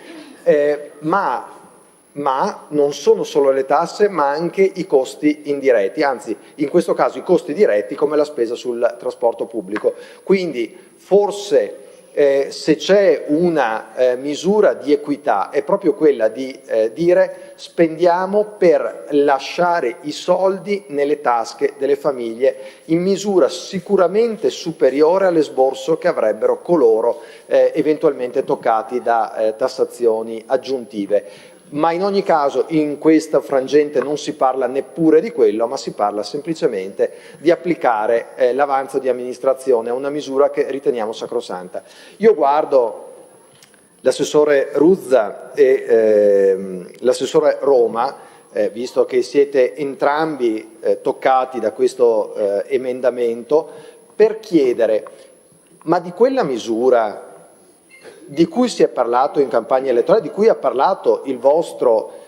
ma non sono solo le tasse ma anche i costi indiretti, anzi in questo caso i costi diretti come la spesa sul trasporto pubblico. Quindi forse se c'è una misura di equità è proprio quella di dire spendiamo per lasciare i soldi nelle tasche delle famiglie in misura sicuramente superiore all'esborso che avrebbero coloro eventualmente toccati da tassazioni aggiuntive. ma in ogni caso in questa frangente non si parla neppure di quello, ma si parla semplicemente di applicare l'avanzo di amministrazione a una misura che riteniamo sacrosanta. Io guardo l'assessore Ruzza e l'assessore Roma, visto che siete entrambi toccati da questo emendamento, per chiedere, ma di quella misura di cui si è parlato in campagna elettorale, di cui ha parlato il vostro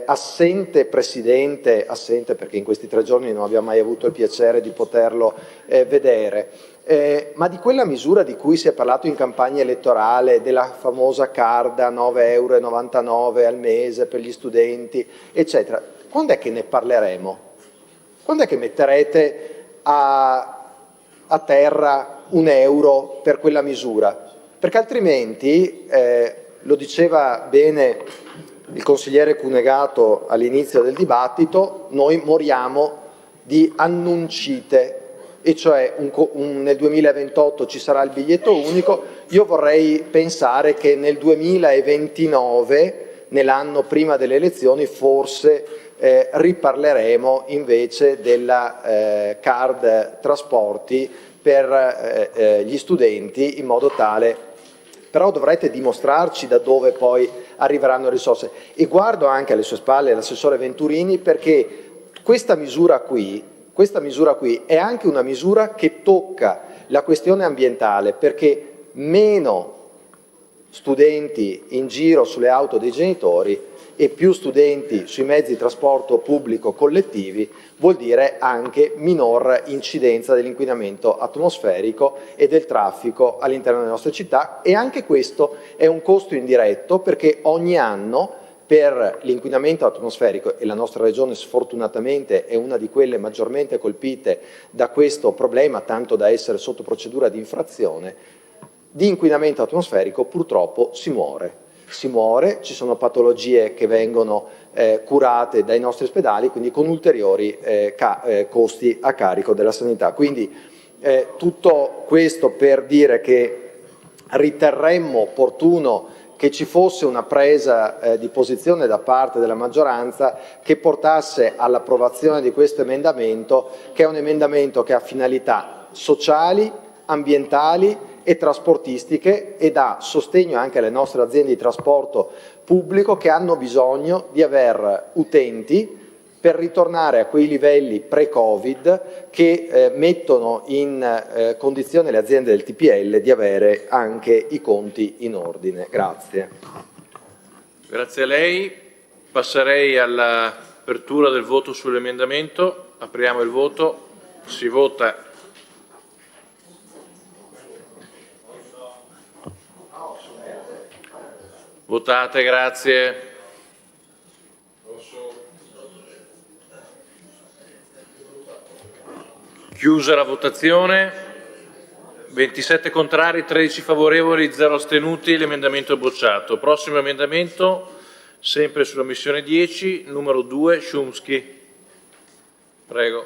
assente presidente, assente perché in questi 3 giorni non abbiamo mai avuto il piacere di poterlo vedere, ma di quella misura di cui si è parlato in campagna elettorale, della famosa card a 9,99 € al mese per gli studenti, eccetera, quando è che ne parleremo? Quando è che metterete a terra €1 per quella misura? Perché altrimenti, lo diceva bene il consigliere Cunegato all'inizio del dibattito, noi moriamo di annuncite, e cioè nel 2028 ci sarà il biglietto unico. Io vorrei pensare che nel 2029, nell'anno prima delle elezioni, forse riparleremo invece della card trasporti per gli studenti, in modo tale, però dovrete dimostrarci da dove poi arriveranno le risorse. E guardo anche alle sue spalle l'assessore Venturini, perché questa misura qui è anche una misura che tocca la questione ambientale, perché meno studenti in giro sulle auto dei genitori e più studenti sui mezzi di trasporto pubblico collettivi vuol dire anche minor incidenza dell'inquinamento atmosferico e del traffico all'interno delle nostre città, e anche questo è un costo indiretto, perché ogni anno per l'inquinamento atmosferico, e la nostra regione sfortunatamente è una di quelle maggiormente colpite da questo problema, tanto da essere sotto procedura di infrazione, di inquinamento atmosferico purtroppo si muore, ci sono patologie che vengono curate dai nostri ospedali, quindi con ulteriori costi a carico della sanità. Quindi tutto questo per dire che riterremmo opportuno che ci fosse una presa di posizione da parte della maggioranza che portasse all'approvazione di questo emendamento, che è un emendamento che ha finalità sociali, ambientali e trasportistiche, e dà sostegno anche alle nostre aziende di trasporto pubblico che hanno bisogno di aver utenti per ritornare a quei livelli pre-Covid che mettono in condizione le aziende del TPL di avere anche i conti in ordine. Grazie. Grazie a lei. Passerei all'apertura del voto sull'emendamento. Apriamo il voto. Si vota. Votate, grazie. Chiusa la votazione. 27 contrari, 13 favorevoli, 0 astenuti. L'emendamento è bocciato. Prossimo emendamento, sempre sulla missione 10, numero 2, Szumski. Prego,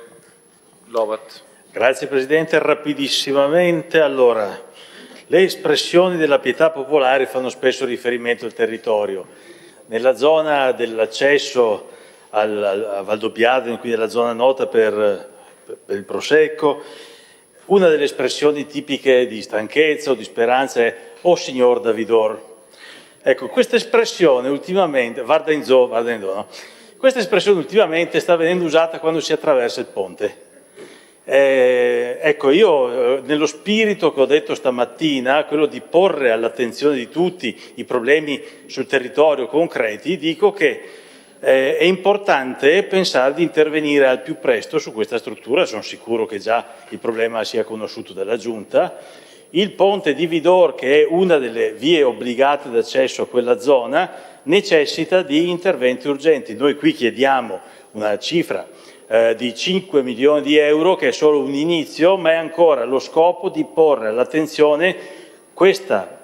Lovat. Grazie Presidente, rapidissimamente. Allora, le espressioni della pietà popolare fanno spesso riferimento al territorio. Nella zona dell'accesso a Valdobbiadene, quindi nella zona nota per il Prosecco, una delle espressioni tipiche di stanchezza o di speranza è «O signor Davidor». Ecco, questa espressione ultimamente, no? Questa espressione ultimamente sta venendo usata quando si attraversa il ponte. Ecco, io nello spirito che ho detto stamattina, quello di porre all'attenzione di tutti i problemi sul territorio concreti, dico che è importante pensare di intervenire al più presto su questa struttura. Sono sicuro che già il problema sia conosciuto dalla Giunta. Il ponte di Vidor, che è una delle vie obbligate d'accesso a quella zona, necessita di interventi urgenti. Noi qui chiediamo una cifra di 5 milioni di euro, che è solo un inizio, ma è ancora lo scopo di porre all'attenzione questa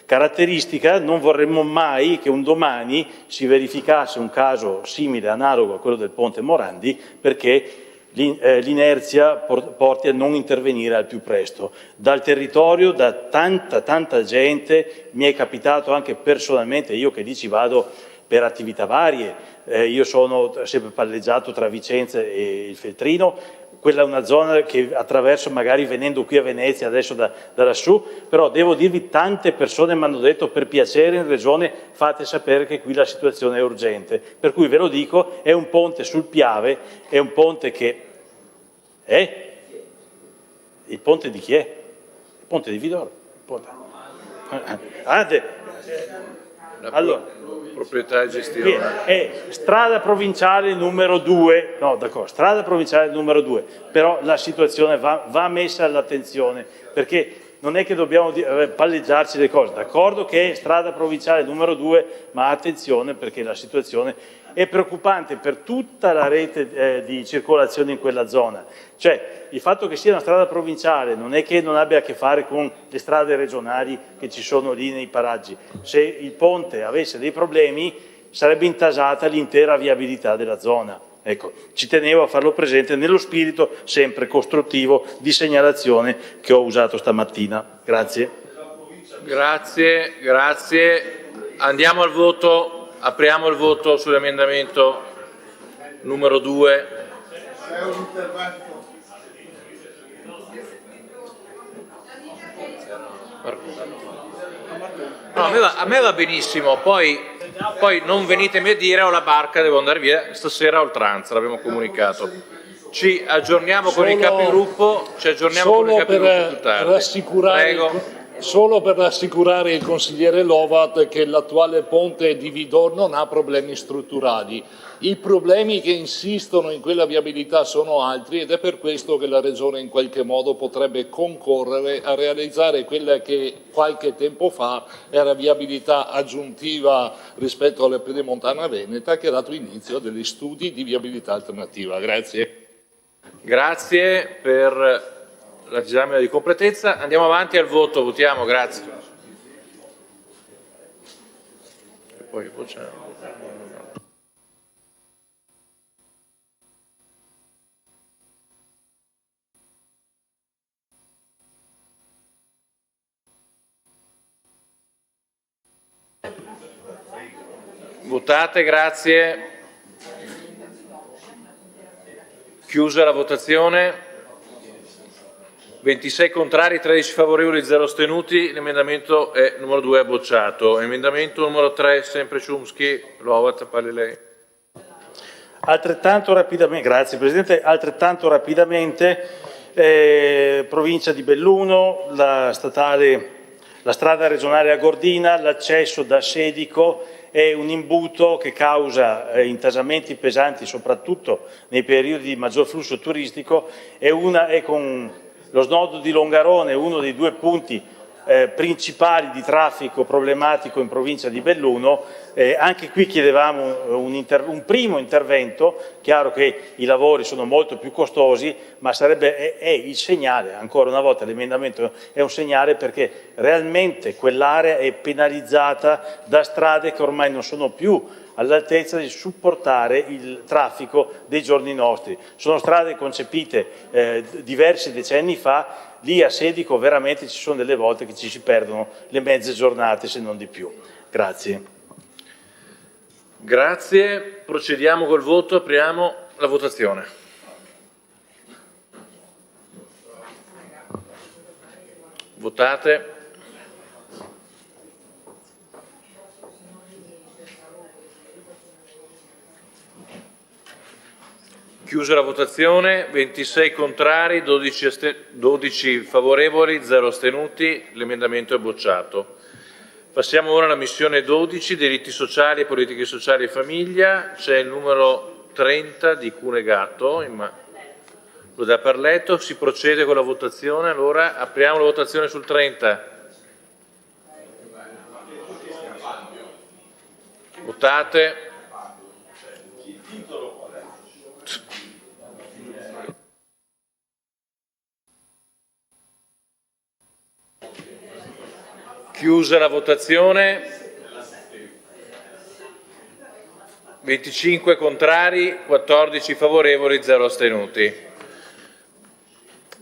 caratteristica. Non vorremmo mai che un domani si verificasse un caso simile, analogo a quello del ponte Morandi, perché l'inerzia porti a non intervenire al più presto. Dal territorio, da tanta gente, mi è capitato anche personalmente, io che lì ci vado per attività varie. Io sono sempre palleggiato tra Vicenza e il Feltrino, quella è una zona che attraverso magari venendo qui a Venezia adesso da lassù, però devo dirvi tante persone mi hanno detto per piacere in regione fate sapere che qui la situazione è urgente, per cui ve lo dico, è un ponte sul Piave, è un ponte che è? Il ponte di chi è? Il ponte di Vidoro. Allora, proprietà e gestione. È strada provinciale numero 2, no d'accordo, strada provinciale numero 2, però la situazione va messa all'attenzione, perché non è che dobbiamo palleggiarci le cose, d'accordo che è strada provinciale numero 2, ma attenzione perché la situazione è preoccupante per tutta la rete di circolazione in quella zona. Cioè, il fatto che sia una strada provinciale non è che non abbia a che fare con le strade regionali che ci sono lì nei paraggi. Se il ponte avesse dei problemi sarebbe intasata l'intera viabilità della zona. Ecco, ci tenevo a farlo presente nello spirito sempre costruttivo di segnalazione che ho usato stamattina. Grazie. Grazie. Andiamo al voto. Apriamo il voto sull'emendamento numero 2. No, a me va benissimo, poi non venitemi a dire ho la barca, devo andare via stasera a oltranza, l'abbiamo comunicato. Ci aggiorniamo con i capigruppo, più tardi. Prego. Solo per rassicurare il consigliere Lovat che l'attuale ponte di Vidor non ha problemi strutturali. I problemi che insistono in quella viabilità sono altri ed è per questo che la Regione in qualche modo potrebbe concorrere a realizzare quella che qualche tempo fa era viabilità aggiuntiva rispetto alla pedemontana veneta, che ha dato inizio a degli studi di viabilità alternativa. Grazie. Grazie per la disamina di completezza. Andiamo avanti al voto, votiamo, grazie. E poi facciamo. Votate, grazie. Chiusa la votazione. 26 contrari, 13 favorevoli, 0 astenuti. L'emendamento numero 2 è bocciato. Emendamento numero 3, sempre Chomsky. Lovat, parli lei. Altrettanto rapidamente, grazie Presidente, provincia di Belluno, la strada regionale a Gordina, l'accesso da Sedico è un imbuto che causa intasamenti pesanti soprattutto nei periodi di maggior flusso turistico è con lo snodo di Longarone, uno dei due punti principali di traffico problematico in provincia di Belluno. Anche qui chiedevamo un primo intervento, chiaro che i lavori sono molto più costosi, ma è il segnale, ancora una volta l'emendamento è un segnale perché realmente quell'area è penalizzata da strade che ormai non sono più all'altezza di supportare il traffico dei giorni nostri. Sono strade concepite diversi decenni fa, lì a Sedico veramente ci sono delle volte che ci si perdono le mezze giornate se non di più. Grazie. Grazie, procediamo col voto, apriamo la votazione. Votate. Chiusa la votazione, 26 contrari, 12 favorevoli, 0 astenuti, l'emendamento è bocciato. Passiamo ora alla missione 12, diritti sociali, politiche sociali e famiglia. C'è il numero 30 di Cunegato, lo dà per letto, si procede con la votazione. Allora apriamo la votazione sul 30. Votate. Chiusa la votazione, 25 contrari, 14 favorevoli, 0 astenuti.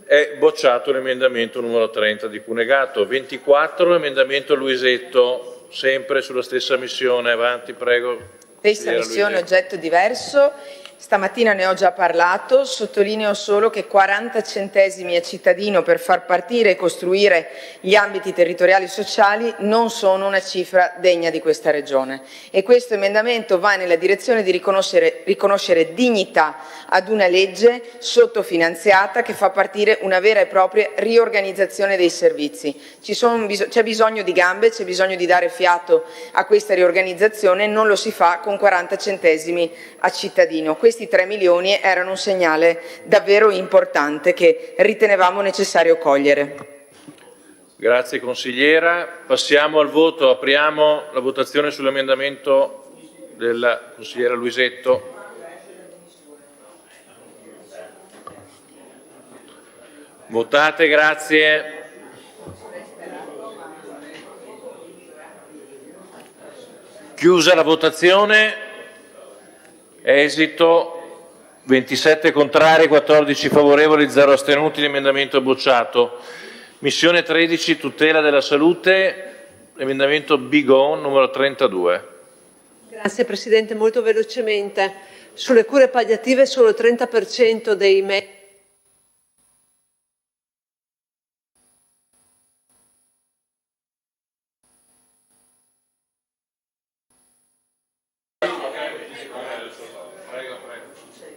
È bocciato l'emendamento numero 30 di Cunegato. 24, emendamento Luisetto, sempre sulla stessa missione. Avanti, prego. Stessa missione, oggetto diverso. Stamattina ne ho già parlato, sottolineo solo che 40 centesimi a cittadino per far partire e costruire gli ambiti territoriali sociali non sono una cifra degna di questa Regione e questo emendamento va nella direzione di riconoscere dignità ad una legge sottofinanziata che fa partire una vera e propria riorganizzazione dei servizi. C'è bisogno di gambe, c'è bisogno di dare fiato a questa riorganizzazione e non lo si fa con 40 centesimi a cittadino. Questi 3 milioni erano un segnale davvero importante che ritenevamo necessario cogliere. Grazie consigliera. Passiamo al voto. Apriamo la votazione sull'emendamento della consigliera Luisetto. Votate, grazie. Chiusa la votazione. Esito 27 contrari, 14 favorevoli, 0 astenuti, l'emendamento è bocciato. Missione 13, tutela della salute, emendamento Bigon numero 32. Grazie Presidente, molto velocemente. Sulle cure palliative solo il 30% dei medici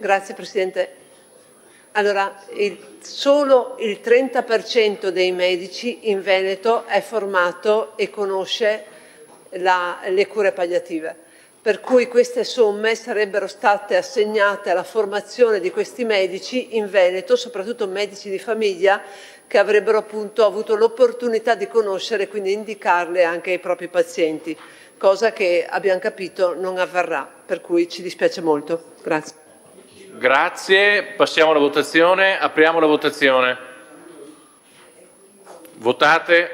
Grazie Presidente. Allora, solo il 30% dei medici in Veneto è formato e conosce le cure palliative, per cui queste somme sarebbero state assegnate alla formazione di questi medici in Veneto, soprattutto medici di famiglia, che avrebbero appunto avuto l'opportunità di conoscere e quindi indicarle anche ai propri pazienti, cosa che abbiamo capito non avverrà, per cui ci dispiace molto. Grazie. Grazie, passiamo alla votazione, apriamo la votazione. Votate.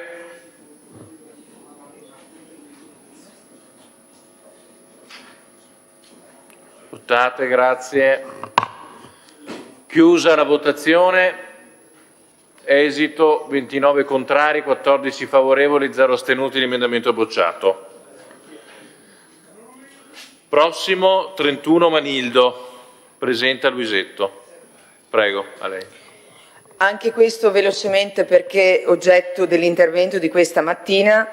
Votate, grazie. Chiusa la votazione. Esito 29 contrari, 14 favorevoli, 0 astenuti, l'emendamento è bocciato. Prossimo 31 Manildo. Presenta Luisetto. Prego, a lei. Anche questo velocemente perché oggetto dell'intervento di questa mattina.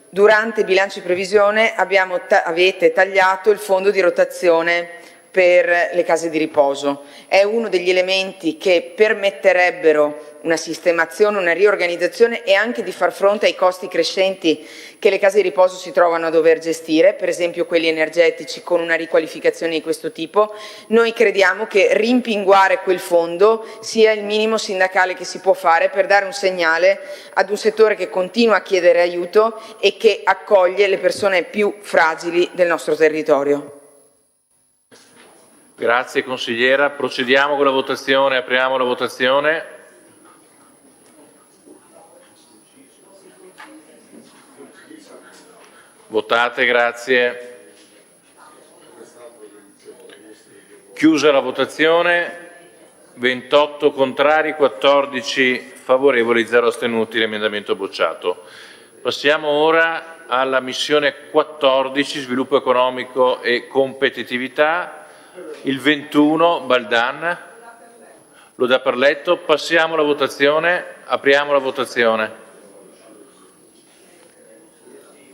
Durante il bilancio di previsione avete tagliato il fondo di rotazione per le case di riposo. È uno degli elementi che permetterebbero una sistemazione, una riorganizzazione e anche di far fronte ai costi crescenti che le case di riposo si trovano a dover gestire, per esempio quelli energetici con una riqualificazione di questo tipo. Noi crediamo che rimpinguare quel fondo sia il minimo sindacale che si può fare per dare un segnale ad un settore che continua a chiedere aiuto e che accoglie le persone più fragili del nostro territorio. Grazie consigliera. Procediamo con la votazione, apriamo la votazione. Votate, grazie. Chiusa la votazione. 28 contrari, 14 favorevoli, 0 astenuti, l'emendamento è bocciato. Passiamo ora alla missione 14, sviluppo economico e competitività. Il 21 Baldan. Lo dà per letto. Passiamo alla votazione. Apriamo la votazione.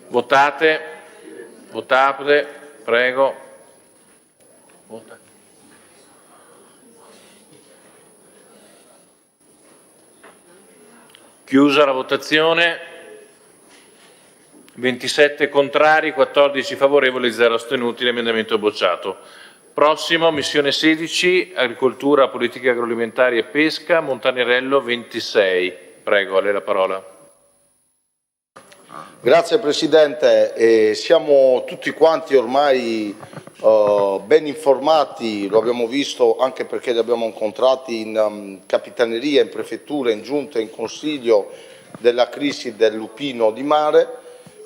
Votate. Votate. Prego. Vota. Chiusa la votazione. 27 contrari, 14 favorevoli, 0 astenuti. L'emendamento è bocciato. Prossimo, missione 16, agricoltura, politiche agroalimentari e pesca, Montanarello 26. Prego, a lei la parola. Grazie Presidente, siamo tutti quanti ormai ben informati, lo abbiamo visto anche perché li abbiamo incontrati in capitaneria, in prefettura, in giunta, in consiglio della crisi del lupino di mare.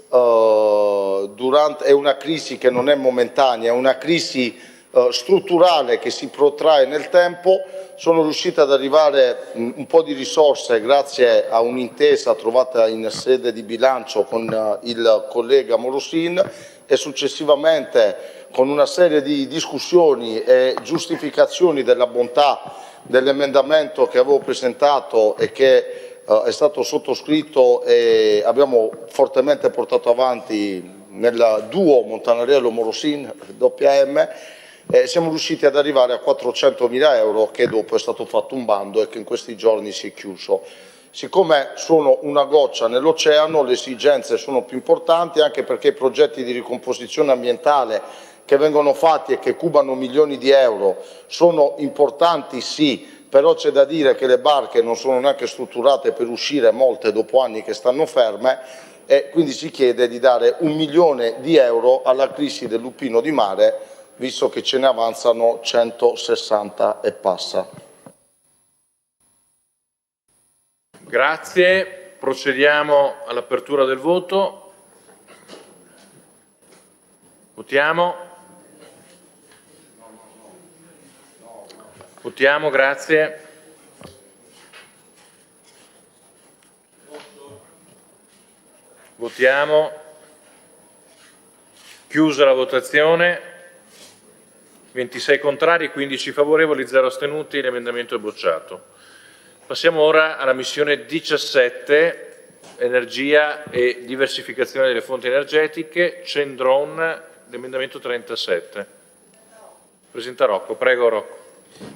È una crisi che non è momentanea, è una crisi strutturale che si protrae nel tempo. Sono riuscito ad arrivare un po' di risorse grazie a un'intesa trovata in sede di bilancio con il collega Morosin e successivamente con una serie di discussioni e giustificazioni della bontà dell'emendamento che avevo presentato e che è stato sottoscritto e abbiamo fortemente portato avanti nel duo Montanarello-Morosin, WM, siamo riusciti ad arrivare a 400.000 euro, che dopo è stato fatto un bando e che in questi giorni si è chiuso. Siccome sono una goccia nell'oceano, le esigenze sono più importanti, anche perché i progetti di ricomposizione ambientale che vengono fatti e che cubano milioni di euro sono importanti, sì, però c'è da dire che le barche non sono neanche strutturate per uscire, molte dopo anni che stanno ferme, e quindi si chiede di dare 1 milione di euro alla crisi del lupino di mare, visto che ce ne avanzano 160 e passa. Grazie, procediamo all'apertura del voto. Votiamo. Votiamo, grazie. Votiamo. Chiusa la votazione. 26 contrari, 15 favorevoli, 0 astenuti. L'emendamento è bocciato. Passiamo ora alla missione 17, energia e diversificazione delle fonti energetiche, Cendron, l'emendamento 37. Presenta Rocco, prego Rocco.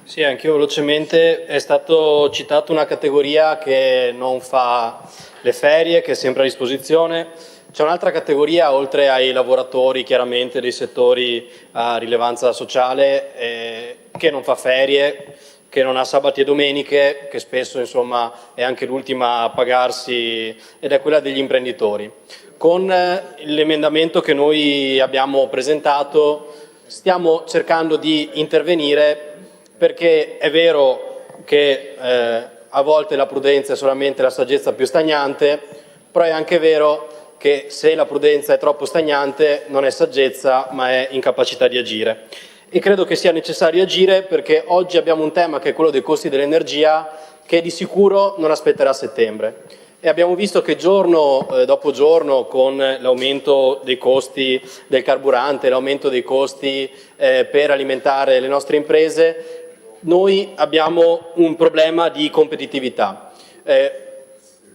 Sì, anch'io velocemente. È stato citato una categoria che non fa le ferie, che è sempre a disposizione. C'è un'altra categoria, oltre ai lavoratori chiaramente dei settori a rilevanza sociale, che non fa ferie, che non ha sabati e domeniche, che spesso insomma è anche l'ultima a pagarsi, ed è quella degli imprenditori. Con l'emendamento che noi abbiamo presentato stiamo cercando di intervenire, perché è vero che a volte la prudenza è solamente la saggezza più stagnante, però è anche vero che se la prudenza è troppo stagnante non è saggezza ma è incapacità di agire. E credo che sia necessario agire, perché oggi abbiamo un tema che è quello dei costi dell'energia, che di sicuro non aspetterà settembre. E abbiamo visto che giorno dopo giorno, con l'aumento dei costi del carburante, l'aumento dei costi per alimentare le nostre imprese, noi abbiamo un problema di competitività.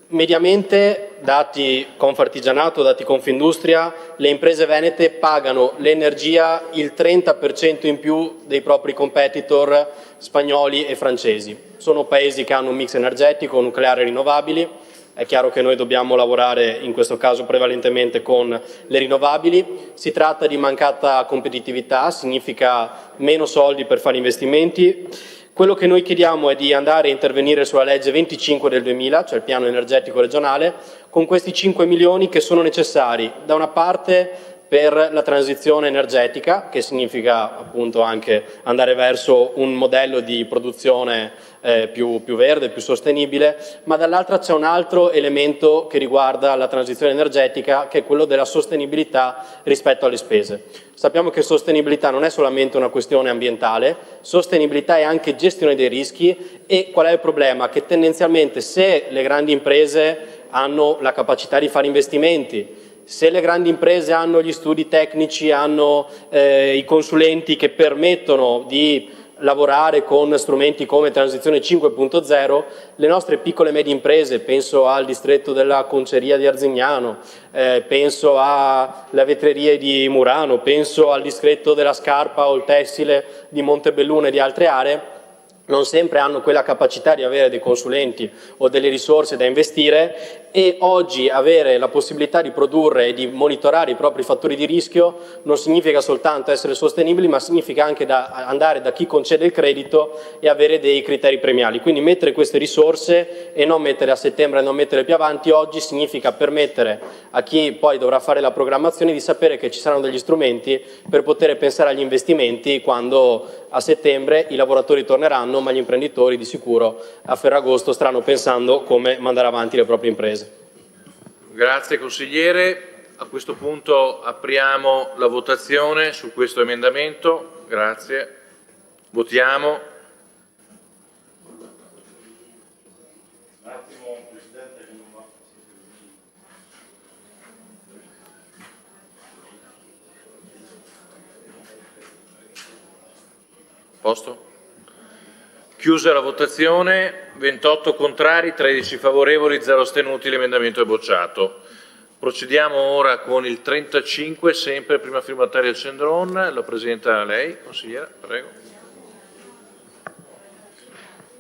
Mediamente, dati Confartigianato, dati Confindustria, le imprese venete pagano l'energia il 30% in più dei propri competitor spagnoli e francesi. Sono paesi che hanno un mix energetico, nucleare e rinnovabili. È chiaro che noi dobbiamo lavorare in questo caso prevalentemente con le rinnovabili. Si tratta di mancata competitività, significa meno soldi per fare investimenti. Quello che noi chiediamo è di andare a intervenire sulla legge 25 del 2000, cioè il piano energetico regionale, con questi 5 milioni che sono necessari da una parte per la transizione energetica, che significa appunto anche andare verso un modello di produzione più verde, più sostenibile, ma dall'altra c'è un altro elemento che riguarda la transizione energetica, che è quello della sostenibilità rispetto alle spese. Sappiamo che sostenibilità non è solamente una questione ambientale, sostenibilità è anche gestione dei rischi. E qual è il problema? Che tendenzialmente, se le grandi imprese hanno la capacità di fare investimenti, se le grandi imprese hanno gli studi tecnici, hanno i consulenti che permettono di lavorare con strumenti come Transizione 5.0, le nostre piccole e medie imprese, penso al distretto della conceria di Arzignano, penso alle vetrerie di Murano, penso al distretto della scarpa o il tessile di Montebelluna e di altre aree, non sempre hanno quella capacità di avere dei consulenti o delle risorse da investire, e oggi avere la possibilità di produrre e di monitorare i propri fattori di rischio non significa soltanto essere sostenibili, ma significa anche andare da chi concede il credito e avere dei criteri premiali. Quindi mettere queste risorse e non mettere a settembre e non mettere più avanti oggi significa permettere a chi poi dovrà fare la programmazione di sapere che ci saranno degli strumenti per poter pensare agli investimenti quando a settembre i lavoratori torneranno, ma gli imprenditori di sicuro a Ferragosto staranno pensando come mandare avanti le proprie imprese. Grazie consigliere. A questo punto apriamo la votazione su questo emendamento. Grazie. Votiamo. Posto? Chiusa la votazione, 28 contrari, 13 favorevoli, 0 astenuti, l'emendamento è bocciato. Procediamo ora con il 35, sempre prima firmataria Cendron, lo presenta lei, consigliera, prego.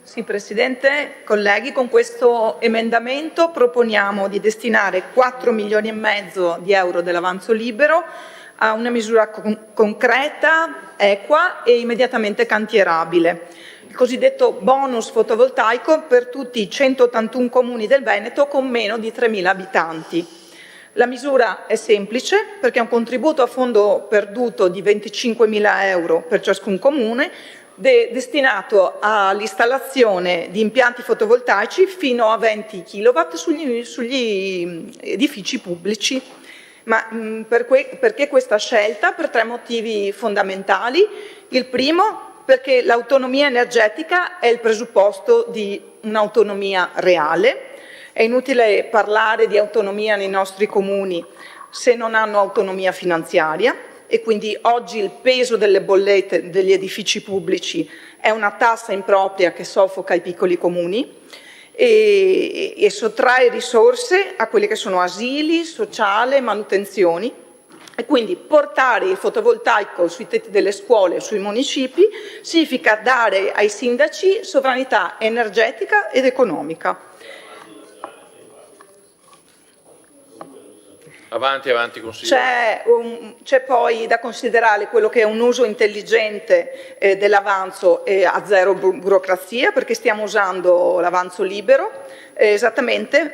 Sì, Presidente, colleghi, con questo emendamento proponiamo di destinare 4 milioni e mezzo di euro dell'avanzo libero a una misura concreta, equa e immediatamente cantierabile. Il cosiddetto bonus fotovoltaico per tutti i 181 comuni del Veneto con meno di 3.000 abitanti. La misura è semplice perché è un contributo a fondo perduto di 25.000 euro per ciascun comune, destinato all'installazione di impianti fotovoltaici fino a 20 kW sugli edifici pubblici. Ma perché questa scelta? Per 3 motivi fondamentali. Il primo, perché l'autonomia energetica è il presupposto di un'autonomia reale. È inutile parlare di autonomia nei nostri comuni se non hanno autonomia finanziaria e quindi oggi il peso delle bollette degli edifici pubblici è una tassa impropria che soffoca i piccoli comuni e sottrae risorse a quelli che sono asili, sociale, manutenzioni. E quindi portare il fotovoltaico sui tetti delle scuole, sui municipi, significa dare ai sindaci sovranità energetica ed economica. Avanti, avanti, consigliere. C'è poi da considerare quello che è un uso intelligente dell'avanzo a zero burocrazia, perché stiamo usando l'avanzo libero esattamente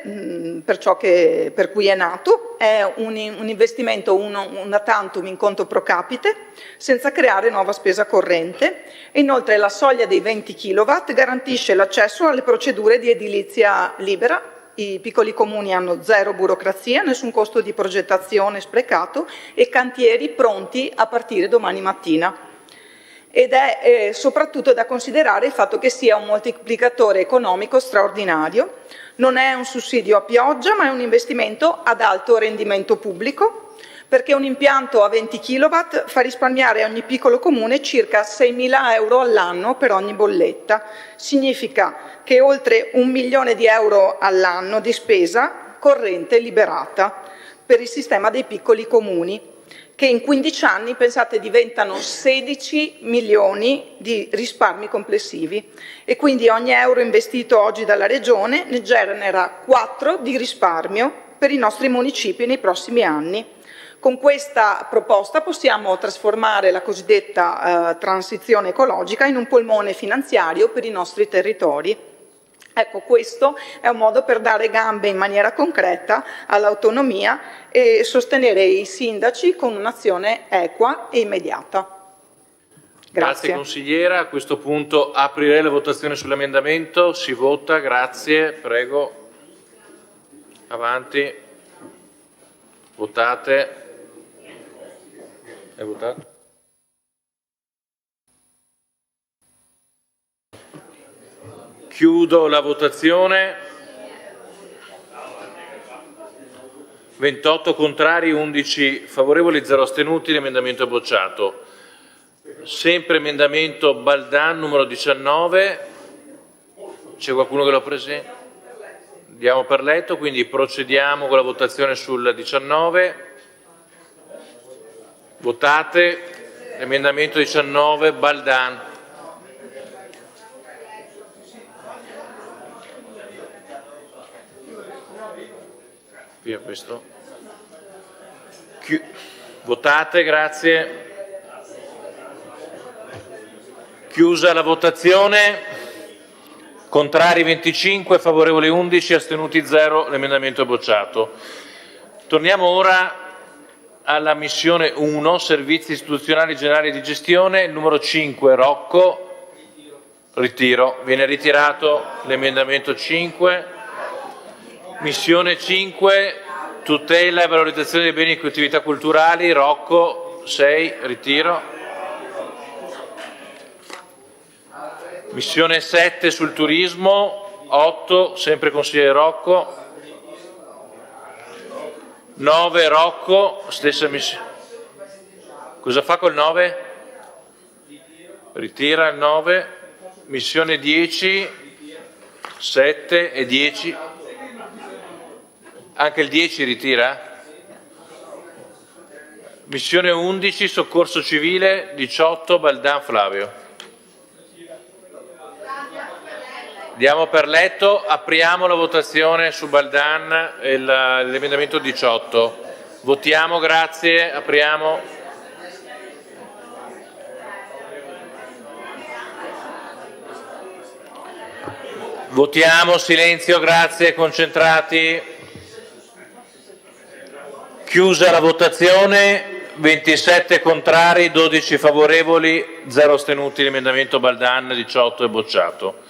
per ciò per cui è nato. È un investimento una tantum in conto pro capite, senza creare nuova spesa corrente. E inoltre la soglia dei 20 kW garantisce l'accesso alle procedure di edilizia libera. I piccoli comuni hanno zero burocrazia, nessun costo di progettazione sprecato e cantieri pronti a partire domani mattina. Ed è soprattutto da considerare il fatto che sia un moltiplicatore economico straordinario. Non è un sussidio a pioggia, ma è un investimento ad alto rendimento pubblico, perché un impianto a 20 kW fa risparmiare a ogni piccolo comune circa 6.000 euro all'anno per ogni bolletta. Significa che oltre 1 milione di euro all'anno di spesa corrente liberata per il sistema dei piccoli comuni, che in 15 anni, pensate, diventano 16 milioni di risparmi complessivi e quindi ogni euro investito oggi dalla Regione ne genera 4 di risparmio per i nostri municipi nei prossimi anni. Con questa proposta possiamo trasformare la cosiddetta transizione ecologica in un polmone finanziario per i nostri territori. Ecco, questo è un modo per dare gambe in maniera concreta all'autonomia e sostenere i sindaci con un'azione equa e immediata. Grazie consigliera. A questo punto aprirei la votazione sull'emendamento. Si vota, grazie. Prego. Avanti. Votate. È votato? Chiudo la votazione. 28 contrari, 11 favorevoli, 0 astenuti. L'emendamento è bocciato. Sempre emendamento Baldan, numero 19. C'è qualcuno che lo presenta? Diamo per letto, quindi procediamo con la votazione sul 19. Votate. Emendamento 19, Baldan. Via questo. Votate, grazie. Chiusa la votazione. Contrari 25, favorevoli 11, astenuti 0. L'emendamento è bocciato. Torniamo ora alla missione 1, Servizi istituzionali generali di gestione, il numero 5, Rocco. Ritiro. Viene ritirato l'emendamento 5. Missione 5, tutela e valorizzazione dei beni e attività culturali, Rocco, 6, ritiro. Missione 7 sul turismo, 8, sempre consigliere Rocco. 9, Rocco, stessa missione. Cosa fa col 9? ritira il 9, missione 10, 7 e 10, anche il 10 ritira? Missione 11, soccorso civile, 18, Baldan Flavio. Diamo per letto, apriamo la votazione su Baldan e l'emendamento 18. Votiamo, grazie, apriamo. Votiamo, silenzio, grazie, concentrati. Chiusa la votazione. 27 contrari, 12 favorevoli, 0 astenuti. L'emendamento Baldan 18 è bocciato.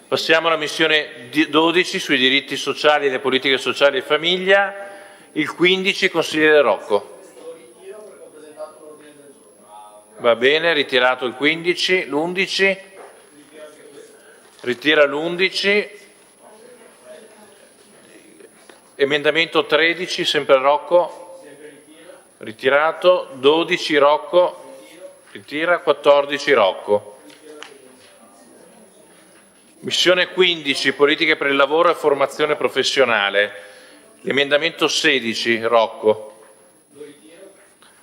Passiamo alla missione 12 sui diritti sociali e le politiche sociali e famiglia. Il 15, consigliere Rocco. Va bene, ritirato il 15. L'11. Ritira l'11. Emendamento 13, sempre Rocco. Ritirato. 12 Rocco. Ritira. 14 Rocco. Missione 15, politiche per il lavoro e formazione professionale. L'emendamento 16 Rocco.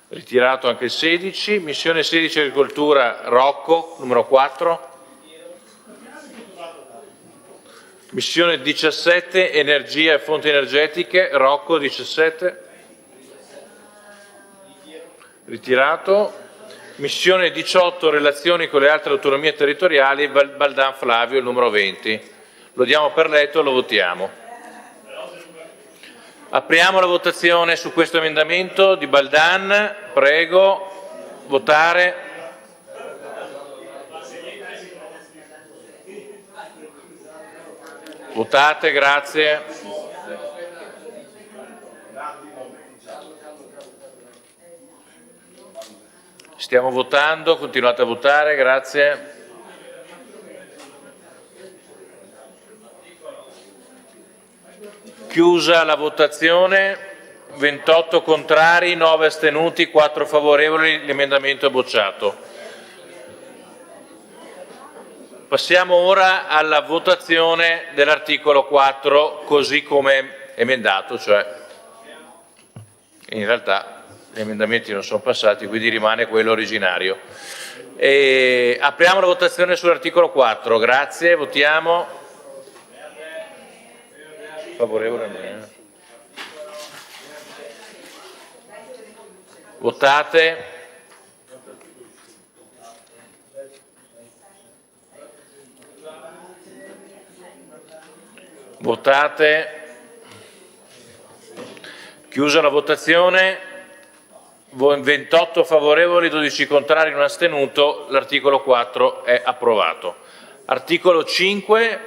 Ritirato anche il 16. Missione 16 agricoltura Rocco, numero 4. Missione 17 energia e fonti energetiche Rocco 17. Ritirato. Missione 18 relazioni con le altre autonomie territoriali Baldan Flavio, il numero 20. Lo diamo per letto e lo votiamo. Apriamo la votazione su questo emendamento di Baldan. Prego, votare. Votate, grazie. Stiamo votando, continuate a votare, grazie. Chiusa la votazione, 28 contrari, 9 astenuti, 4 favorevoli, l'emendamento è bocciato. Passiamo ora alla votazione dell'articolo 4 così come emendato, cioè in realtà gli emendamenti non sono passati, quindi rimane quello originario. Apriamo la votazione sull'articolo 4, grazie, votiamo. Favorevole a me. Votate. Votate. Chiusa la votazione. 28 favorevoli, 12 contrari, 1 astenuto, l'articolo 4 è approvato. Articolo 5,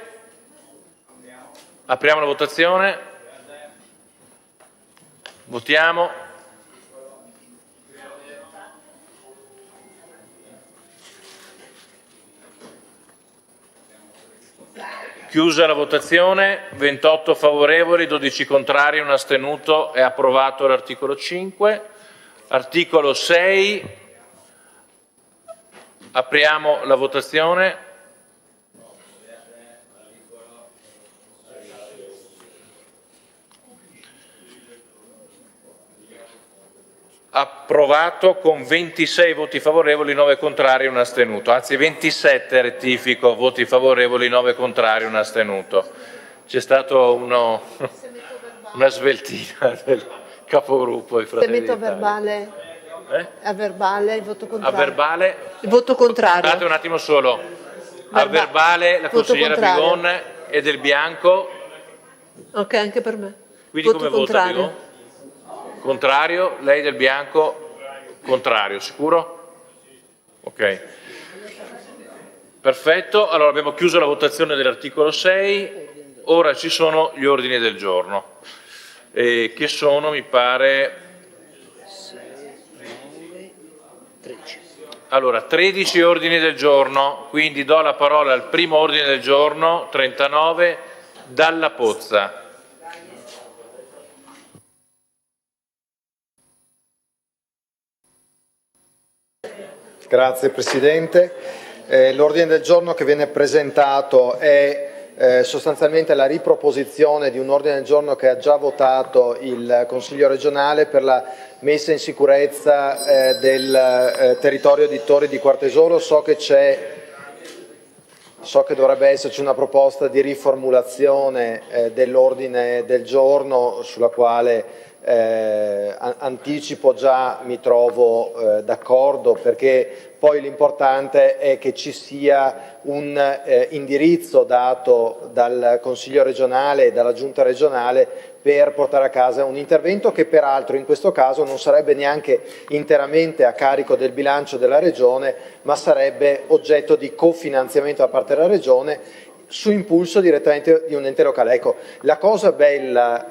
apriamo la votazione, votiamo. Chiusa la votazione, 28 favorevoli, 12 contrari, 1 astenuto, è approvato l'articolo 5. Articolo 6, apriamo la votazione. Approvato con 26 voti favorevoli, 9 contrari, 1 astenuto, anzi 27 rettifico, voti favorevoli, 9 contrari, 1 astenuto. C'è stato una sveltina del capogruppo di Fratelli d'Italia. verbale, a verbale il voto contrario. A verbale, il voto contrario. aspettate un attimo solo. A verbale la consigliera Bigon e Del Bianco. Ok, anche per me. Quindi voto come contrario. vota Bigon? Contrario, lei Del Bianco? Contrario, sicuro? Ok. Perfetto, allora abbiamo chiuso la votazione dell'articolo 6, ora ci sono gli ordini del giorno. Che sono, mi pare, 13. Allora, 13 ordini del giorno, quindi do la parola al primo ordine del giorno, 39, Dalla Pozza. Grazie Presidente. L'ordine del giorno che viene presentato è sostanzialmente la riproposizione di un ordine del giorno che ha già votato il Consiglio regionale per la messa in sicurezza del territorio di Torri di Quartesolo. So che dovrebbe esserci una proposta di riformulazione dell'ordine del giorno sulla quale anticipo già mi trovo d'accordo, perché poi l'importante è che ci sia un indirizzo dato dal Consiglio regionale e dalla Giunta regionale per portare a casa un intervento che peraltro in questo caso non sarebbe neanche interamente a carico del bilancio della Regione, ma sarebbe oggetto di cofinanziamento da parte della Regione su impulso direttamente di un ente locale. Ecco, la cosa bella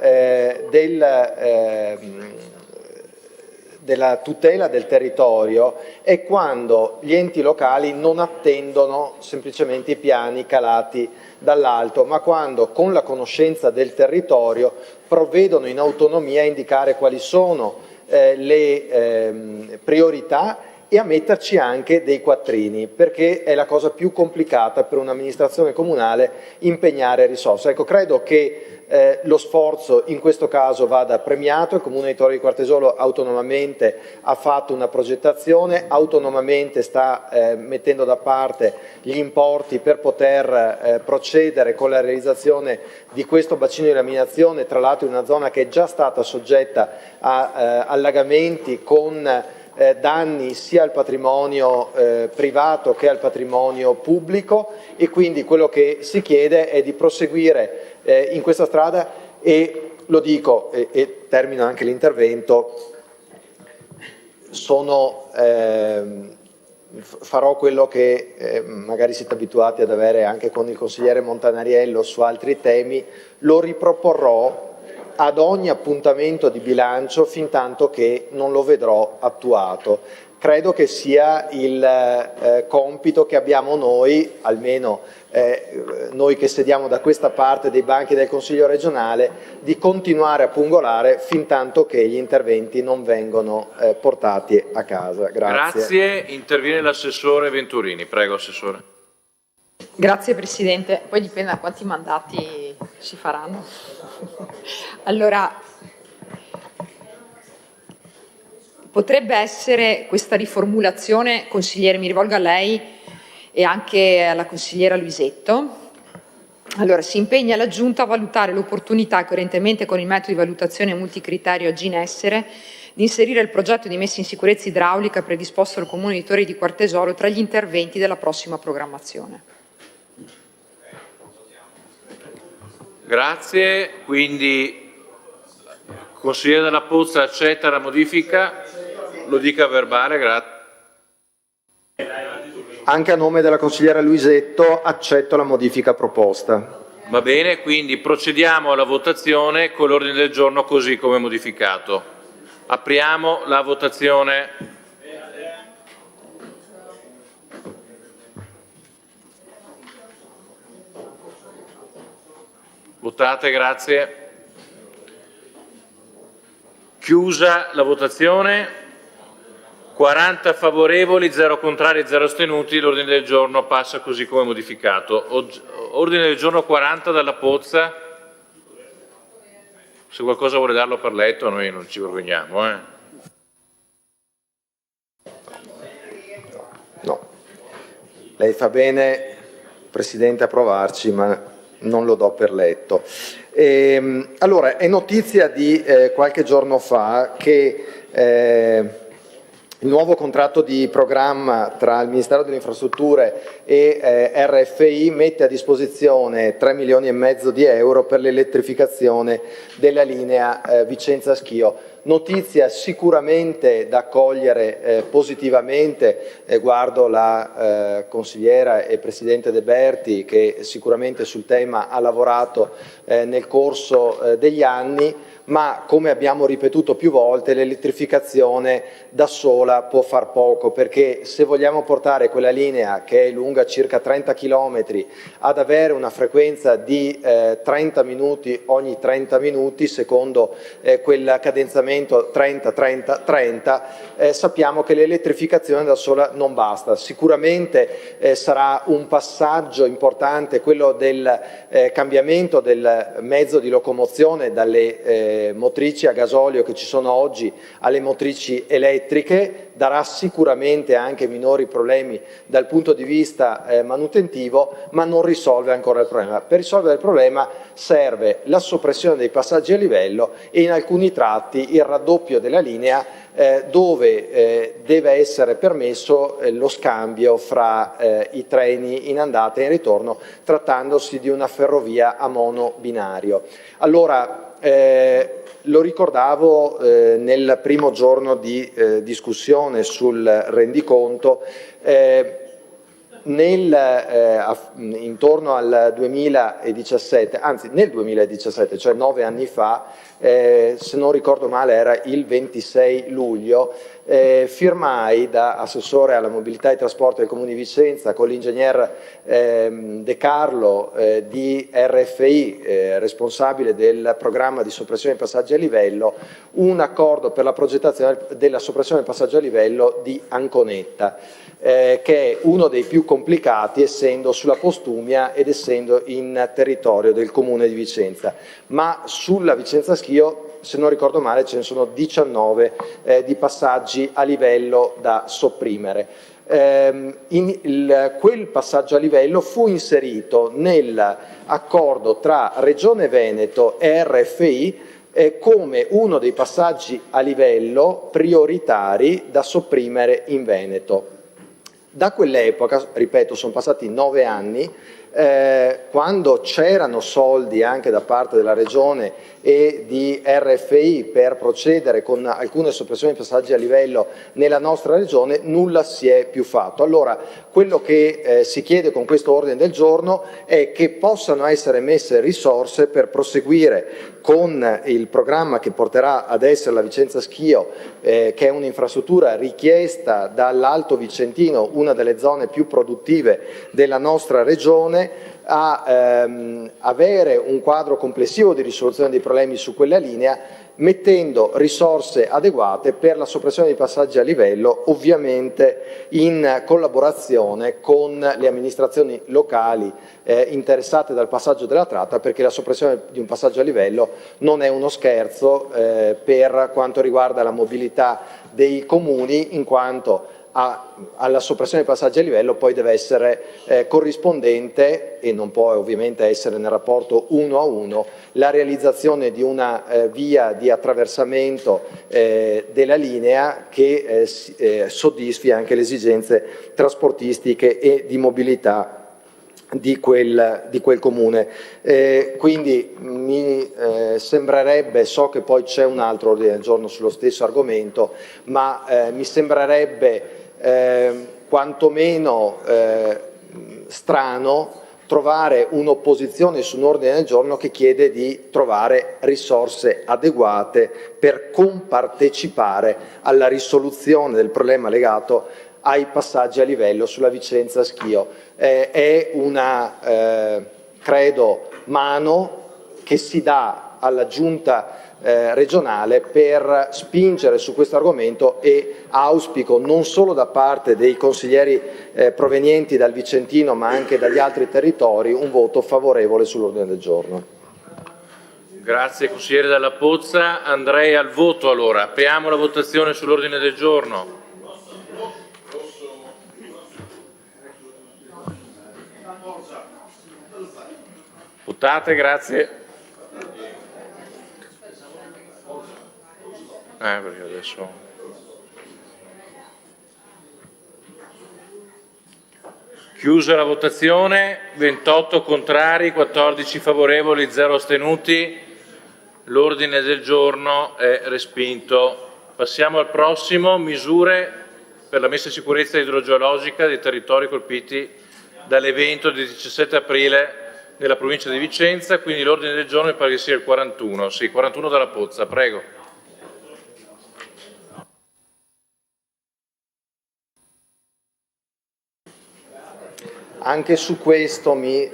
della tutela del territorio è quando gli enti locali non attendono semplicemente i piani calati dall'alto, ma quando con la conoscenza del territorio provvedono in autonomia a indicare quali sono le priorità e a metterci anche dei quattrini, perché è la cosa più complicata per un'amministrazione comunale impegnare risorse. Ecco, credo che lo sforzo in questo caso vada premiato. Il Comune di Torri di Quartesolo autonomamente ha fatto una progettazione, autonomamente sta mettendo da parte gli importi per poter procedere con la realizzazione di questo bacino di laminazione, tra l'altro in una zona che è già stata soggetta a allagamenti con danni sia al patrimonio privato che al patrimonio pubblico, e quindi quello che si chiede è di proseguire in questa strada e lo dico e termino anche l'intervento, farò quello che magari siete abituati ad avere anche con il consigliere Montanariello su altri temi, lo riproporrò ad ogni appuntamento di bilancio fin tanto che non lo vedrò attuato. Credo che sia il compito che abbiamo noi, almeno noi che sediamo da questa parte dei banchi del Consiglio regionale, di continuare a pungolare fin tanto che gli interventi non vengono portati a casa. Grazie. Grazie. Interviene l'assessore Venturini. Prego, assessore. Grazie Presidente. Poi dipende da quanti mandati si faranno. Allora, potrebbe essere questa riformulazione, consigliere, mi rivolgo a lei e anche alla consigliera Luisetto. Allora, si impegna la Giunta a valutare l'opportunità, coerentemente con il metodo di valutazione multicriterio oggi in essere, di inserire il progetto di messa in sicurezza idraulica predisposto dal Comune di Torri di Quartesolo tra gli interventi della prossima programmazione. Grazie. Quindi consigliere Della Pozza accetta la modifica? Lo dica a verbale, grazie. Anche a nome della consigliera Luisetto accetto la modifica proposta. Va bene, quindi procediamo alla votazione con l'ordine del giorno così come modificato. Apriamo la votazione. Votate, grazie. Chiusa la votazione. 40 favorevoli, 0 contrari, 0 astenuti. L'ordine del giorno passa così come modificato. Ordine del giorno 40 Dalla Pozza. Se qualcosa vuole darlo per letto, noi non ci vergogniamo. No. Lei fa bene, Presidente, a provarci, ma non lo do per letto. Allora, è notizia di qualche giorno fa che il nuovo contratto di programma tra il Ministero delle Infrastrutture e RFI mette a disposizione 3 milioni e mezzo di euro per l'elettrificazione della linea Vicenza Schio. Notizia sicuramente da accogliere positivamente, guardo la consigliera e presidente De Berti che sicuramente sul tema ha lavorato nel corso degli anni, ma come abbiamo ripetuto più volte l'elettrificazione da sola può far poco, perché se vogliamo portare quella linea che è lunga circa 30 km ad avere una frequenza di 30 minuti ogni 30 minuti secondo quel cadenzamento ragionamento 30-30-30, sappiamo che l'elettrificazione da sola non basta. Sicuramente sarà un passaggio importante quello del cambiamento del mezzo di locomozione dalle motrici a gasolio che ci sono oggi alle motrici elettriche, darà sicuramente anche minori problemi dal punto di vista manutentivo, ma non risolve ancora il problema. Per risolvere il problema serve la soppressione dei passaggi a livello e in alcuni tratti il raddoppio della linea dove deve essere permesso lo scambio fra i treni in andata e in ritorno, trattandosi di una ferrovia a monobinario. Allora, lo ricordavo nel primo giorno di discussione sul rendiconto, intorno al 2017, anzi nel 2017, cioè 9 anni fa, se non ricordo male era il 26 luglio, firmai da assessore alla mobilità e trasporto del Comune di Vicenza con l'ingegner De Carlo di RFI, responsabile del programma di soppressione dei passaggi a livello, un accordo per la progettazione della soppressione del passaggio a livello di Anconetta, che è uno dei più complicati essendo sulla Postumia ed essendo in territorio del Comune di Vicenza, ma sulla Vicenza Schio, se non ricordo male, ce ne sono 19 di passaggi a livello da sopprimere. Quel passaggio a livello fu inserito nell'accordo tra Regione Veneto e RFI come uno dei passaggi a livello prioritari da sopprimere in Veneto. Da quell'epoca, ripeto, sono passati 9 anni, quando c'erano soldi anche da parte della Regione e di RFI per procedere con alcune soppressioni di passaggi a livello nella nostra Regione, nulla si è più fatto. Allora, quello che si chiede con questo ordine del giorno è che possano essere messe risorse per proseguire con il programma che porterà ad essere la Vicenza Schio, che è un'infrastruttura richiesta dall'Alto Vicentino, una delle zone più produttive della nostra Regione, a avere un quadro complessivo di risoluzione dei problemi su quella linea, mettendo risorse adeguate per la soppressione dei passaggi a livello, ovviamente in collaborazione con le amministrazioni locali interessate dal passaggio della tratta, perché la soppressione di un passaggio a livello non è uno scherzo per quanto riguarda la mobilità dei comuni, in quanto alla soppressione dei passaggi a livello poi deve essere corrispondente, e non può ovviamente essere nel rapporto 1 a 1, la realizzazione di una via di attraversamento della linea che soddisfi anche le esigenze trasportistiche e di mobilità di quel comune. Quindi mi sembrerebbe, so che poi c'è un altro ordine del giorno sullo stesso argomento, ma mi sembrerebbe quantomeno strano trovare un'opposizione su un ordine del giorno che chiede di trovare risorse adeguate per compartecipare alla risoluzione del problema legato ai passaggi a livello sulla Vicenza Schio. È una, credo, mano che si dà alla Giunta regionale per spingere su questo argomento, e auspico non solo da parte dei consiglieri provenienti dal Vicentino ma anche dagli altri territori un voto favorevole sull'ordine del giorno. Grazie consigliere Dalla Pozza. Andrei al voto allora. Apriamo la votazione sull'ordine del giorno. Votate, grazie. Perché adesso... Chiusa la votazione, 28 contrari, 14 favorevoli, 0 astenuti. L'ordine del giorno è respinto. Passiamo al prossimo, misure per la messa in sicurezza idrogeologica dei territori colpiti dall'evento del 17 aprile nella provincia di Vicenza, quindi l'ordine del giorno mi pare che sia il 41. Sì, 41 Dalla Pozza, prego. Anche su questo mi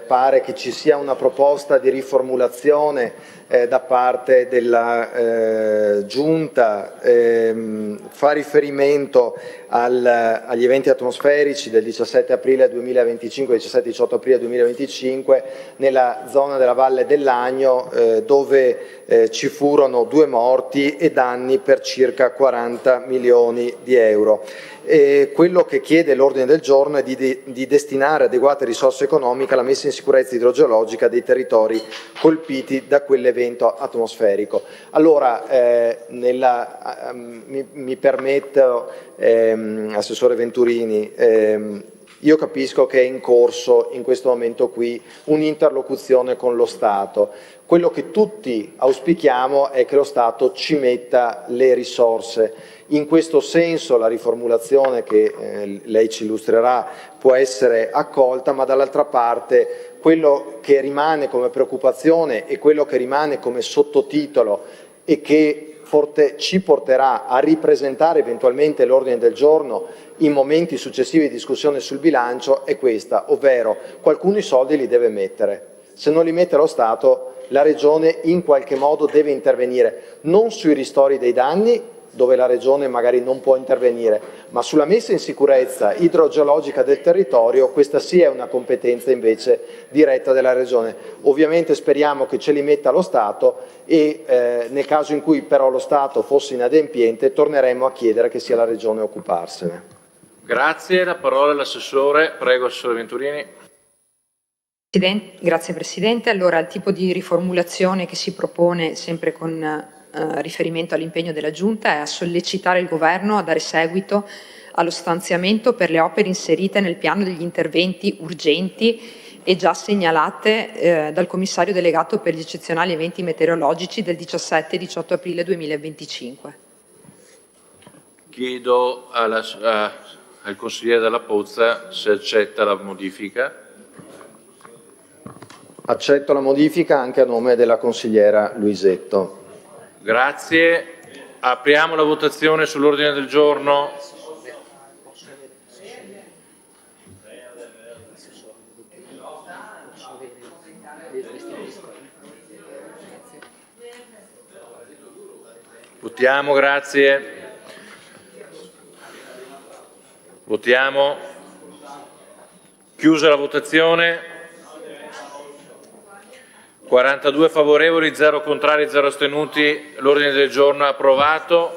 pare che ci sia una proposta di riformulazione da parte della Giunta fa riferimento agli eventi atmosferici del 17 aprile 2025 e 17-18 aprile 2025 nella zona della Valle dell'Agno, dove ci furono 2 morti e danni per circa 40 milioni di euro. Quello che chiede l'ordine del giorno è di destinare adeguate risorse economiche alla messa in sicurezza idrogeologica dei territori colpiti da quell'evento atmosferico. Allora, mi permetto, Assessore Venturini, io capisco che è in corso in questo momento qui un'interlocuzione con lo Stato. Quello che tutti auspichiamo è che lo Stato ci metta le risorse. In questo senso la riformulazione che lei ci illustrerà può essere accolta, ma dall'altra parte quello che rimane come preoccupazione e quello che rimane come sottotitolo e che ci porterà a ripresentare eventualmente l'ordine del giorno in momenti successivi di discussione sul bilancio è questa, ovvero qualcuno i soldi li deve mettere. Se non li mette lo Stato, la Regione in qualche modo deve intervenire, non sui ristori dei danni, dove la Regione magari non può intervenire, ma sulla messa in sicurezza idrogeologica del territorio, questa sì è una competenza invece diretta della Regione. Ovviamente speriamo che ce li metta lo Stato e nel caso in cui però lo Stato fosse inadempiente torneremo a chiedere che sia la Regione a occuparsene. Grazie, la parola all'assessore. Prego, Assessore Venturini. Grazie Presidente. Allora, il tipo di riformulazione che si propone, sempre con riferimento all'impegno della Giunta, è a sollecitare il Governo a dare seguito allo stanziamento per le opere inserite nel piano degli interventi urgenti e già segnalate dal Commissario delegato per gli eccezionali eventi meteorologici del 17 e 18 aprile 2025. Chiedo al consigliere Dalla Pozza se accetta la modifica. Accetto la modifica anche a nome della consigliera Luisetto. Grazie. Apriamo la votazione sull'ordine del giorno. Votiamo, grazie. Votiamo. Chiusa la votazione. 42 favorevoli, 0 contrari, 0 astenuti. L'ordine del giorno è approvato.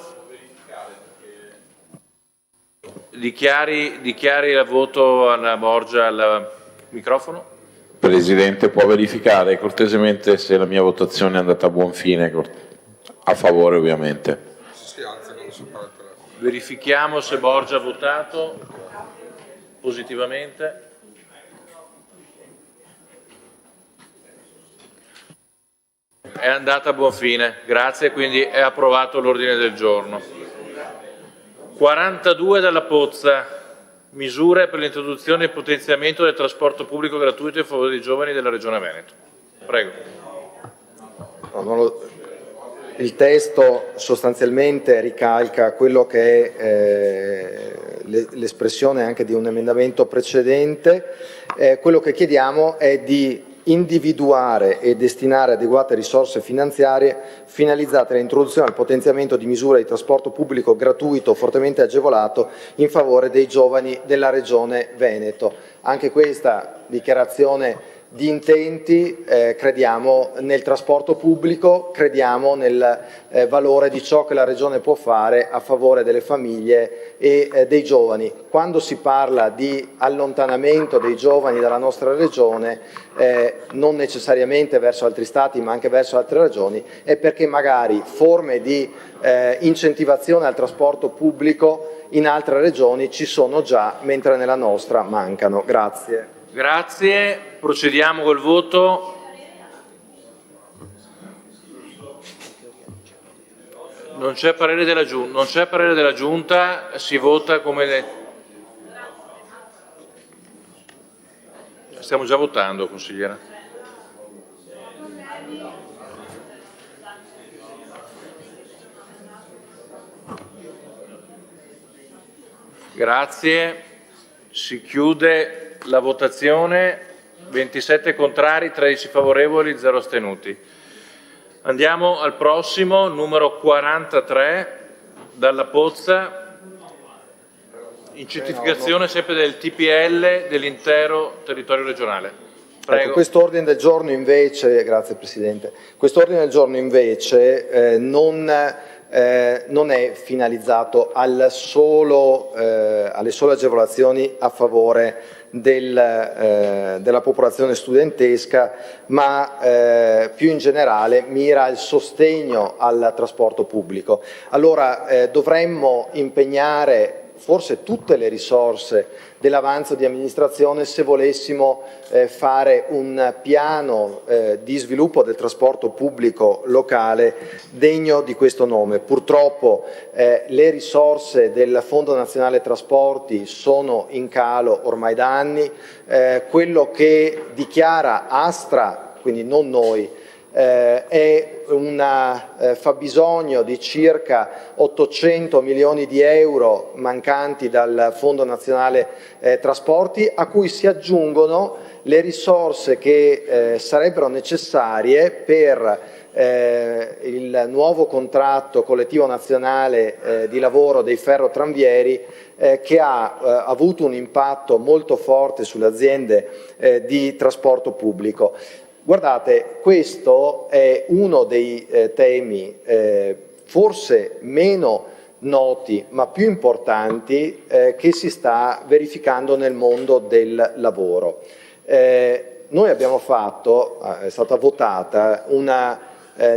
Dichiari il voto alla Borgia al microfono. Presidente, può verificare cortesemente se la mia votazione è andata a buon fine, a favore ovviamente. Verifichiamo se Borgia ha votato positivamente. È andata a buon fine, grazie, quindi è approvato l'ordine del giorno. 42 Dalla Pozza, misure per l'introduzione e il potenziamento del trasporto pubblico gratuito in favore dei giovani della Regione Veneto. Prego. Il testo sostanzialmente ricalca quello che è l'espressione anche di un emendamento precedente. Quello che chiediamo è di individuare e destinare adeguate risorse finanziarie finalizzate all'introduzione e al potenziamento di misure di trasporto pubblico gratuito fortemente agevolato in favore dei giovani della Regione Veneto. Anche questa dichiarazione di intenti, crediamo nel trasporto pubblico, crediamo nel valore di ciò che la Regione può fare a favore delle famiglie e dei giovani. Quando si parla di allontanamento dei giovani dalla nostra Regione, non necessariamente verso altri Stati ma anche verso altre regioni, è perché magari forme di incentivazione al trasporto pubblico in altre regioni ci sono già, mentre nella nostra mancano. Grazie. Grazie, procediamo col voto. Non c'è parere della Giunta, si vota come... Stiamo già votando, consigliera. Grazie, si chiude la votazione. 27 contrari, 13 favorevoli, 0 astenuti. Andiamo al prossimo, numero 43, dalla Pozza, incentivazione sempre del TPL dell'intero territorio regionale. Prego. Ecco, quest'ordine del giorno invece, grazie Presidente, quest'ordine del giorno invece non è finalizzato alle sole agevolazioni a favore della popolazione studentesca, ma più in generale mira al sostegno al trasporto pubblico. Allora dovremmo impegnare forse tutte le risorse dell'avanzo di amministrazione se volessimo fare un piano di sviluppo del trasporto pubblico locale degno di questo nome. Purtroppo le risorse del Fondo Nazionale Trasporti sono in calo ormai da anni, quello che dichiara Astra, quindi non noi, è un fabbisogno di circa 800 milioni di euro mancanti dal Fondo Nazionale Trasporti, a cui si aggiungono le risorse che sarebbero necessarie per il nuovo contratto collettivo nazionale di lavoro dei ferrotranvieri, che ha avuto un impatto molto forte sulle aziende di trasporto pubblico. Guardate, questo è uno dei temi forse meno noti ma più importanti che si sta verificando nel mondo del lavoro. Noi abbiamo fatto, è stata votata una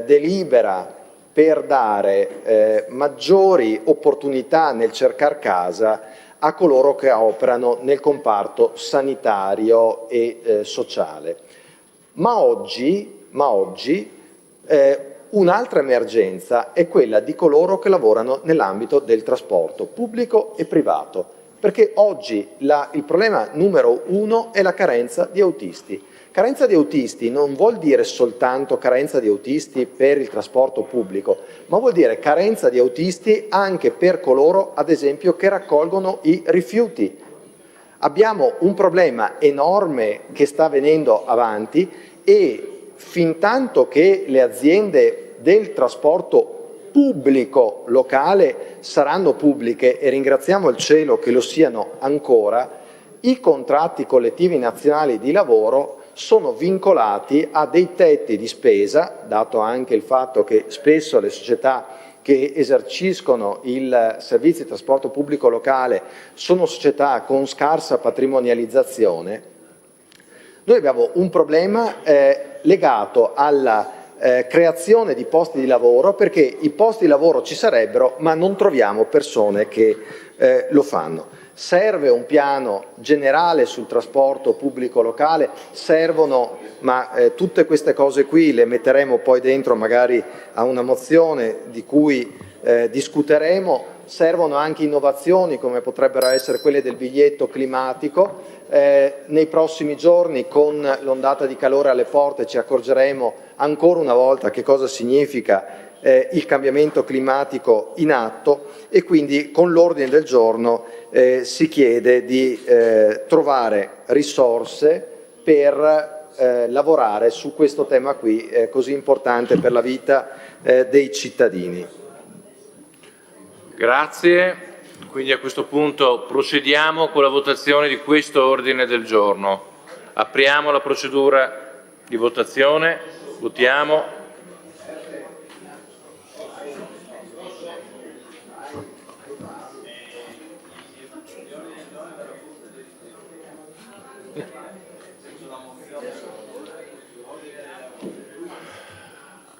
delibera per dare maggiori opportunità nel cercar casa a coloro che operano nel comparto sanitario e sociale. Ma oggi un'altra emergenza è quella di coloro che lavorano nell'ambito del trasporto pubblico e privato, perché oggi il problema numero uno è la carenza di autisti. Carenza di autisti non vuol dire soltanto carenza di autisti per il trasporto pubblico, ma vuol dire carenza di autisti anche per coloro, ad esempio, che raccolgono i rifiuti. Abbiamo un problema enorme che sta venendo avanti e fintanto che le aziende del trasporto pubblico locale saranno pubbliche, e ringraziamo il cielo che lo siano ancora, i contratti collettivi nazionali di lavoro sono vincolati a dei tetti di spesa, dato anche il fatto che spesso le società che eserciscono il servizio di trasporto pubblico locale sono società con scarsa patrimonializzazione. Noi abbiamo un problema legato alla creazione di posti di lavoro, perché i posti di lavoro ci sarebbero ma non troviamo persone che lo fanno. Serve un piano generale sul trasporto pubblico locale, servono, ma tutte queste cose qui le metteremo poi dentro magari a una mozione di cui discuteremo, servono anche innovazioni come potrebbero essere quelle del biglietto climatico. Nei prossimi giorni, con l'ondata di calore alle porte, ci accorgeremo ancora una volta che cosa significa il cambiamento climatico in atto, e quindi con l'ordine del giorno si chiede di trovare risorse per lavorare su questo tema qui così importante per la vita dei cittadini. Grazie. Quindi a questo punto procediamo con la votazione di questo ordine del giorno. Apriamo la procedura di votazione, votiamo.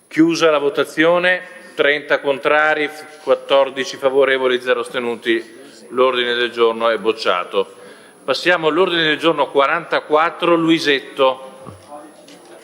Chiusa la votazione. 30 contrari, 14 favorevoli, 0 astenuti. L'ordine del giorno è bocciato. Passiamo all'ordine del giorno 44, Luisetto.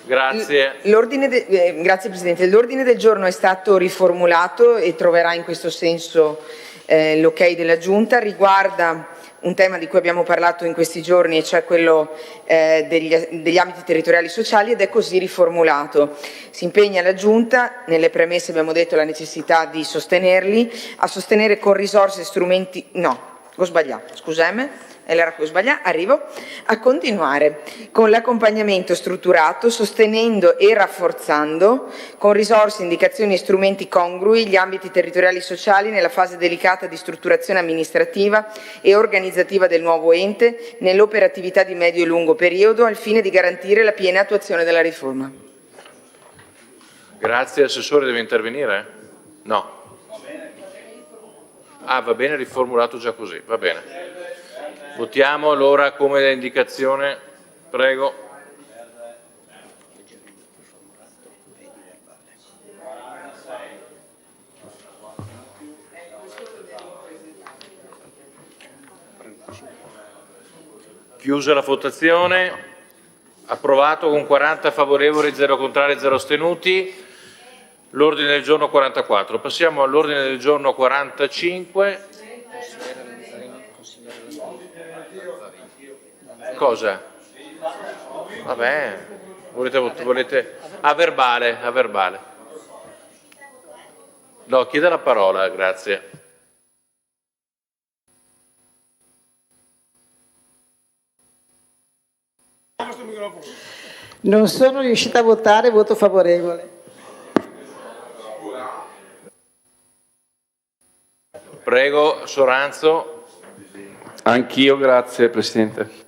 Grazie. Grazie Presidente. L'ordine del giorno è stato riformulato e troverà in questo senso l'ok della Giunta. Riguarda un tema di cui abbiamo parlato in questi giorni, e cioè quello degli ambiti territoriali sociali, ed è così riformulato. Si impegna la Giunta, nelle premesse abbiamo detto la necessità di sostenerli, a sostenere con risorse e strumenti, no, ho sbagliato, scusami, a continuare con l'accompagnamento strutturato, sostenendo e rafforzando con risorse, indicazioni e strumenti congrui gli ambiti territoriali sociali nella fase delicata di strutturazione amministrativa e organizzativa del nuovo ente nell'operatività di medio e lungo periodo al fine di garantire la piena attuazione della riforma. Grazie. Assessore, deve intervenire? No. Ah, va bene, riformulato già così, va bene. Votiamo allora come indicazione, prego. Chiusa la votazione, approvato con 40 favorevoli, 0 contrari, 0 astenuti. L'ordine del giorno 44. Passiamo all'ordine del giorno 45. Cosa? Vabbè, volete? A verbale. No, chieda la parola, grazie. Non sono riuscita a votare, voto favorevole. Prego, Soranzo. Anch'io, grazie Presidente.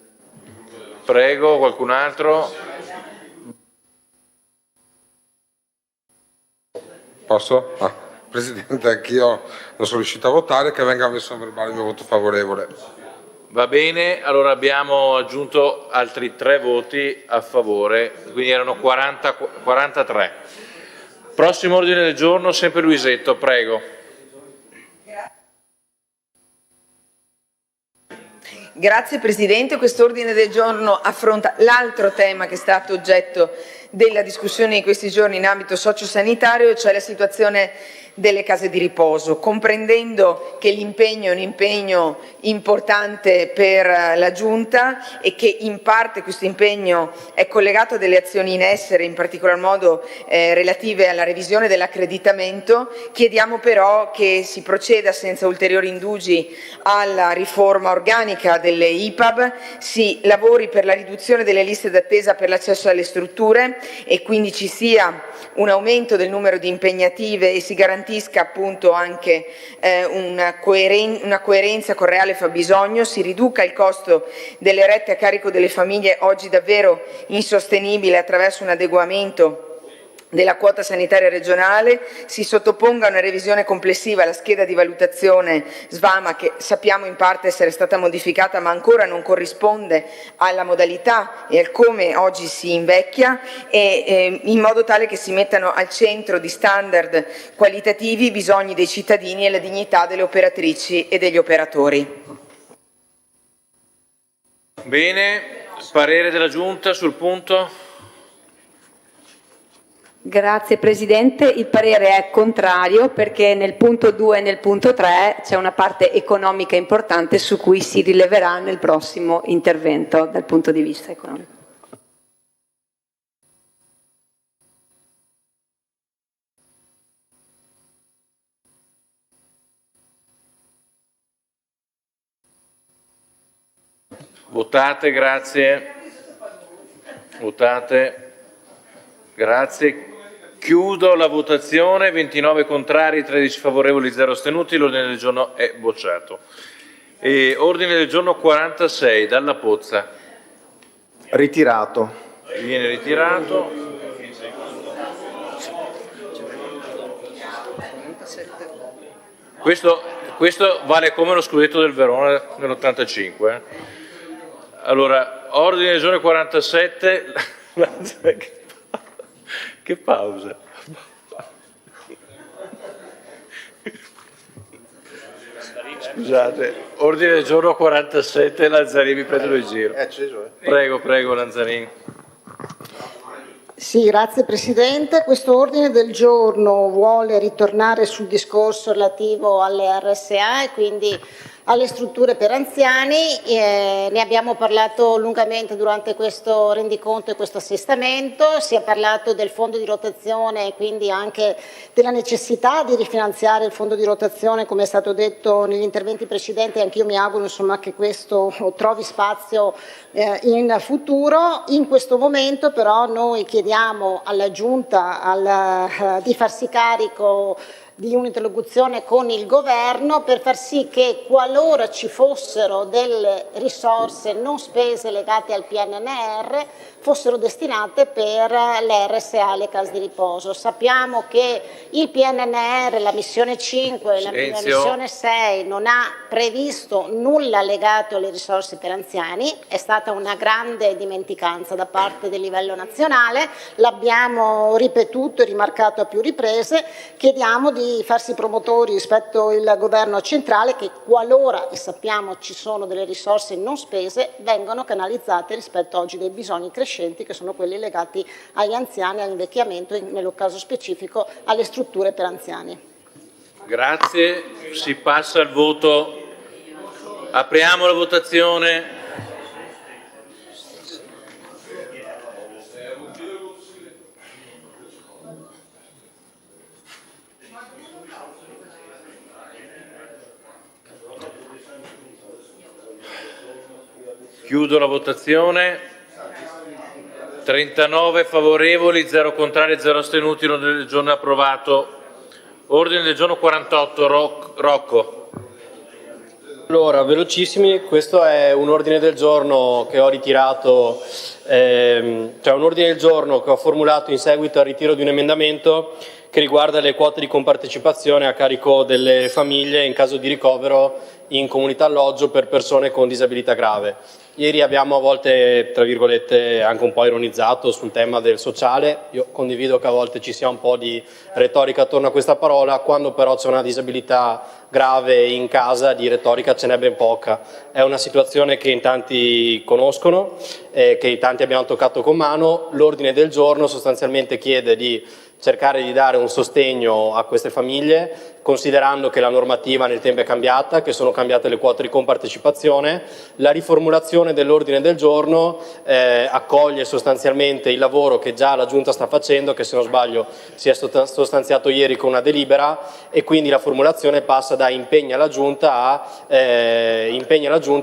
Prego, qualcun altro? Posso? Presidente, anch'io non sono riuscito a votare, che venga messo a verbale il mio voto favorevole. Va bene, allora abbiamo aggiunto altri 3 voti a favore, quindi erano 43. Prossimo ordine del giorno, sempre Luisetto, prego. Grazie Presidente, quest'ordine del giorno affronta l'altro tema che è stato oggetto della discussione di questi giorni in ambito sociosanitario, cioè la situazione delle case di riposo, comprendendo che l'impegno è un impegno importante per la Giunta e che in parte questo impegno è collegato a delle azioni in essere, in particolar modo relative alla revisione dell'accreditamento. Chiediamo però che si proceda senza ulteriori indugi alla riforma organica delle IPAB, si lavori per la riduzione delle liste d'attesa per l'accesso alle strutture e quindi ci sia un aumento del numero di impegnative e si garantisca appunto anche una coerenza con reale fabbisogno, si riduca il costo delle rette a carico delle famiglie oggi davvero insostenibile attraverso un adeguamento della quota sanitaria regionale, si sottoponga a una revisione complessiva la scheda di valutazione SVAMA che sappiamo in parte essere stata modificata ma ancora non corrisponde alla modalità e al come oggi si invecchia e in modo tale che si mettano al centro di standard qualitativi i bisogni dei cittadini e la dignità delle operatrici e degli operatori. Bene, parere della Giunta sul punto? Grazie Presidente, il parere è contrario perché nel punto 2 e nel punto 3 c'è una parte economica importante su cui si rileverà nel prossimo intervento dal punto di vista economico. Votate, grazie. Votate. Grazie. Chiudo la votazione, 29 contrari, 13 favorevoli, 0 astenuti, l'ordine del giorno è bocciato. E ordine del giorno 46, Dalla Pozza. Ritirato. Viene ritirato. Questo vale come lo scudetto del Verona nell'85. Allora, ordine del giorno 47, che pausa. Scusate, ordine del giorno 47, Lanzarini, mi prendo il giro. È acceso, Prego, Lanzarini. Sì, grazie Presidente. Questo ordine del giorno vuole ritornare sul discorso relativo alle RSA e quindi alle strutture per anziani. Ne abbiamo parlato lungamente durante questo rendiconto e questo assestamento, si è parlato del fondo di rotazione e quindi anche della necessità di rifinanziare il fondo di rotazione, come è stato detto negli interventi precedenti. Anch'io mi auguro insomma, che questo trovi spazio in futuro. In questo momento però noi chiediamo alla Giunta di farsi carico di un'interlocuzione con il Governo per far sì che qualora ci fossero delle risorse non spese legate al PNRR fossero destinate per le RSA, le case di riposo. Sappiamo che il PNRR, la missione 5 e la missione 6 non ha previsto nulla legato alle risorse per anziani, è stata una grande dimenticanza da parte del livello nazionale, l'abbiamo ripetuto e rimarcato a più riprese, chiediamo di farsi promotori rispetto al governo centrale che qualora, e sappiamo ci sono delle risorse non spese, vengano canalizzate rispetto oggi dei bisogni crescenti che sono quelli legati agli anziani, all'invecchiamento e nel caso specifico alle strutture per anziani. Grazie, si passa al voto. Apriamo la votazione. Chiudo la votazione. 39 favorevoli, 0 contrari, 0 astenuti. L'ordine del giorno è approvato. Ordine del giorno 48, Rocco. Allora, velocissimi, questo è un ordine del giorno che ho ritirato, cioè un ordine del giorno che ho formulato in seguito al ritiro di un emendamento che riguarda le quote di compartecipazione a carico delle famiglie in caso di ricovero in comunità alloggio per persone con disabilità grave. Ieri abbiamo a volte, tra virgolette, anche un po' ironizzato sul tema del sociale. Io condivido che a volte ci sia un po' di retorica attorno a questa parola, quando però c'è una disabilità grave in casa di retorica ce n'è ben poca. È una situazione che in tanti conoscono, che in tanti abbiamo toccato con mano. L'ordine del giorno sostanzialmente chiede di cercare di dare un sostegno a queste famiglie, considerando che la normativa nel tempo è cambiata, che sono cambiate le quote di compartecipazione. La riformulazione dell'ordine del giorno accoglie sostanzialmente il lavoro che già la Giunta sta facendo, che se non sbaglio si è sostanziato ieri con una delibera, e quindi la formulazione passa da impegna la Giunta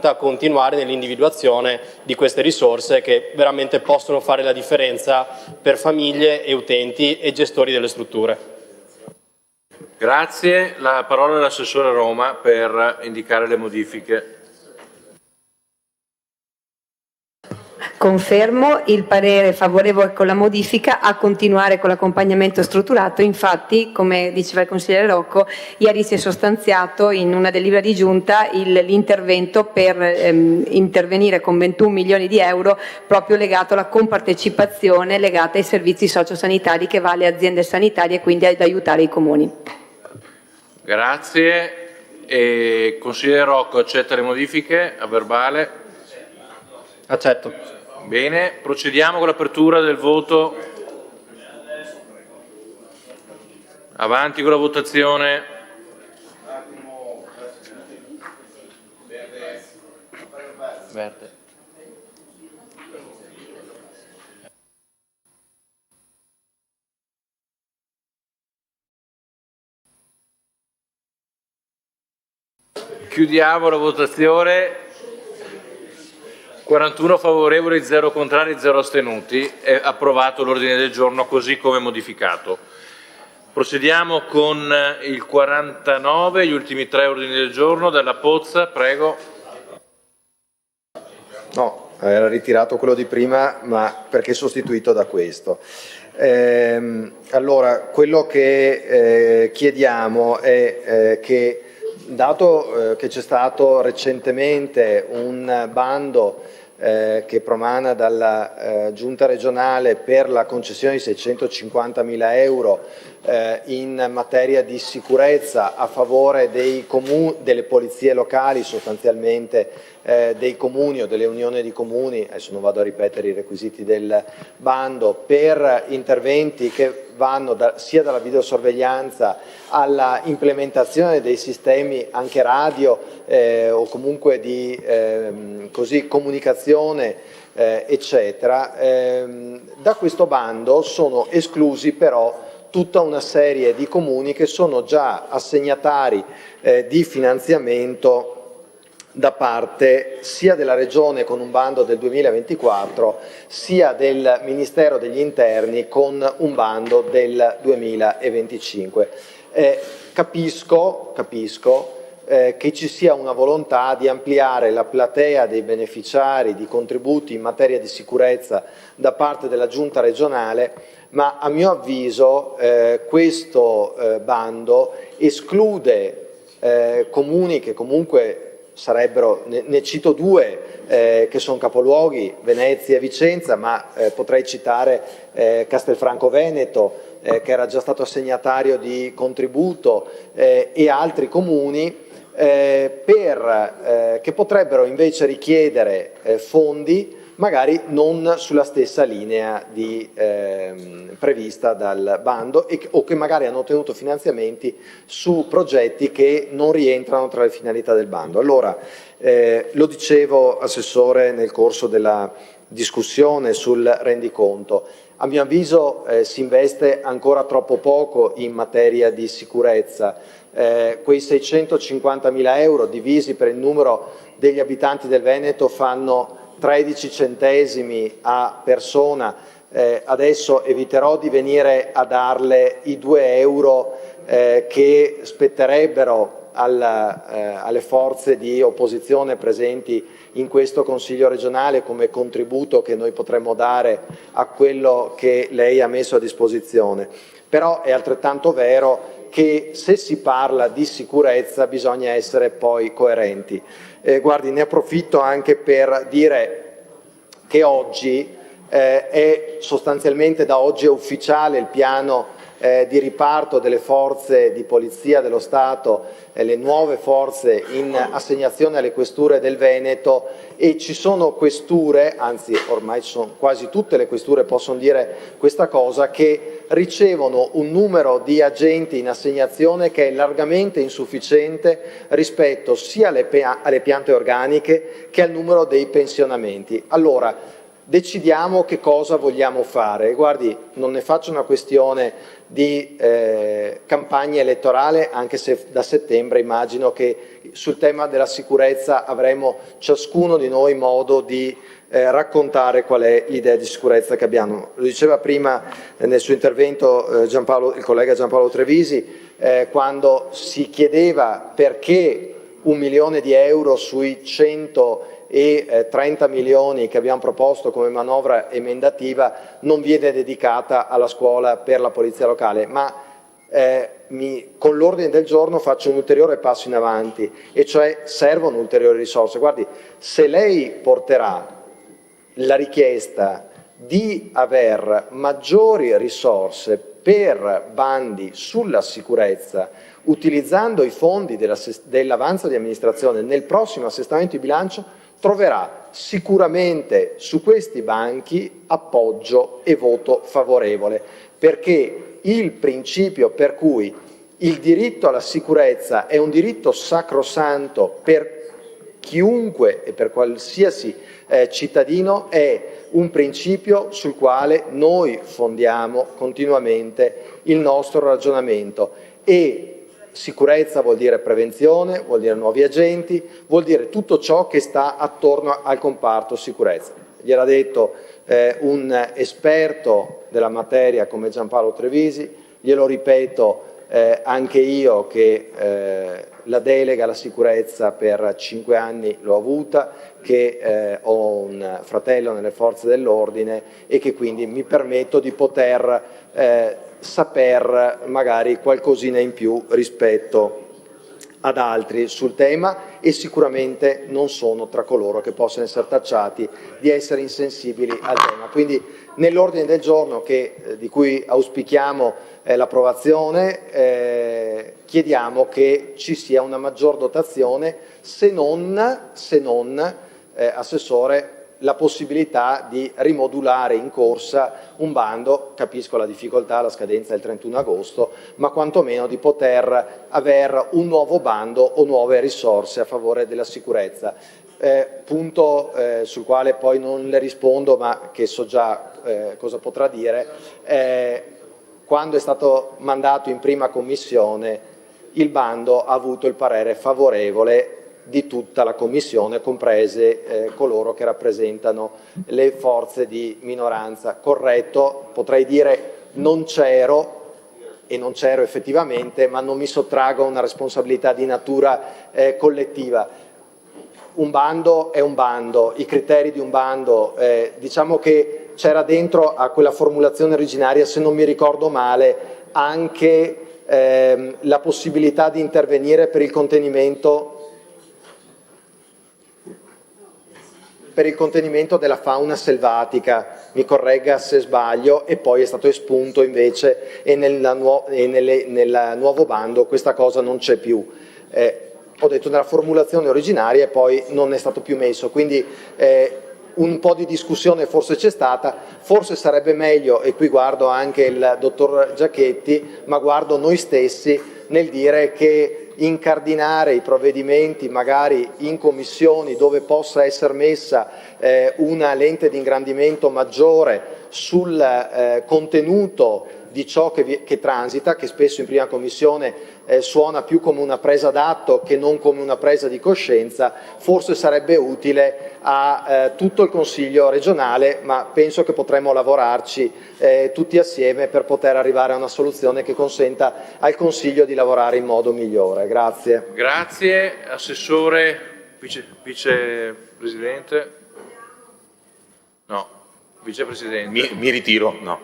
a continuare nell'individuazione di queste risorse che veramente possono fare la differenza per famiglie e utenti e gestori delle strutture. Grazie. La parola all'assessore Roma per indicare le modifiche. Confermo il parere favorevole con la modifica a continuare con l'accompagnamento strutturato. Infatti, come diceva il consigliere Rocco, ieri si è sostanziato in una delibera di giunta l'intervento per intervenire con 21 milioni di euro proprio legato alla compartecipazione legata ai servizi sociosanitari che va alle aziende sanitarie e quindi ad aiutare i comuni. Grazie. Consigliere Rocco accetta le modifiche a verbale? Accetto. Bene, procediamo con l'apertura del voto. Avanti con la votazione. Verde. Chiudiamo la votazione. 41 favorevoli, 0 contrari, 0 astenuti. È approvato l'ordine del giorno così come modificato. Procediamo con il 49, gli ultimi 3 ordini del giorno. Dalla Pozza, prego. No, era ritirato quello di prima, ma perché sostituito da questo. Allora, quello che chiediamo è che, dato che c'è stato recentemente un bando che promana dalla Giunta regionale per la concessione di 650.000 euro in materia di sicurezza a favore dei delle polizie locali sostanzialmente dei comuni o delle unioni di comuni, adesso non vado a ripetere i requisiti del bando, per interventi che vanno sia dalla videosorveglianza alla implementazione dei sistemi anche radio o comunque di comunicazione eccetera. Da questo bando sono esclusi però tutta una serie di comuni che sono già assegnatari di finanziamento da parte sia della Regione con un bando del 2024, sia del Ministero degli Interni con un bando del 2025. Capisco che ci sia una volontà di ampliare la platea dei beneficiari di contributi in materia di sicurezza da parte della Giunta regionale, ma a mio avviso questo bando esclude comuni che comunque sarebbero, ne cito due che sono capoluoghi, Venezia e Vicenza, ma potrei citare Castelfranco Veneto, che era già stato assegnatario di contributo, e altri comuni che potrebbero invece richiedere fondi magari non sulla stessa linea prevista dal bando o che magari hanno ottenuto finanziamenti su progetti che non rientrano tra le finalità del bando. Allora, lo dicevo, Assessore, nel corso della discussione sul rendiconto, a mio avviso si investe ancora troppo poco in materia di sicurezza. Quei 650.000 euro divisi per il numero degli abitanti del Veneto fanno 13 centesimi a persona. Adesso eviterò di venire a darle i 2 euro che spetterebbero alle forze di opposizione presenti in questo Consiglio regionale come contributo che noi potremmo dare a quello che lei ha messo a disposizione. Però è altrettanto vero che se si parla di sicurezza bisogna essere poi coerenti. Guardi, ne approfitto anche per dire che oggi è sostanzialmente, da oggi è ufficiale il piano di riparto delle forze di polizia dello Stato, le nuove forze in assegnazione alle questure del Veneto, e ci sono questure, anzi ormai sono quasi tutte le questure possono dire questa cosa, che ricevono un numero di agenti in assegnazione che è largamente insufficiente rispetto sia alle piante organiche che al numero dei pensionamenti. Allora, decidiamo che cosa vogliamo fare. Guardi, non ne faccio una questione di campagna elettorale, anche se da settembre immagino che sul tema della sicurezza avremo ciascuno di noi modo di raccontare qual è l'idea di sicurezza che abbiamo. Lo diceva prima nel suo intervento il collega Giampaolo Trevisi, quando si chiedeva perché 1 milione di euro sui 130 milioni che abbiamo proposto come manovra emendativa non viene dedicata alla scuola per la polizia locale, ma con l'ordine del giorno faccio un ulteriore passo in avanti, e cioè servono ulteriori risorse. Guardi, se lei porterà la richiesta di aver maggiori risorse per bandi sulla sicurezza utilizzando i fondi dell'avanzo di amministrazione nel prossimo assestamento di bilancio, troverà sicuramente su questi banchi appoggio e voto favorevole, perché il principio per cui il diritto alla sicurezza è un diritto sacrosanto per chiunque e per qualsiasi cittadino è un principio sul quale noi fondiamo continuamente il nostro ragionamento. E sicurezza vuol dire prevenzione, vuol dire nuovi agenti, vuol dire tutto ciò che sta attorno al comparto sicurezza. Gliel'ha detto un esperto della materia come Giampaolo Trevisi, glielo ripeto anche io che la delega alla sicurezza per 5 anni l'ho avuta, che ho un fratello nelle forze dell'ordine e che quindi mi permetto di poter saper magari qualcosina in più rispetto ad altri sul tema e sicuramente non sono tra coloro che possono essere tacciati di essere insensibili al tema. Quindi nell'ordine del giorno di cui auspichiamo l'approvazione chiediamo che ci sia una maggior dotazione, se non Assessore, la possibilità di rimodulare in corsa un bando, capisco la difficoltà, la scadenza è il 31 agosto, ma quantomeno di poter avere un nuovo bando o nuove risorse a favore della sicurezza. Punto sul quale poi non le rispondo, ma che so già cosa potrà dire. Quando è stato mandato in prima commissione, il bando ha avuto il parere favorevole di tutta la Commissione, comprese coloro che rappresentano le forze di minoranza. Corretto, potrei dire non c'ero, e non c'ero effettivamente, ma non mi sottraggo a una responsabilità di natura collettiva. Un bando è un bando, i criteri di un bando, diciamo che c'era dentro a quella formulazione originaria, se non mi ricordo male, anche la possibilità di intervenire per il contenimento della fauna selvatica, mi corregga se sbaglio, e poi è stato espunto invece e nel nuovo bando questa cosa non c'è più. Ho detto nella formulazione originaria e poi non è stato più messo, quindi un po' di discussione forse c'è stata, forse sarebbe meglio, e qui guardo anche il dottor Giachetti, ma guardo noi stessi nel dire che incardinare i provvedimenti magari in commissioni dove possa essere messa una lente di ingrandimento maggiore sul contenuto di ciò che transita, che spesso in prima commissione suona più come una presa d'atto che non come una presa di coscienza, forse sarebbe utile a tutto il Consiglio regionale, ma penso che potremmo lavorarci tutti assieme per poter arrivare a una soluzione che consenta al Consiglio di lavorare in modo migliore. Grazie. Grazie. Assessore, vicepresidente? No, vicepresidente. Mi ritiro, no.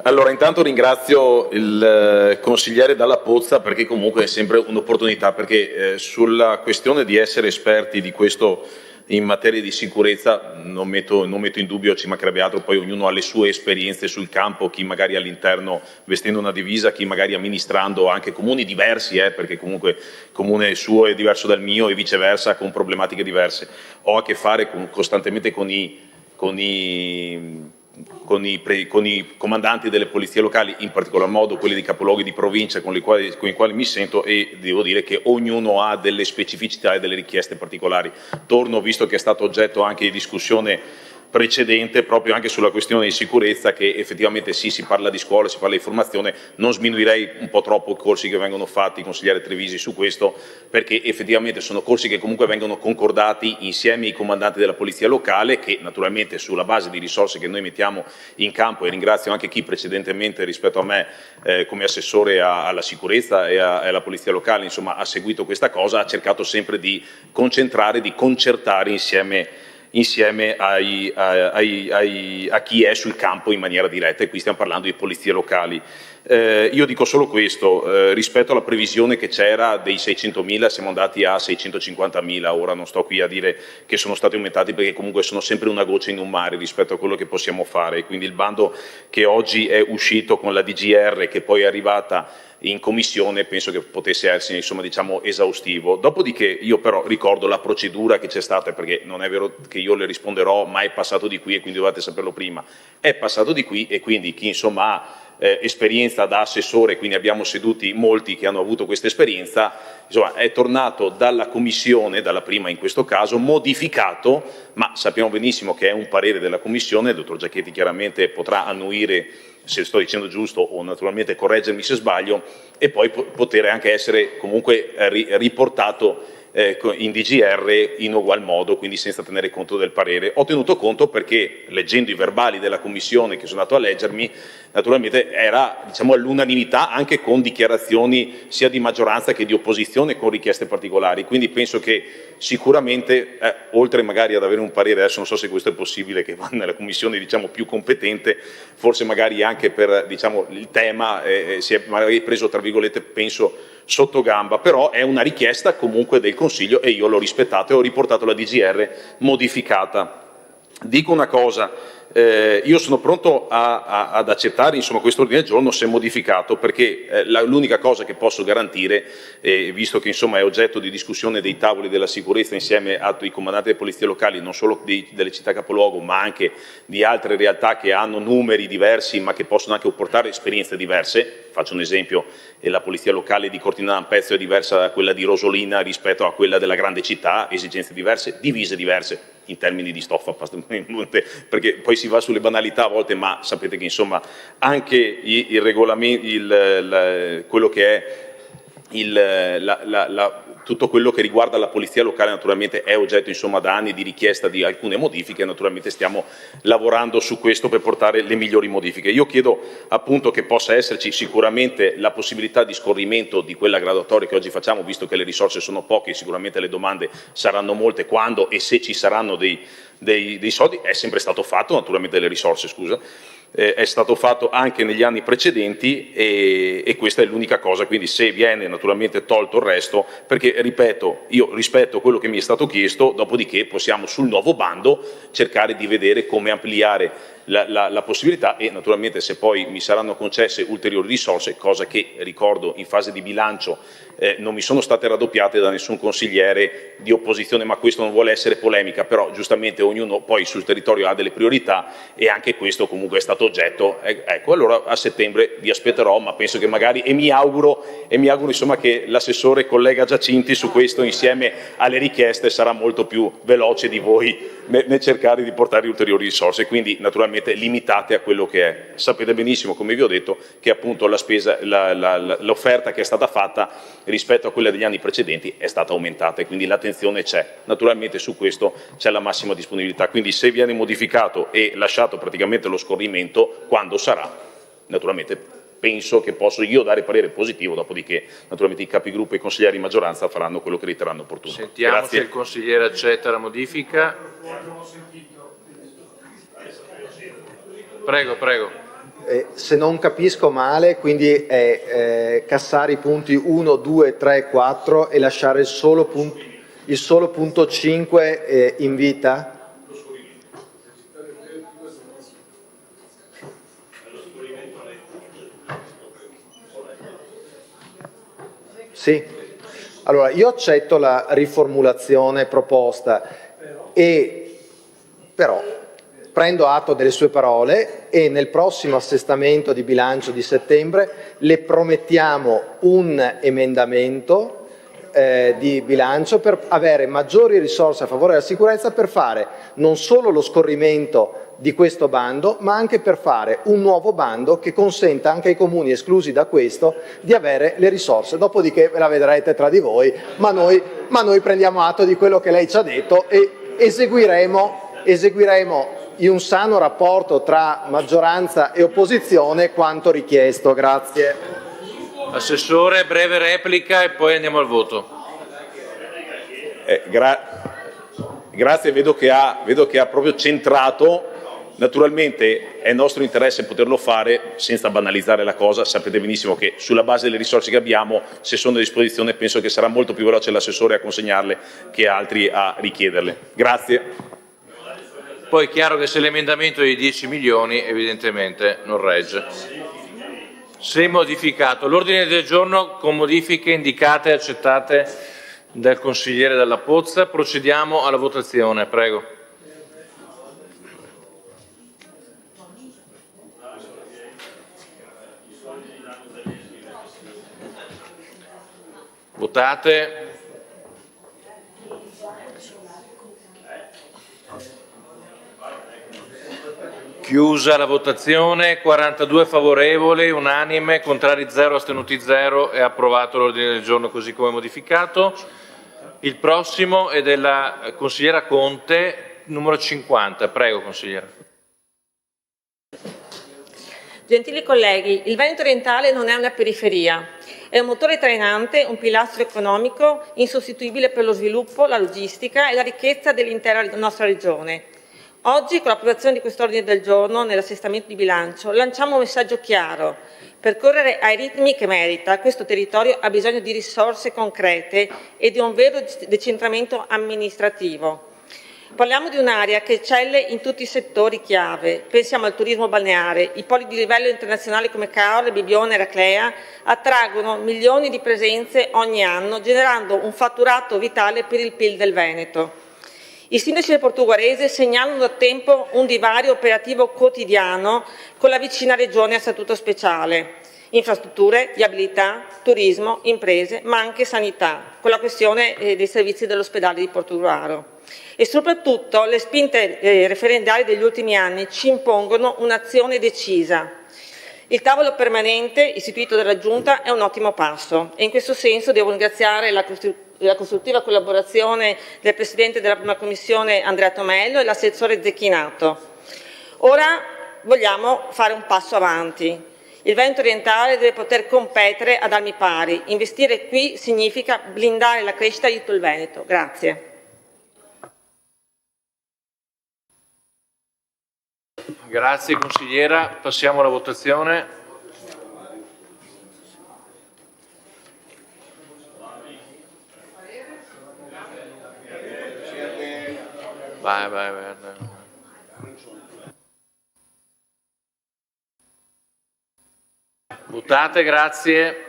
Allora, intanto ringrazio il consigliere Dalla Pozza, perché comunque è sempre un'opportunità, perché sulla questione di essere esperti di questo in materia di sicurezza non metto in dubbio, ci mancherebbe altro, poi ognuno ha le sue esperienze sul campo, chi magari all'interno vestendo una divisa, chi magari amministrando anche comuni diversi, perché comunque il comune suo è diverso dal mio e viceversa, con problematiche diverse. Ho a che fare costantemente con i comandanti delle polizie locali, in particolar modo quelli di capoluoghi di provincia con i quali mi sento, e devo dire che ognuno ha delle specificità e delle richieste particolari. Torno, visto che è stato oggetto anche di discussione precedente, proprio anche sulla questione di sicurezza, che effettivamente sì, si parla di scuola, si parla di formazione, non sminuirei un po' troppo i corsi che vengono fatti, consigliere Trevisi, su questo, perché effettivamente sono corsi che comunque vengono concordati insieme ai comandanti della polizia locale, che naturalmente sulla base di risorse che noi mettiamo in campo, e ringrazio anche chi precedentemente rispetto a me come assessore alla sicurezza e alla polizia locale, insomma, ha seguito questa cosa, ha cercato sempre di concentrare, di concertare insieme a chi è sul campo in maniera diretta, e qui stiamo parlando di polizie locali. Io dico solo questo, rispetto alla previsione che c'era dei 600.000 siamo andati a 650.000, ora non sto qui a dire che sono stati aumentati, perché comunque sono sempre una goccia in un mare rispetto a quello che possiamo fare, quindi il bando che oggi è uscito con la DGR, che poi è arrivata in commissione, penso che potesse essere, insomma, diciamo, esaustivo. Dopodiché io però ricordo la procedura che c'è stata, perché non è vero che io le risponderò ma è passato di qui e quindi dovete saperlo prima, è passato di qui, e quindi chi insomma ha esperienza da assessore, quindi abbiamo seduti molti che hanno avuto questa esperienza, insomma è tornato dalla commissione, dalla prima in questo caso, modificato, ma sappiamo benissimo che è un parere della commissione, il dottor Giachetti chiaramente potrà annuire se sto dicendo giusto o naturalmente correggermi se sbaglio, e poi poter anche essere comunque riportato in DGR in ugual modo, quindi senza tenere conto del parere. Ho tenuto conto perché, leggendo i verbali della commissione che sono andato a leggermi, naturalmente era, diciamo, all'unanimità, anche con dichiarazioni sia di maggioranza che di opposizione con richieste particolari, quindi penso che sicuramente, oltre magari ad avere un parere, adesso non so se questo è possibile, che va nella commissione, diciamo, più competente, forse magari anche per, diciamo, il tema si è magari preso, tra virgolette, penso, sotto gamba, però è una richiesta comunque del Consiglio e io l'ho rispettato e ho riportato la DGR modificata. Dico una cosa, io sono pronto ad accettare questo ordine del giorno se modificato, perché l'unica cosa che posso garantire, visto che è oggetto di discussione dei tavoli della sicurezza insieme ai comandanti delle polizie locali, non solo delle città capoluogo ma anche di altre realtà che hanno numeri diversi ma che possono anche portare esperienze diverse. Faccio un esempio, la polizia locale di Cortina d'Ampezzo è diversa da quella di Rosolina rispetto a quella della grande città, esigenze diverse, divise diverse in termini di stoffa, perché poi si va sulle banalità a volte, ma sapete che anche il regolamento, quello che è tutto quello che riguarda la polizia locale naturalmente è oggetto da anni di richiesta di alcune modifiche, naturalmente stiamo lavorando su questo per portare le migliori modifiche. Io chiedo appunto che possa esserci sicuramente la possibilità di scorrimento di quella graduatoria che oggi facciamo, visto che le risorse sono poche, sicuramente le domande saranno molte quando e se ci saranno dei soldi, è sempre stato fatto, naturalmente delle risorse, scusa, è stato fatto anche negli anni precedenti e questa è l'unica cosa, quindi se viene naturalmente tolto il resto, perché ripeto, io rispetto quello che mi è stato chiesto, dopodiché possiamo sul nuovo bando cercare di vedere come ampliare la possibilità e naturalmente se poi mi saranno concesse ulteriori risorse, cosa che ricordo in fase di bilancio non mi sono state raddoppiate da nessun consigliere di opposizione, ma questo non vuole essere polemica, però giustamente ognuno poi sul territorio ha delle priorità e anche questo comunque è stato oggetto. Ecco, allora a settembre vi aspetterò, ma penso che magari, e mi auguro che l'assessore collega Giacinti su questo insieme alle richieste sarà molto più veloce di voi nel cercare di portare ulteriori risorse, quindi naturalmente limitate a quello che è. Sapete benissimo, come vi ho detto, che appunto la spesa, l'offerta che è stata fatta rispetto a quella degli anni precedenti è stata aumentata e quindi l'attenzione c'è. Naturalmente su questo c'è la massima disponibilità, quindi se viene modificato e lasciato praticamente lo scorrimento, quando sarà, naturalmente penso che posso io dare parere positivo, dopodiché naturalmente i capigruppo e i consiglieri di maggioranza faranno quello che riterranno opportuno. Sentiamo Grazie. se il consigliere accetta la modifica. Prego. Se non capisco male, quindi è cassare i punti 1, 2, 3, 4 e lasciare il solo punto 5 in vita? Sì. Allora, io accetto la riformulazione proposta però prendo atto delle sue parole e nel prossimo assestamento di bilancio di settembre le promettiamo un emendamento di bilancio per avere maggiori risorse a favore della sicurezza, per fare non solo lo scorrimento di questo bando, ma anche per fare un nuovo bando che consenta anche ai comuni esclusi da questo di avere le risorse. Dopodiché ve la vedrete tra di voi, ma noi prendiamo atto di quello che lei ci ha detto e eseguiremo in un sano rapporto tra maggioranza e opposizione quanto richiesto. Grazie. Assessore, breve replica e poi andiamo al voto. Grazie, vedo che ha proprio centrato. Naturalmente è nostro interesse poterlo fare senza banalizzare la cosa, sapete benissimo che sulla base delle risorse che abbiamo, se sono a disposizione, penso che sarà molto più veloce l'assessore a consegnarle che altri a richiederle. Grazie. Poi è chiaro che se l'emendamento è di 10 milioni evidentemente non regge. Se modificato, l'ordine del giorno con modifiche indicate e accettate dal consigliere Dalla Pozza, procediamo alla votazione, prego. Votate. Chiusa la votazione, 42 favorevoli, unanime, contrari 0, astenuti 0, è approvato l'ordine del giorno così come modificato. Il prossimo è della consigliera Conte, numero 50. Prego, consigliera. Gentili colleghi, il Veneto orientale non è una periferia, è un motore trainante, un pilastro economico insostituibile per lo sviluppo, la logistica e la ricchezza dell'intera nostra regione. Oggi, con l'approvazione di quest'ordine del giorno nell'assestamento di bilancio, lanciamo un messaggio chiaro. Per correre ai ritmi che merita, questo territorio ha bisogno di risorse concrete e di un vero decentramento amministrativo. Parliamo di un'area che eccelle in tutti i settori chiave. Pensiamo al turismo balneare. I poli di livello internazionale come Caorle, Bibbione e Raclea attraggono milioni di presenze ogni anno, generando un fatturato vitale per il PIL del Veneto. I sindaci del Portuguarese segnalano da tempo un divario operativo quotidiano con la vicina regione a statuto speciale. Infrastrutture, viabilità, turismo, imprese, ma anche sanità, con la questione dei servizi dell'ospedale di Portogruaro. E soprattutto le spinte referendarie degli ultimi anni ci impongono un'azione decisa. Il tavolo permanente istituito dalla Giunta è un ottimo passo e in questo senso devo ringraziare la costruttiva collaborazione del Presidente della Prima Commissione Andrea Tomello e l'assessore Zecchinato. Ora vogliamo fare un passo avanti. Il Veneto orientale deve poter competere ad armi pari. Investire qui significa blindare la crescita di tutto il Veneto. Grazie. Grazie consigliera, passiamo alla votazione. Vai. Votate, grazie.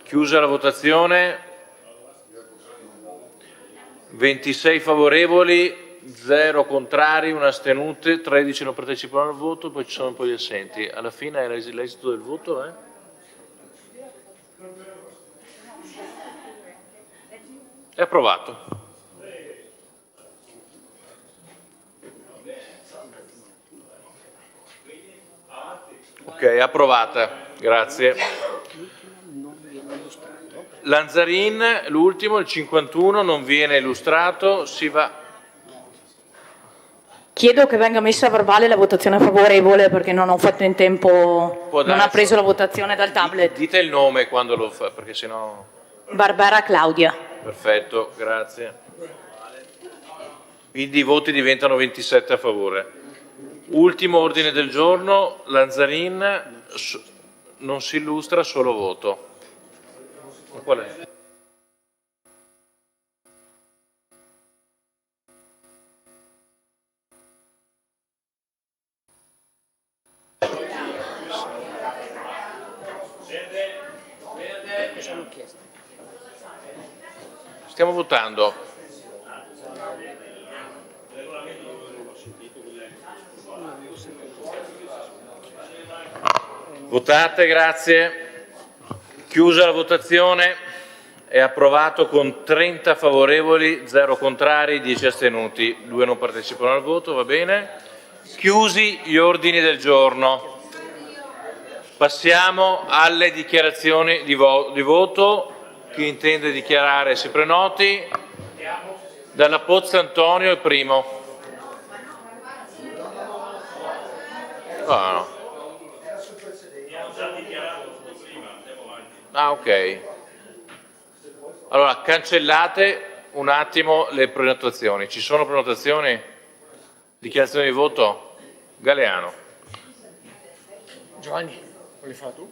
Chiusa la votazione. 26 favorevoli, 0 contrari, 1 astenuto, 13 non partecipano al voto, poi ci sono un po' gli assenti. Alla fine era l'esito del voto, È approvato. Ok, approvata. Grazie. Lanzarin, l'ultimo, il 51, non viene illustrato, si va. Chiedo che venga messa a verbale la votazione favorevole perché non ho fatto in tempo, non ha preso la votazione dal tablet. Dite il nome quando lo fa, perché sennò. Barbara Claudia. Perfetto, grazie. Quindi i voti diventano 27 a favore. Ultimo ordine del giorno, Lanzarin, non si illustra, solo voto. Qual è? Stiamo votando. Votate, grazie. Chiusa la votazione, è approvato con 30 favorevoli, 0 contrari, 10 astenuti, 2 non partecipano al voto, va bene. Chiusi gli ordini del giorno. Passiamo alle dichiarazioni di voto. Chi intende dichiarare si prenoti. Dalla Pozza Antonio, il primo. No. Ah, ok. Allora, cancellate un attimo le prenotazioni. Ci sono prenotazioni? Dichiarazione di voto? Galeano. Giovanni, vuoi fare tu?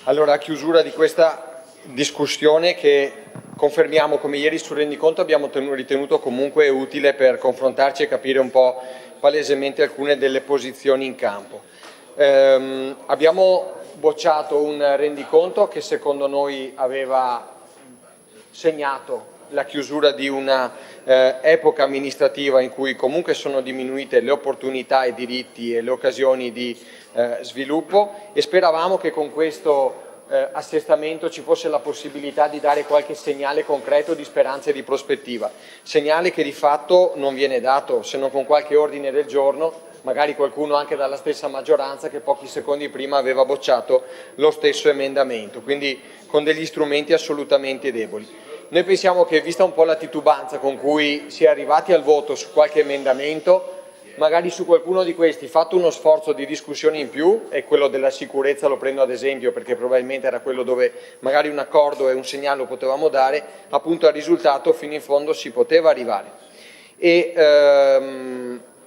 Allora, a chiusura di questa discussione che confermiamo come ieri sul rendiconto abbiamo ritenuto comunque utile per confrontarci e capire un po' palesemente alcune delle posizioni in campo. Abbiamo bocciato un rendiconto che secondo noi aveva segnato la chiusura di una epoca amministrativa in cui comunque sono diminuite le opportunità, i diritti e le occasioni di sviluppo e speravamo che con questo assestamento ci fosse la possibilità di dare qualche segnale concreto di speranza e di prospettiva, segnale che di fatto non viene dato se non con qualche ordine del giorno, magari qualcuno anche dalla stessa maggioranza che pochi secondi prima aveva bocciato lo stesso emendamento, quindi con degli strumenti assolutamente deboli. Noi pensiamo che, vista un po' la titubanza con cui si è arrivati al voto su qualche emendamento, magari su qualcuno di questi fatto uno sforzo di discussione in più, e quello della sicurezza lo prendo ad esempio perché probabilmente era quello dove magari un accordo e un segnale lo potevamo dare, appunto al risultato fino in fondo si poteva arrivare. E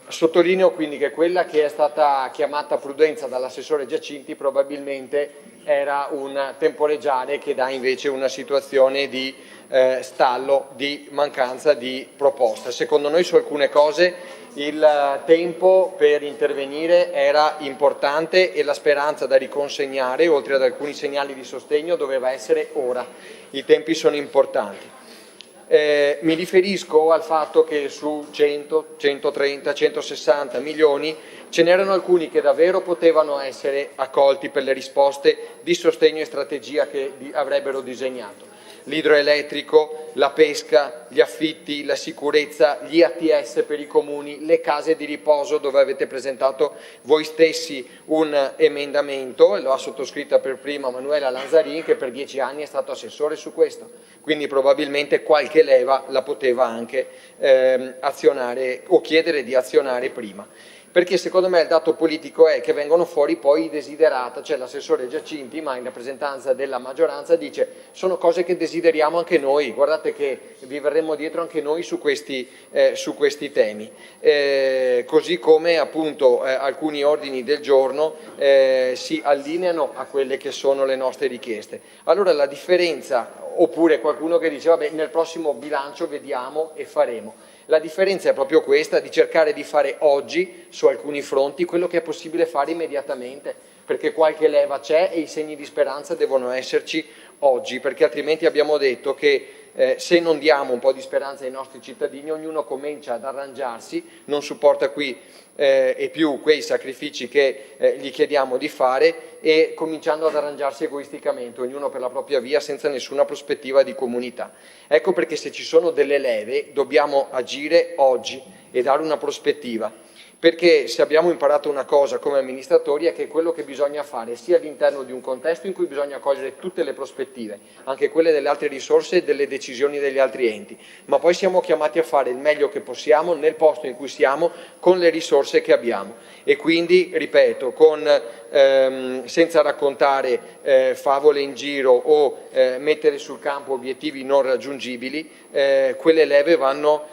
sottolineo quindi che quella che è stata chiamata prudenza dall'assessore Giacinti probabilmente era un temporeggiare che dà invece una situazione di stallo, di mancanza di proposta. Secondo noi su alcune cose il tempo per intervenire era importante e la speranza da riconsegnare, oltre ad alcuni segnali di sostegno, doveva essere ora. I tempi sono importanti. Mi riferisco al fatto che su 100, 130, 160 milioni ce n'erano alcuni che davvero potevano essere accolti per le risposte di sostegno e strategia che avrebbero disegnato. L'idroelettrico, la pesca, gli affitti, la sicurezza, gli ATS per i comuni, le case di riposo, dove avete presentato voi stessi un emendamento, e lo ha sottoscritta per prima Manuela Lanzarin, che per 10 anni è stato assessore su questo, quindi probabilmente qualche leva la poteva anche azionare o chiedere di azionare prima. Perché secondo me il dato politico è che vengono fuori poi i desiderata, cioè l'assessore Giacinti, ma in rappresentanza della maggioranza, dice sono cose che desideriamo anche noi, guardate che vi verremo dietro anche noi su questi temi, così come appunto alcuni ordini del giorno si allineano a quelle che sono le nostre richieste. Allora la differenza, oppure qualcuno che dice vabbè nel prossimo bilancio vediamo e faremo. La differenza è proprio questa, di cercare di fare oggi su alcuni fronti quello che è possibile fare immediatamente, perché qualche leva c'è e i segni di speranza devono esserci oggi, perché altrimenti abbiamo detto che se non diamo un po' di speranza ai nostri cittadini, ognuno comincia ad arrangiarsi, non supporta qui e più quei sacrifici che gli chiediamo di fare, e cominciando ad arrangiarsi egoisticamente, ognuno per la propria via, senza nessuna prospettiva di comunità. Ecco perché se ci sono delle leve dobbiamo agire oggi e dare una prospettiva. Perché se abbiamo imparato una cosa come amministratori è che quello che bisogna fare sia all'interno di un contesto in cui bisogna cogliere tutte le prospettive, anche quelle delle altre risorse e delle decisioni degli altri enti, ma poi siamo chiamati a fare il meglio che possiamo nel posto in cui siamo con le risorse che abbiamo, e quindi, ripeto, senza raccontare favole in giro o mettere sul campo obiettivi non raggiungibili, quelle leve vanno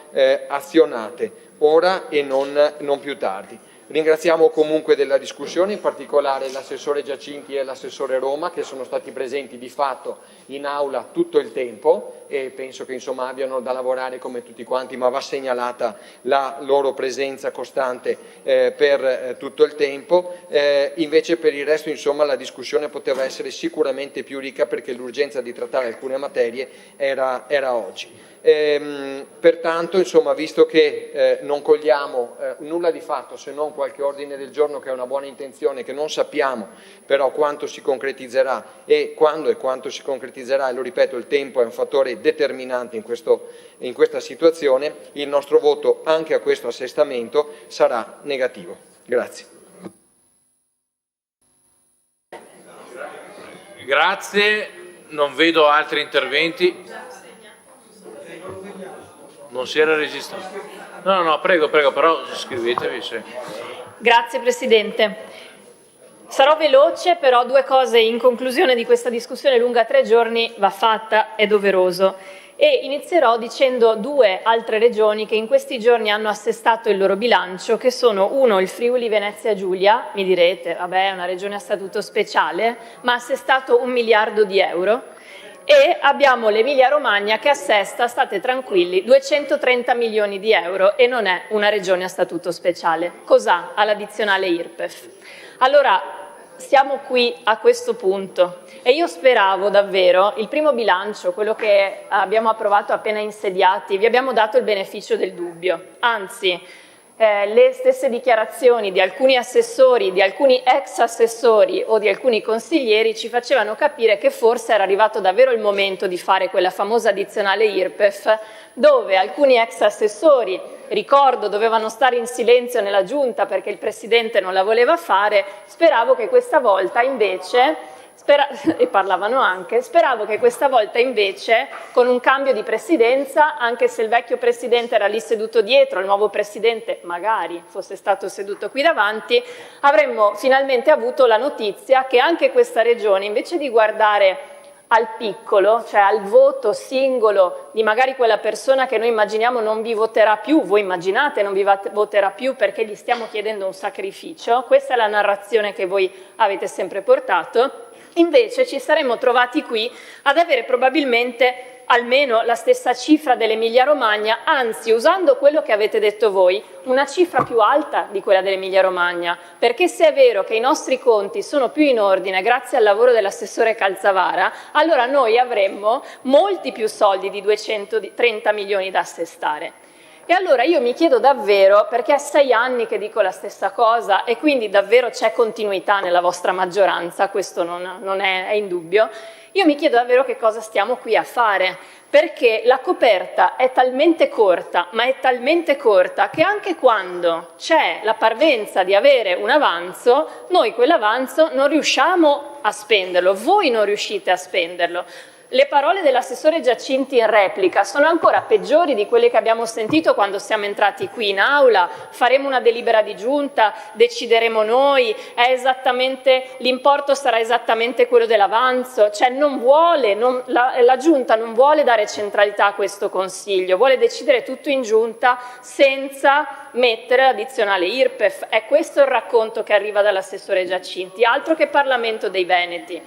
azionate ora e non più tardi. Ringraziamo comunque della discussione, in particolare l'assessore Giacinti e l'assessore Roma, che sono stati presenti di fatto in aula tutto il tempo, e penso che insomma abbiano da lavorare come tutti quanti, ma va segnalata la loro presenza costante per tutto il tempo. Invece per il resto insomma la discussione poteva essere sicuramente più ricca, perché l'urgenza di trattare alcune materie era oggi. Pertanto insomma, visto che non cogliamo nulla di fatto se non qualche ordine del giorno che è una buona intenzione, che non sappiamo però quanto si concretizzerà e quando e quanto si concretizzerà, e lo ripeto, il tempo è un fattore determinante in questa situazione, il nostro voto anche a questo assestamento sarà negativo. Grazie. Grazie, non vedo altri interventi. Non si era registrato. No, prego, però scrivetevi. Sì. Grazie Presidente. Sarò veloce, però due cose in conclusione di questa discussione lunga 3 giorni va fatta, è doveroso. E inizierò dicendo 2 altre regioni che in questi giorni hanno assestato il loro bilancio, che sono uno il Friuli Venezia Giulia, mi direte, vabbè è una regione a statuto speciale, ma ha assestato 1 miliardo di euro. E abbiamo l'Emilia Romagna che assesta, state tranquilli, 230 milioni di euro, e non è una regione a statuto speciale. Cos'ha? Ha l'addizionale IRPEF. Allora, siamo qui a questo punto e io speravo davvero, il primo bilancio, quello che abbiamo approvato appena insediati, vi abbiamo dato il beneficio del dubbio, anzi le stesse dichiarazioni di alcuni assessori, di alcuni ex assessori o di alcuni consiglieri ci facevano capire che forse era arrivato davvero il momento di fare quella famosa addizionale IRPEF, dove alcuni ex assessori, ricordo, dovevano stare in silenzio nella giunta perché il Presidente non la voleva fare. Speravo che questa volta invece e parlavano anche, speravo che questa volta invece, con un cambio di presidenza, anche se il vecchio presidente era lì seduto dietro, il nuovo presidente magari fosse stato seduto qui davanti, avremmo finalmente avuto la notizia che anche questa regione, invece di guardare al piccolo, cioè al voto singolo di magari quella persona che noi immaginiamo non vi voterà più, voi immaginate non vi voterà più perché gli stiamo chiedendo un sacrificio, questa è la narrazione che voi avete sempre portato, invece ci saremmo trovati qui ad avere probabilmente almeno la stessa cifra dell'Emilia Romagna, anzi usando quello che avete detto voi, una cifra più alta di quella dell'Emilia Romagna, perché se è vero che i nostri conti sono più in ordine grazie al lavoro dell'assessore Calzavara, allora noi avremmo molti più soldi di 230 milioni da assestare. E allora io mi chiedo davvero, perché è 6 anni che dico la stessa cosa e quindi davvero c'è continuità nella vostra maggioranza, questo non è in dubbio, io mi chiedo davvero che cosa stiamo qui a fare, perché la coperta è talmente corta, ma è talmente corta che anche quando c'è la parvenza di avere un avanzo, noi quell'avanzo non riusciamo a spenderlo, voi non riuscite a spenderlo. Le parole dell'assessore Giacinti in replica sono ancora peggiori di quelle che abbiamo sentito quando siamo entrati qui in aula, faremo una delibera di giunta, decideremo noi, l'importo sarà esattamente quello dell'avanzo, cioè la giunta non vuole dare centralità a questo consiglio, vuole decidere tutto in giunta senza mettere l'addizionale IRPEF, è questo il racconto che arriva dall'assessore Giacinti, altro che Parlamento dei Veneti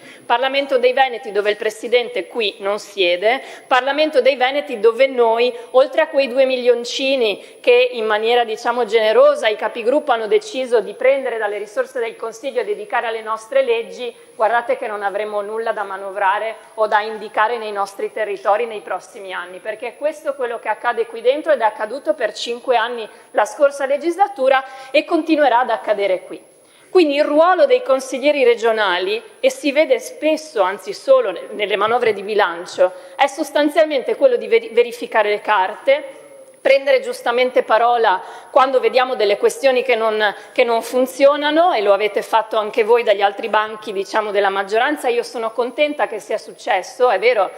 dove il Presidente qui non siede, Parlamento dei Veneti dove noi, oltre a quei 2 milioncini che in maniera diciamo generosa i capigruppo hanno deciso di prendere dalle risorse del Consiglio e dedicare alle nostre leggi, guardate che non avremo nulla da manovrare o da indicare nei nostri territori nei prossimi anni, perché questo è quello che accade qui dentro ed è accaduto per 5 anni la scorsa legislatura e continuerà ad accadere qui. Quindi il ruolo dei consiglieri regionali, e si vede spesso, anzi solo nelle manovre di bilancio, è sostanzialmente quello di verificare le carte, prendere giustamente parola quando vediamo delle questioni che non funzionano, e lo avete fatto anche voi dagli altri banchi diciamo, della maggioranza. Io sono contenta che sia successo, è vero,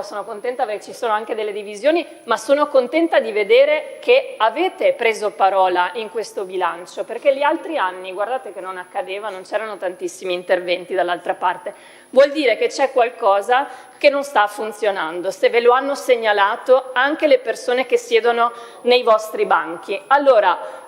sono contenta perché ci sono anche delle divisioni, ma sono contenta di vedere che avete preso parola in questo bilancio, perché gli altri anni, guardate che non accadeva, non c'erano tantissimi interventi dall'altra parte. Vuol dire che c'è qualcosa che non sta funzionando, se ve lo hanno segnalato anche le persone che siedono nei vostri banchi. Allora,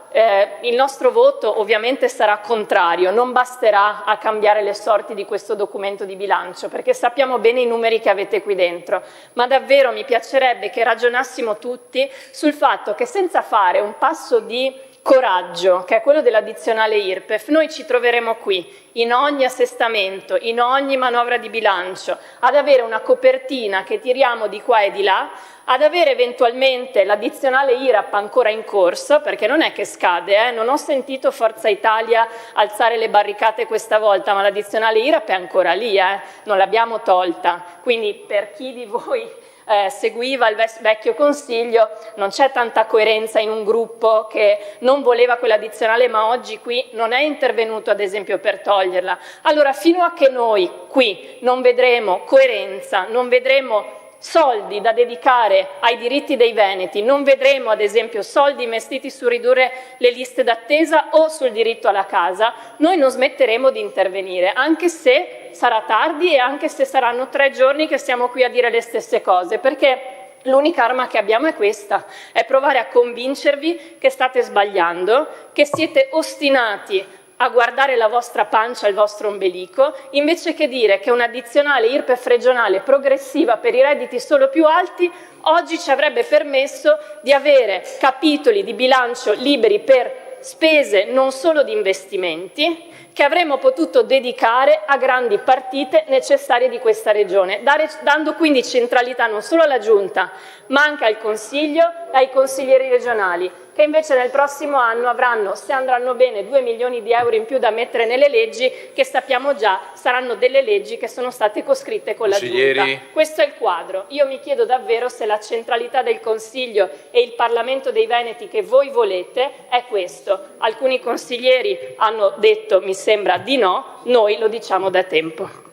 il nostro voto ovviamente sarà contrario, non basterà a cambiare le sorti di questo documento di bilancio, perché sappiamo bene i numeri che avete qui dentro, ma davvero mi piacerebbe che ragionassimo tutti sul fatto che senza fare un passo di coraggio, che è quello dell'addizionale IRPEF, noi ci troveremo qui, in ogni assestamento, in ogni manovra di bilancio, ad avere una copertina che tiriamo di qua e di là, ad avere eventualmente l'addizionale IRAP ancora in corso, perché non è che scade, non ho sentito Forza Italia alzare le barricate questa volta, ma l'addizionale IRAP è ancora lì, non l'abbiamo tolta, quindi per chi di voi seguiva il vecchio consiglio, non c'è tanta coerenza in un gruppo che non voleva quell'addizionale ma oggi qui non è intervenuto ad esempio per toglierla. Allora fino a che noi qui non vedremo coerenza, non vedremo soldi da dedicare ai diritti dei veneti, non vedremo ad esempio soldi investiti su ridurre le liste d'attesa o sul diritto alla casa, noi non smetteremo di intervenire, anche se sarà tardi e anche se saranno 3 giorni che siamo qui a dire le stesse cose, perché l'unica arma che abbiamo è questa, è provare a convincervi che state sbagliando, che siete ostinati a guardare la vostra pancia e il vostro ombelico, invece che dire che un'addizionale IRPEF regionale progressiva per i redditi solo più alti oggi ci avrebbe permesso di avere capitoli di bilancio liberi per spese non solo di investimenti, che avremmo potuto dedicare a grandi partite necessarie di questa regione, dando quindi centralità non solo alla Giunta, ma anche al Consiglio ai consiglieri regionali, che invece nel prossimo anno avranno, se andranno bene, 2 milioni di euro in più da mettere nelle leggi, che sappiamo già saranno delle leggi che sono state coscritte con la Giunta. Questo è il quadro. Io mi chiedo davvero se la centralità del Consiglio e il Parlamento dei Veneti che voi volete è questo. Alcuni consiglieri hanno detto, mi sembra, di no, noi lo diciamo da tempo.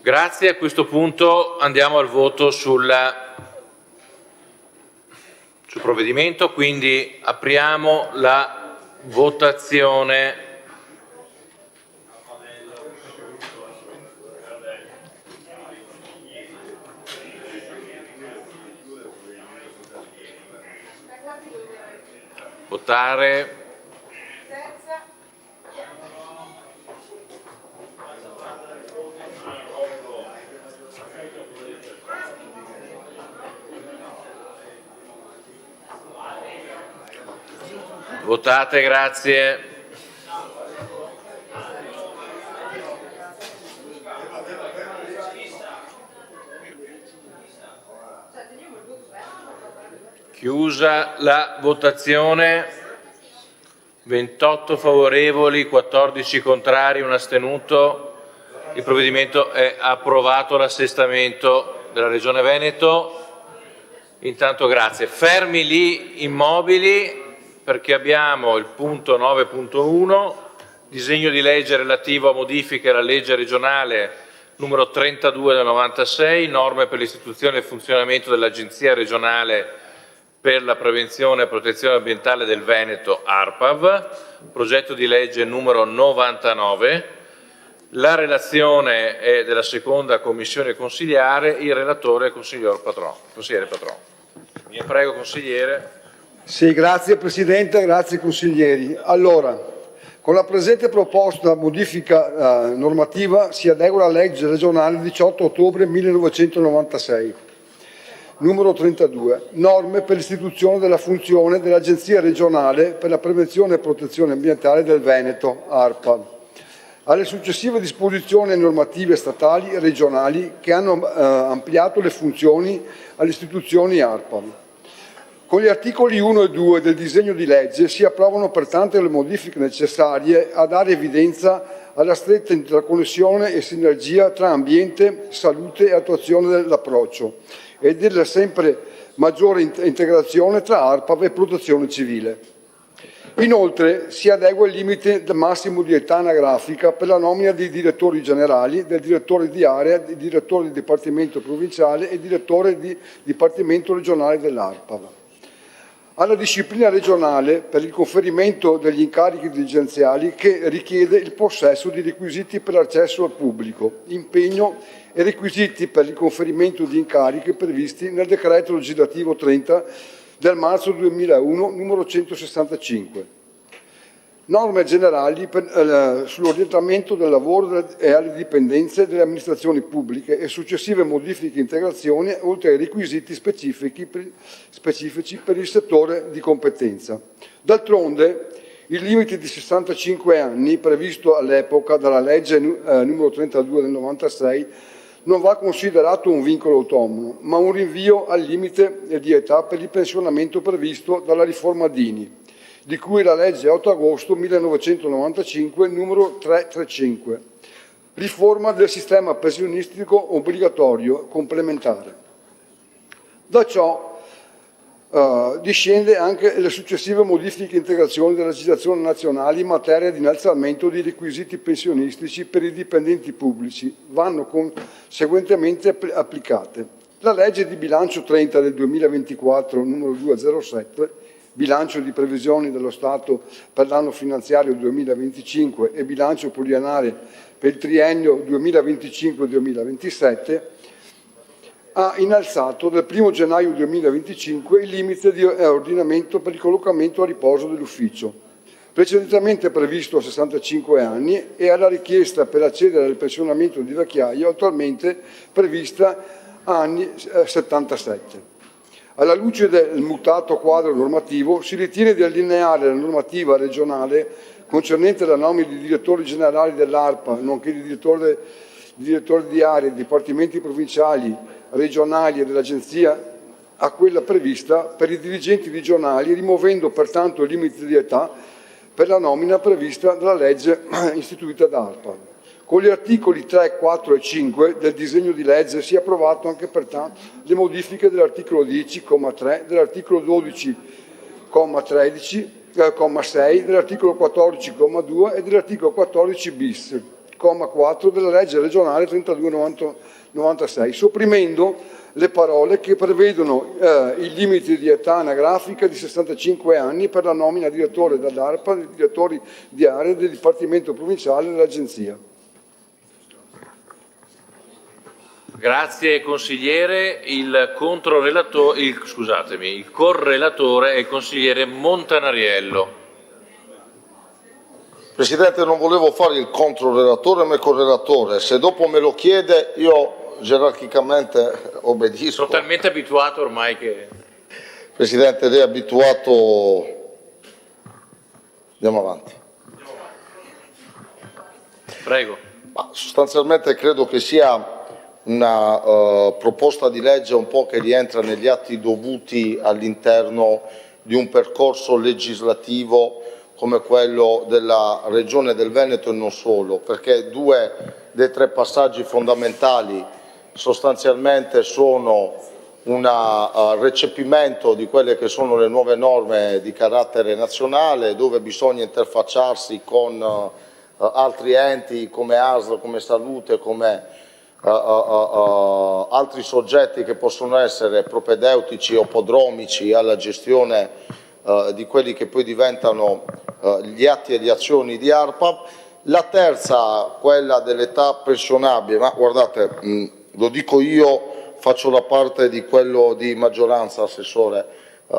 Grazie, a questo punto andiamo al voto sul provvedimento, quindi apriamo la votazione. Votare. Votate, grazie. Chiusa la votazione. 28 favorevoli, 14 contrari, un astenuto. Il provvedimento è approvato, l'assestamento della Regione Veneto. Intanto grazie. Fermi lì immobili, perché abbiamo il punto 9.1, disegno di legge relativo a modifiche alla legge regionale numero 32 del 96, norme per l'istituzione e il funzionamento dell'Agenzia regionale per la prevenzione e protezione ambientale del Veneto, ARPAV, progetto di legge numero 99. La relazione è della seconda commissione consiliare, il relatore è il consigliere Patron. Mi prego, consigliere. Sì, grazie Presidente, grazie consiglieri. Allora, con la presente proposta modifica normativa si adegua alla legge regionale 18 ottobre 1996, numero 32, norme per l'istituzione della funzione dell'Agenzia regionale per la prevenzione e protezione ambientale del Veneto, ARPA, alle successive disposizioni normative statali e regionali che hanno ampliato le funzioni alle istituzioni ARPA. Con gli articoli 1 e 2 del disegno di legge si approvano pertanto le modifiche necessarie a dare evidenza alla stretta interconnessione e sinergia tra ambiente, salute e attuazione dell'approccio e della sempre maggiore integrazione tra ARPAV e protezione civile. Inoltre si adegua il limite massimo di età anagrafica per la nomina dei direttori generali, del direttore di area, del direttore di dipartimento provinciale e direttore di dipartimento regionale dell'ARPAV. Alla disciplina regionale per il conferimento degli incarichi dirigenziali che richiede il possesso di requisiti per l'accesso al pubblico, impegno e requisiti per il conferimento di incarichi previsti nel decreto legislativo 30 del marzo 2001 numero 165. Norme generali sull'orientamento del lavoro e alle dipendenze delle amministrazioni pubbliche e successive modifiche e integrazioni oltre ai requisiti specifici per il settore di competenza. D'altronde, il limite di 65 anni previsto all'epoca dalla legge numero 32 del 96 non va considerato un vincolo autonomo, ma un rinvio al limite di età per il pensionamento previsto dalla riforma Dini, di cui la legge 8 agosto 1995 numero 335, riforma del sistema pensionistico obbligatorio complementare. Da ciò discende anche le successive modifiche e integrazioni della legislazione nazionale in materia di innalzamento dei requisiti pensionistici per i dipendenti pubblici, vanno conseguentemente applicate. La legge di bilancio 30 del 2024 numero 207, bilancio di previsioni dello Stato per l'anno finanziario 2025 e bilancio pluriennale per il triennio 2025-2027, ha innalzato dal 1 gennaio 2025 il limite di ordinamento per il collocamento a riposo dell'ufficio, precedentemente previsto a 65 anni, e alla richiesta per accedere al pensionamento di vecchiaia, attualmente prevista a anni 77. Alla luce del mutato quadro normativo, si ritiene di allineare la normativa regionale concernente la nomina di direttori generali dell'ARPA, nonché di direttori di area, dipartimenti provinciali, regionali e dell'Agenzia a quella prevista per i dirigenti regionali, rimuovendo pertanto il limite di età per la nomina prevista dalla legge istituita da ARPAV. Con gli articoli 3, 4 e 5 del disegno di legge si è approvato anche pertanto le modifiche dell'articolo 10, comma 3, dell'articolo 12, comma 6, dell'articolo 14, comma 2 e dell'articolo 14 bis, comma 4 della legge regionale 3296, sopprimendo le parole che prevedono il limite di età anagrafica di 65 anni per la nomina a direttore dell'ARPA, dei direttori di area del Dipartimento Provinciale dell'Agenzia. Grazie consigliere. Il correlatore è il consigliere Montanariello. Presidente, non volevo fare il controrelatore ma il correlatore. Se dopo me lo chiede io gerarchicamente obbedisco. Sono talmente abituato ormai che... Presidente, lei è abituato. Andiamo avanti. Prego. Ma sostanzialmente credo che sia una proposta di legge un po' che rientra negli atti dovuti all'interno di un percorso legislativo come quello della Regione del Veneto e non solo, perché due dei tre passaggi fondamentali sostanzialmente sono un recepimento di quelle che sono le nuove norme di carattere nazionale, dove bisogna interfacciarsi con altri enti come ASL, come Salute, come altri soggetti che possono essere propedeutici o podromici alla gestione di quelli che poi diventano gli atti e le azioni di ARPAV. La terza, quella dell'età pensionabile, ma guardate, lo dico io, faccio la parte di quello di maggioranza, Assessore.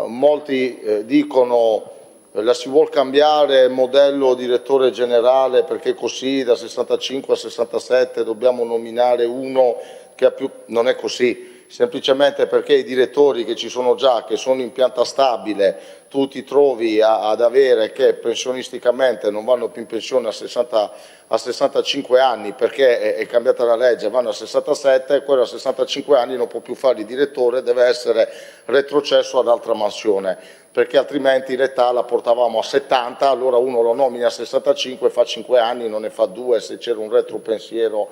Molti dicono la si vuol cambiare modello direttore generale perché così da 65 a 67 dobbiamo nominare uno che ha più... Non è così, semplicemente perché i direttori che ci sono già, che sono in pianta stabile, tu ti trovi ad avere che pensionisticamente non vanno più in pensione a 65 anni perché è cambiata la legge, vanno a 67, e quello a 65 anni non può più fare il direttore, deve essere retrocesso ad altra mansione, perché altrimenti l'età la portavamo a 70, allora uno lo nomina a 65, fa 5 anni, non ne fa 2 se c'era un retropensiero.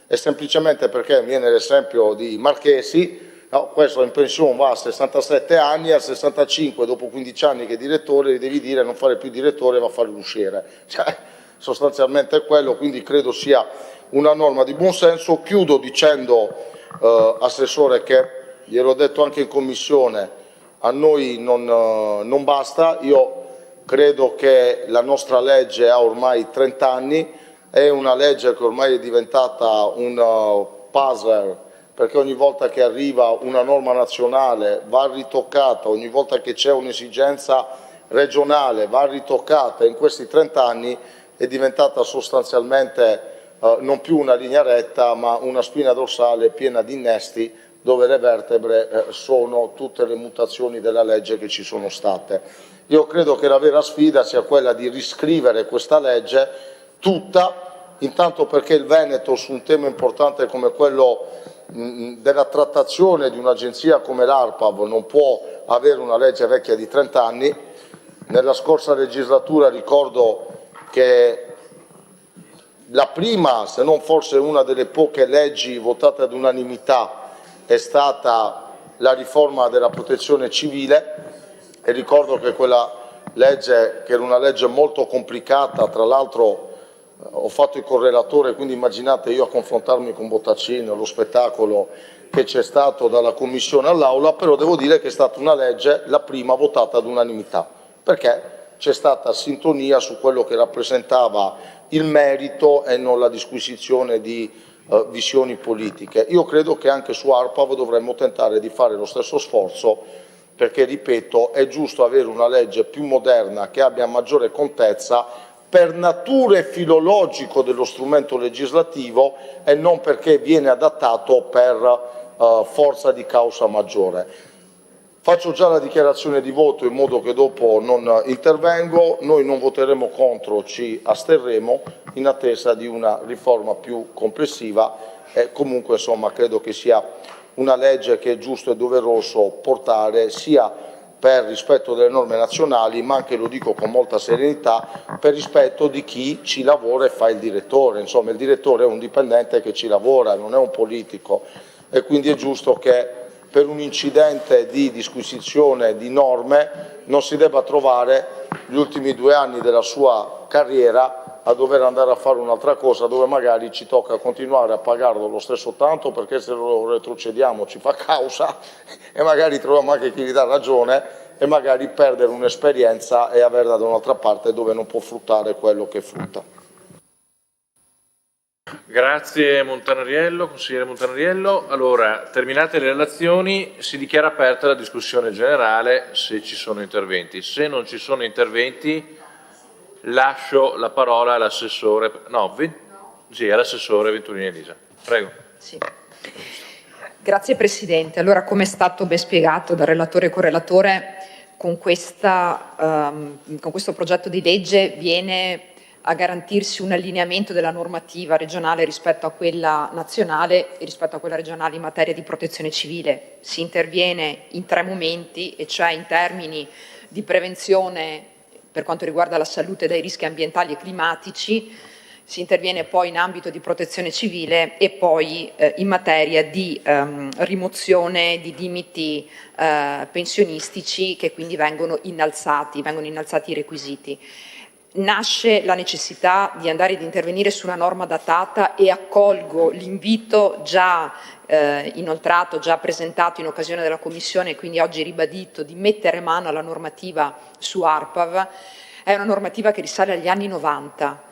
È semplicemente perché viene l'esempio di Marchesi. No, questo in pensione va a 67 anni, a 65 dopo 15 anni che è direttore gli devi dire non fare più direttore, va a fare l'usciere. Cioè, sostanzialmente è quello, quindi credo sia una norma di buon senso. Chiudo dicendo, Assessore, che gliel'ho detto anche in Commissione, a noi non basta. Io credo che la nostra legge ha ormai 30 anni, è una legge che ormai è diventata un puzzle, perché ogni volta che arriva una norma nazionale va ritoccata, ogni volta che c'è un'esigenza regionale va ritoccata. In questi 30 anni è diventata sostanzialmente non più una linea retta, ma una spina dorsale piena di innesti, dove le vertebre sono tutte le mutazioni della legge che ci sono state. Io credo che la vera sfida sia quella di riscrivere questa legge tutta, intanto perché il Veneto, su un tema importante come quello della trattazione di un'agenzia come l'ARPAV, non può avere una legge vecchia di 30 anni. Nella scorsa legislatura ricordo che la prima, se non forse una delle poche leggi votate ad unanimità, è stata la riforma della protezione civile, e ricordo che quella legge, che era una legge molto complicata, tra l'altro ho fatto il correlatore, quindi immaginate io a confrontarmi con Bottacino, lo spettacolo che c'è stato dalla Commissione all'Aula, però devo dire che è stata una legge, la prima, votata ad unanimità, perché c'è stata sintonia su quello che rappresentava il merito e non la disquisizione di visioni politiche. Io credo che anche su ARPAV dovremmo tentare di fare lo stesso sforzo, perché, ripeto, è giusto avere una legge più moderna, che abbia maggiore contezza, per natura e filologico dello strumento legislativo e non perché viene adattato per forza di causa maggiore. Faccio già la dichiarazione di voto in modo che dopo non intervengo. Noi non voteremo contro, ci asterremo in attesa di una riforma più complessiva e comunque insomma credo che sia una legge che è giusto e doveroso portare sia per rispetto delle norme nazionali, ma anche, lo dico con molta serenità, per rispetto di chi ci lavora e fa il direttore. Insomma, il direttore è un dipendente che ci lavora, non è un politico, e quindi è giusto che per un incidente di disquisizione di norme non si debba trovare gli ultimi 2 anni della sua carriera a dover andare a fare un'altra cosa dove magari ci tocca continuare a pagarlo lo stesso tanto, perché se lo retrocediamo ci fa causa e magari troviamo anche chi gli dà ragione, e magari perdere un'esperienza e averla da un'altra parte dove non può fruttare quello che frutta. Grazie consigliere Montanariello. Allora, terminate le relazioni, si dichiara aperta la discussione generale se ci sono interventi. Se non ci sono interventi, lascio la parola all'assessore, all'assessore Venturini Elisa. Prego. Sì. Grazie Presidente. Allora, come è stato ben spiegato dal relatore e correlatore, con questo progetto di legge viene a garantirsi un allineamento della normativa regionale rispetto a quella nazionale e rispetto a quella regionale in materia di protezione civile. Si interviene in 3 momenti, e cioè in termini di prevenzione per quanto riguarda la salute dai rischi ambientali e climatici, si interviene poi in ambito di protezione civile e poi in materia di rimozione di limiti pensionistici, che quindi vengono innalzati i requisiti. Nasce la necessità di andare ad intervenire su una norma datata, e accolgo l'invito già inoltrato, già presentato in occasione della Commissione e quindi oggi ribadito, di mettere mano alla normativa su ARPAV. È una normativa che risale agli anni 90.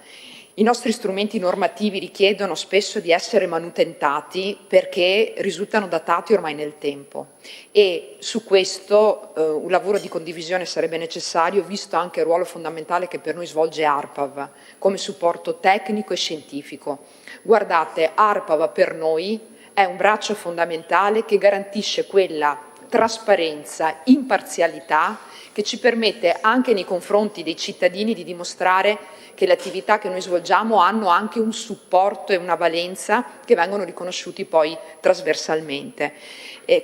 I nostri strumenti normativi richiedono spesso di essere manutentati perché risultano datati ormai nel tempo, e su questo un lavoro di condivisione sarebbe necessario, visto anche il ruolo fondamentale che per noi svolge ARPAV come supporto tecnico e scientifico. Guardate, ARPAV per noi è un braccio fondamentale che garantisce quella trasparenza, imparzialità che ci permette anche nei confronti dei cittadini di dimostrare che le attività che noi svolgiamo hanno anche un supporto e una valenza che vengono riconosciuti poi trasversalmente.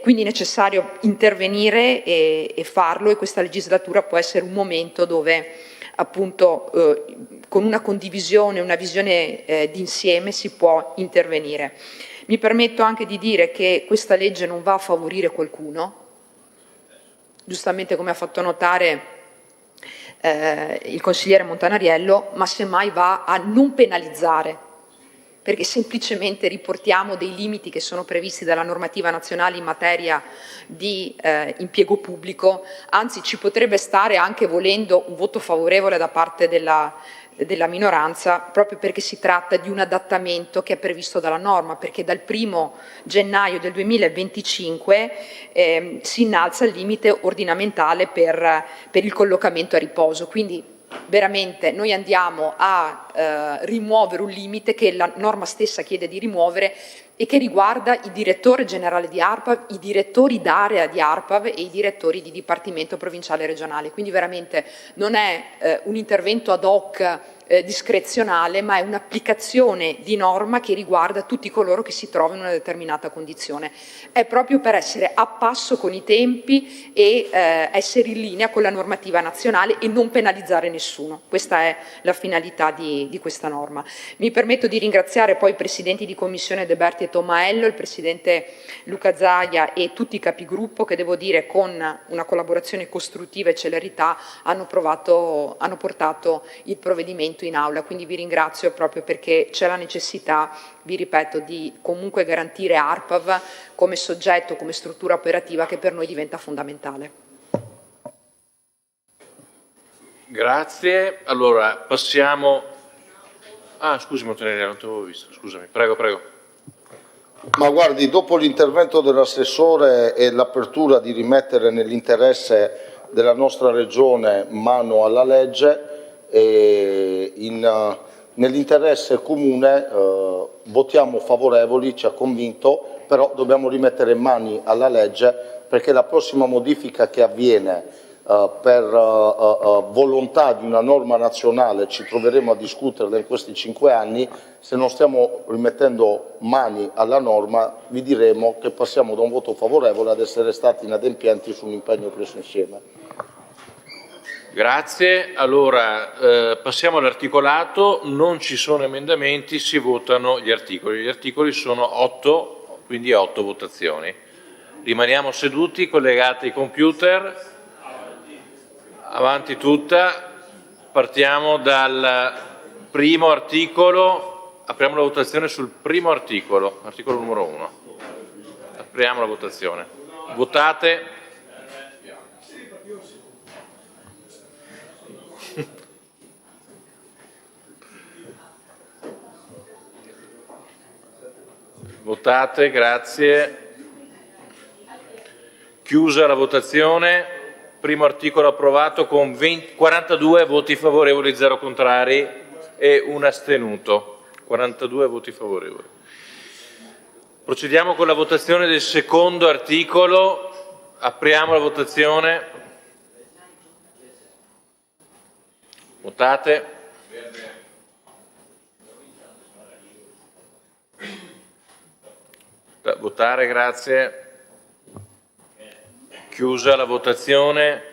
Quindi è necessario intervenire e farlo, e questa legislatura può essere un momento dove appunto con una condivisione, una visione d'insieme si può intervenire. Mi permetto anche di dire che questa legge non va a favorire qualcuno, giustamente come ha fatto notare il consigliere Montanariello, ma semmai va a non penalizzare, perché semplicemente riportiamo dei limiti che sono previsti dalla normativa nazionale in materia di impiego pubblico. Anzi, ci potrebbe stare, anche volendo, un voto favorevole da parte della minoranza, proprio perché si tratta di un adattamento che è previsto dalla norma, perché dal 1° gennaio del 2025 si innalza il limite ordinamentale per il collocamento a riposo. Quindi veramente noi andiamo a rimuovere un limite che la norma stessa chiede di rimuovere e che riguarda il direttore generale di ARPAV, i direttori d'area di ARPAV e i direttori di dipartimento provinciale e regionale. Quindi veramente non è un intervento ad hoc discrezionale, ma è un'applicazione di norma che riguarda tutti coloro che si trovano in una determinata condizione. È proprio per essere a passo con i tempi e essere in linea con la normativa nazionale e non penalizzare nessuno. Questa è la finalità di questa norma. Mi permetto di ringraziare poi i presidenti di commissione De Berti e Tomaello, il presidente Luca Zaia e tutti i capigruppo che, devo dire, con una collaborazione costruttiva e celerità hanno portato il provvedimento in aula. Quindi vi ringrazio proprio perché c'è la necessità, vi ripeto, di comunque garantire ARPAV come soggetto, come struttura operativa che per noi diventa fondamentale. Grazie. Allora passiamo. Scusi Montanariello, non ti avevo visto, scusami, prego. Ma guardi, dopo l'intervento dell'assessore e l'apertura di rimettere nell'interesse della nostra regione mano alla legge, nell'interesse comune votiamo favorevoli, ci ha convinto, però dobbiamo rimettere mani alla legge, perché la prossima modifica che avviene per volontà di una norma nazionale ci troveremo a discuterla in questi 5 anni, se non stiamo rimettendo mani alla norma vi diremo che passiamo da un voto favorevole ad essere stati inadempienti su un impegno preso insieme. Grazie. Allora passiamo all'articolato, non ci sono emendamenti, si votano gli articoli. Gli articoli sono 8, quindi 8 votazioni. Rimaniamo seduti, collegati ai computer. Avanti tutta, partiamo dal primo articolo, apriamo la votazione sul primo articolo, articolo numero 1. Apriamo la votazione. Votate. Votate, grazie. Chiusa la votazione. Primo articolo approvato con 42 voti favorevoli, 0 contrari e 1 astenuto. 42 voti favorevoli. Procediamo con la votazione del secondo articolo. Apriamo la votazione. Votate. Votare, grazie. Chiusa la votazione,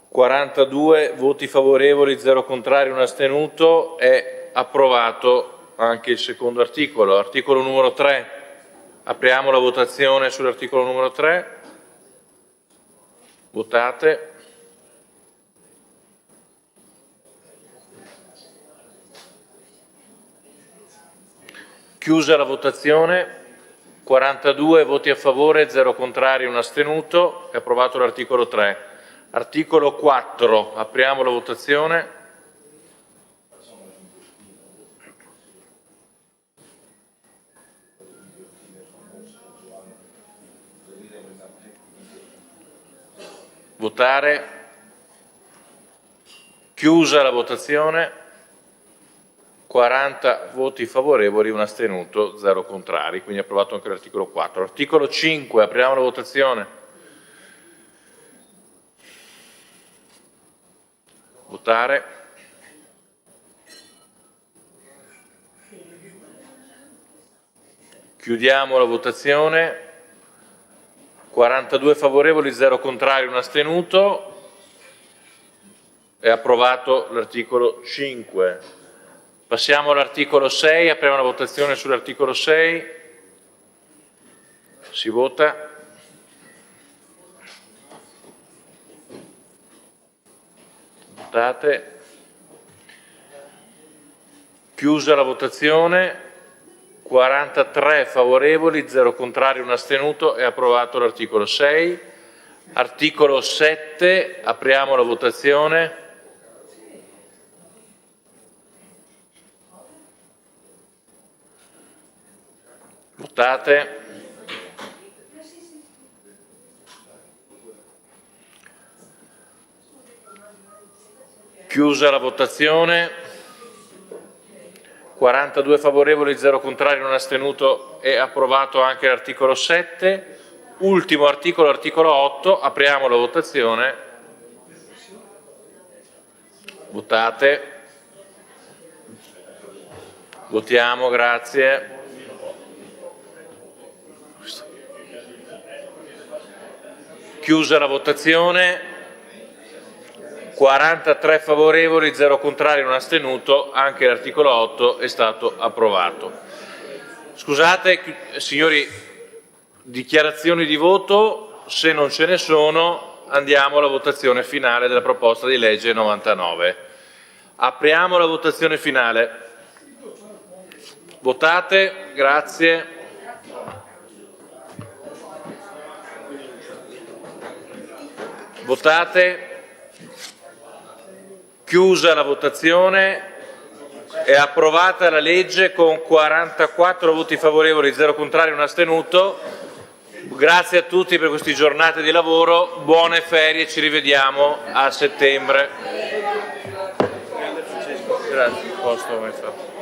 42 voti favorevoli, 0 contrari, 1 astenuto, è approvato anche il secondo articolo. Articolo numero 3, apriamo la votazione sull'articolo numero 3, votate. Chiusa la votazione. 42 voti a favore, 0 contrari, 1 astenuto, è approvato l'articolo 3. Articolo 4, apriamo la votazione. Votare. Chiusa la votazione. 40 voti favorevoli, 1 astenuto, 0 contrari, quindi approvato anche l'articolo 4. Articolo 5, apriamo la votazione. Votare. Chiudiamo la votazione. 42 favorevoli, 0 contrari, 1 astenuto. È approvato l'articolo 5. Passiamo all'articolo 6, apriamo la votazione sull'articolo 6, si vota. Votate. Chiusa la votazione, 43 favorevoli, 0 contrari, 1 astenuto, è approvato l'articolo 6. Articolo 7, apriamo la votazione. Votate. Chiusa la votazione. 42 favorevoli, 0 contrari, 1 astenuto, è approvato anche l'articolo 7. Ultimo articolo, articolo 8, apriamo la votazione. Votate. Votiamo, grazie. Chiusa la votazione, 43 favorevoli, 0 contrari, 1 astenuto, anche l'articolo 8 è stato approvato. Scusate, signori, dichiarazioni di voto, se non ce ne sono andiamo alla votazione finale della proposta di legge 99. Apriamo la votazione finale. Votate, grazie. Votate. Chiusa la votazione. È approvata la legge con 44 voti favorevoli, 0 contrari, 1 astenuto. Grazie a tutti per queste giornate di lavoro, buone ferie, ci rivediamo a settembre. Grazie, posto come fatto.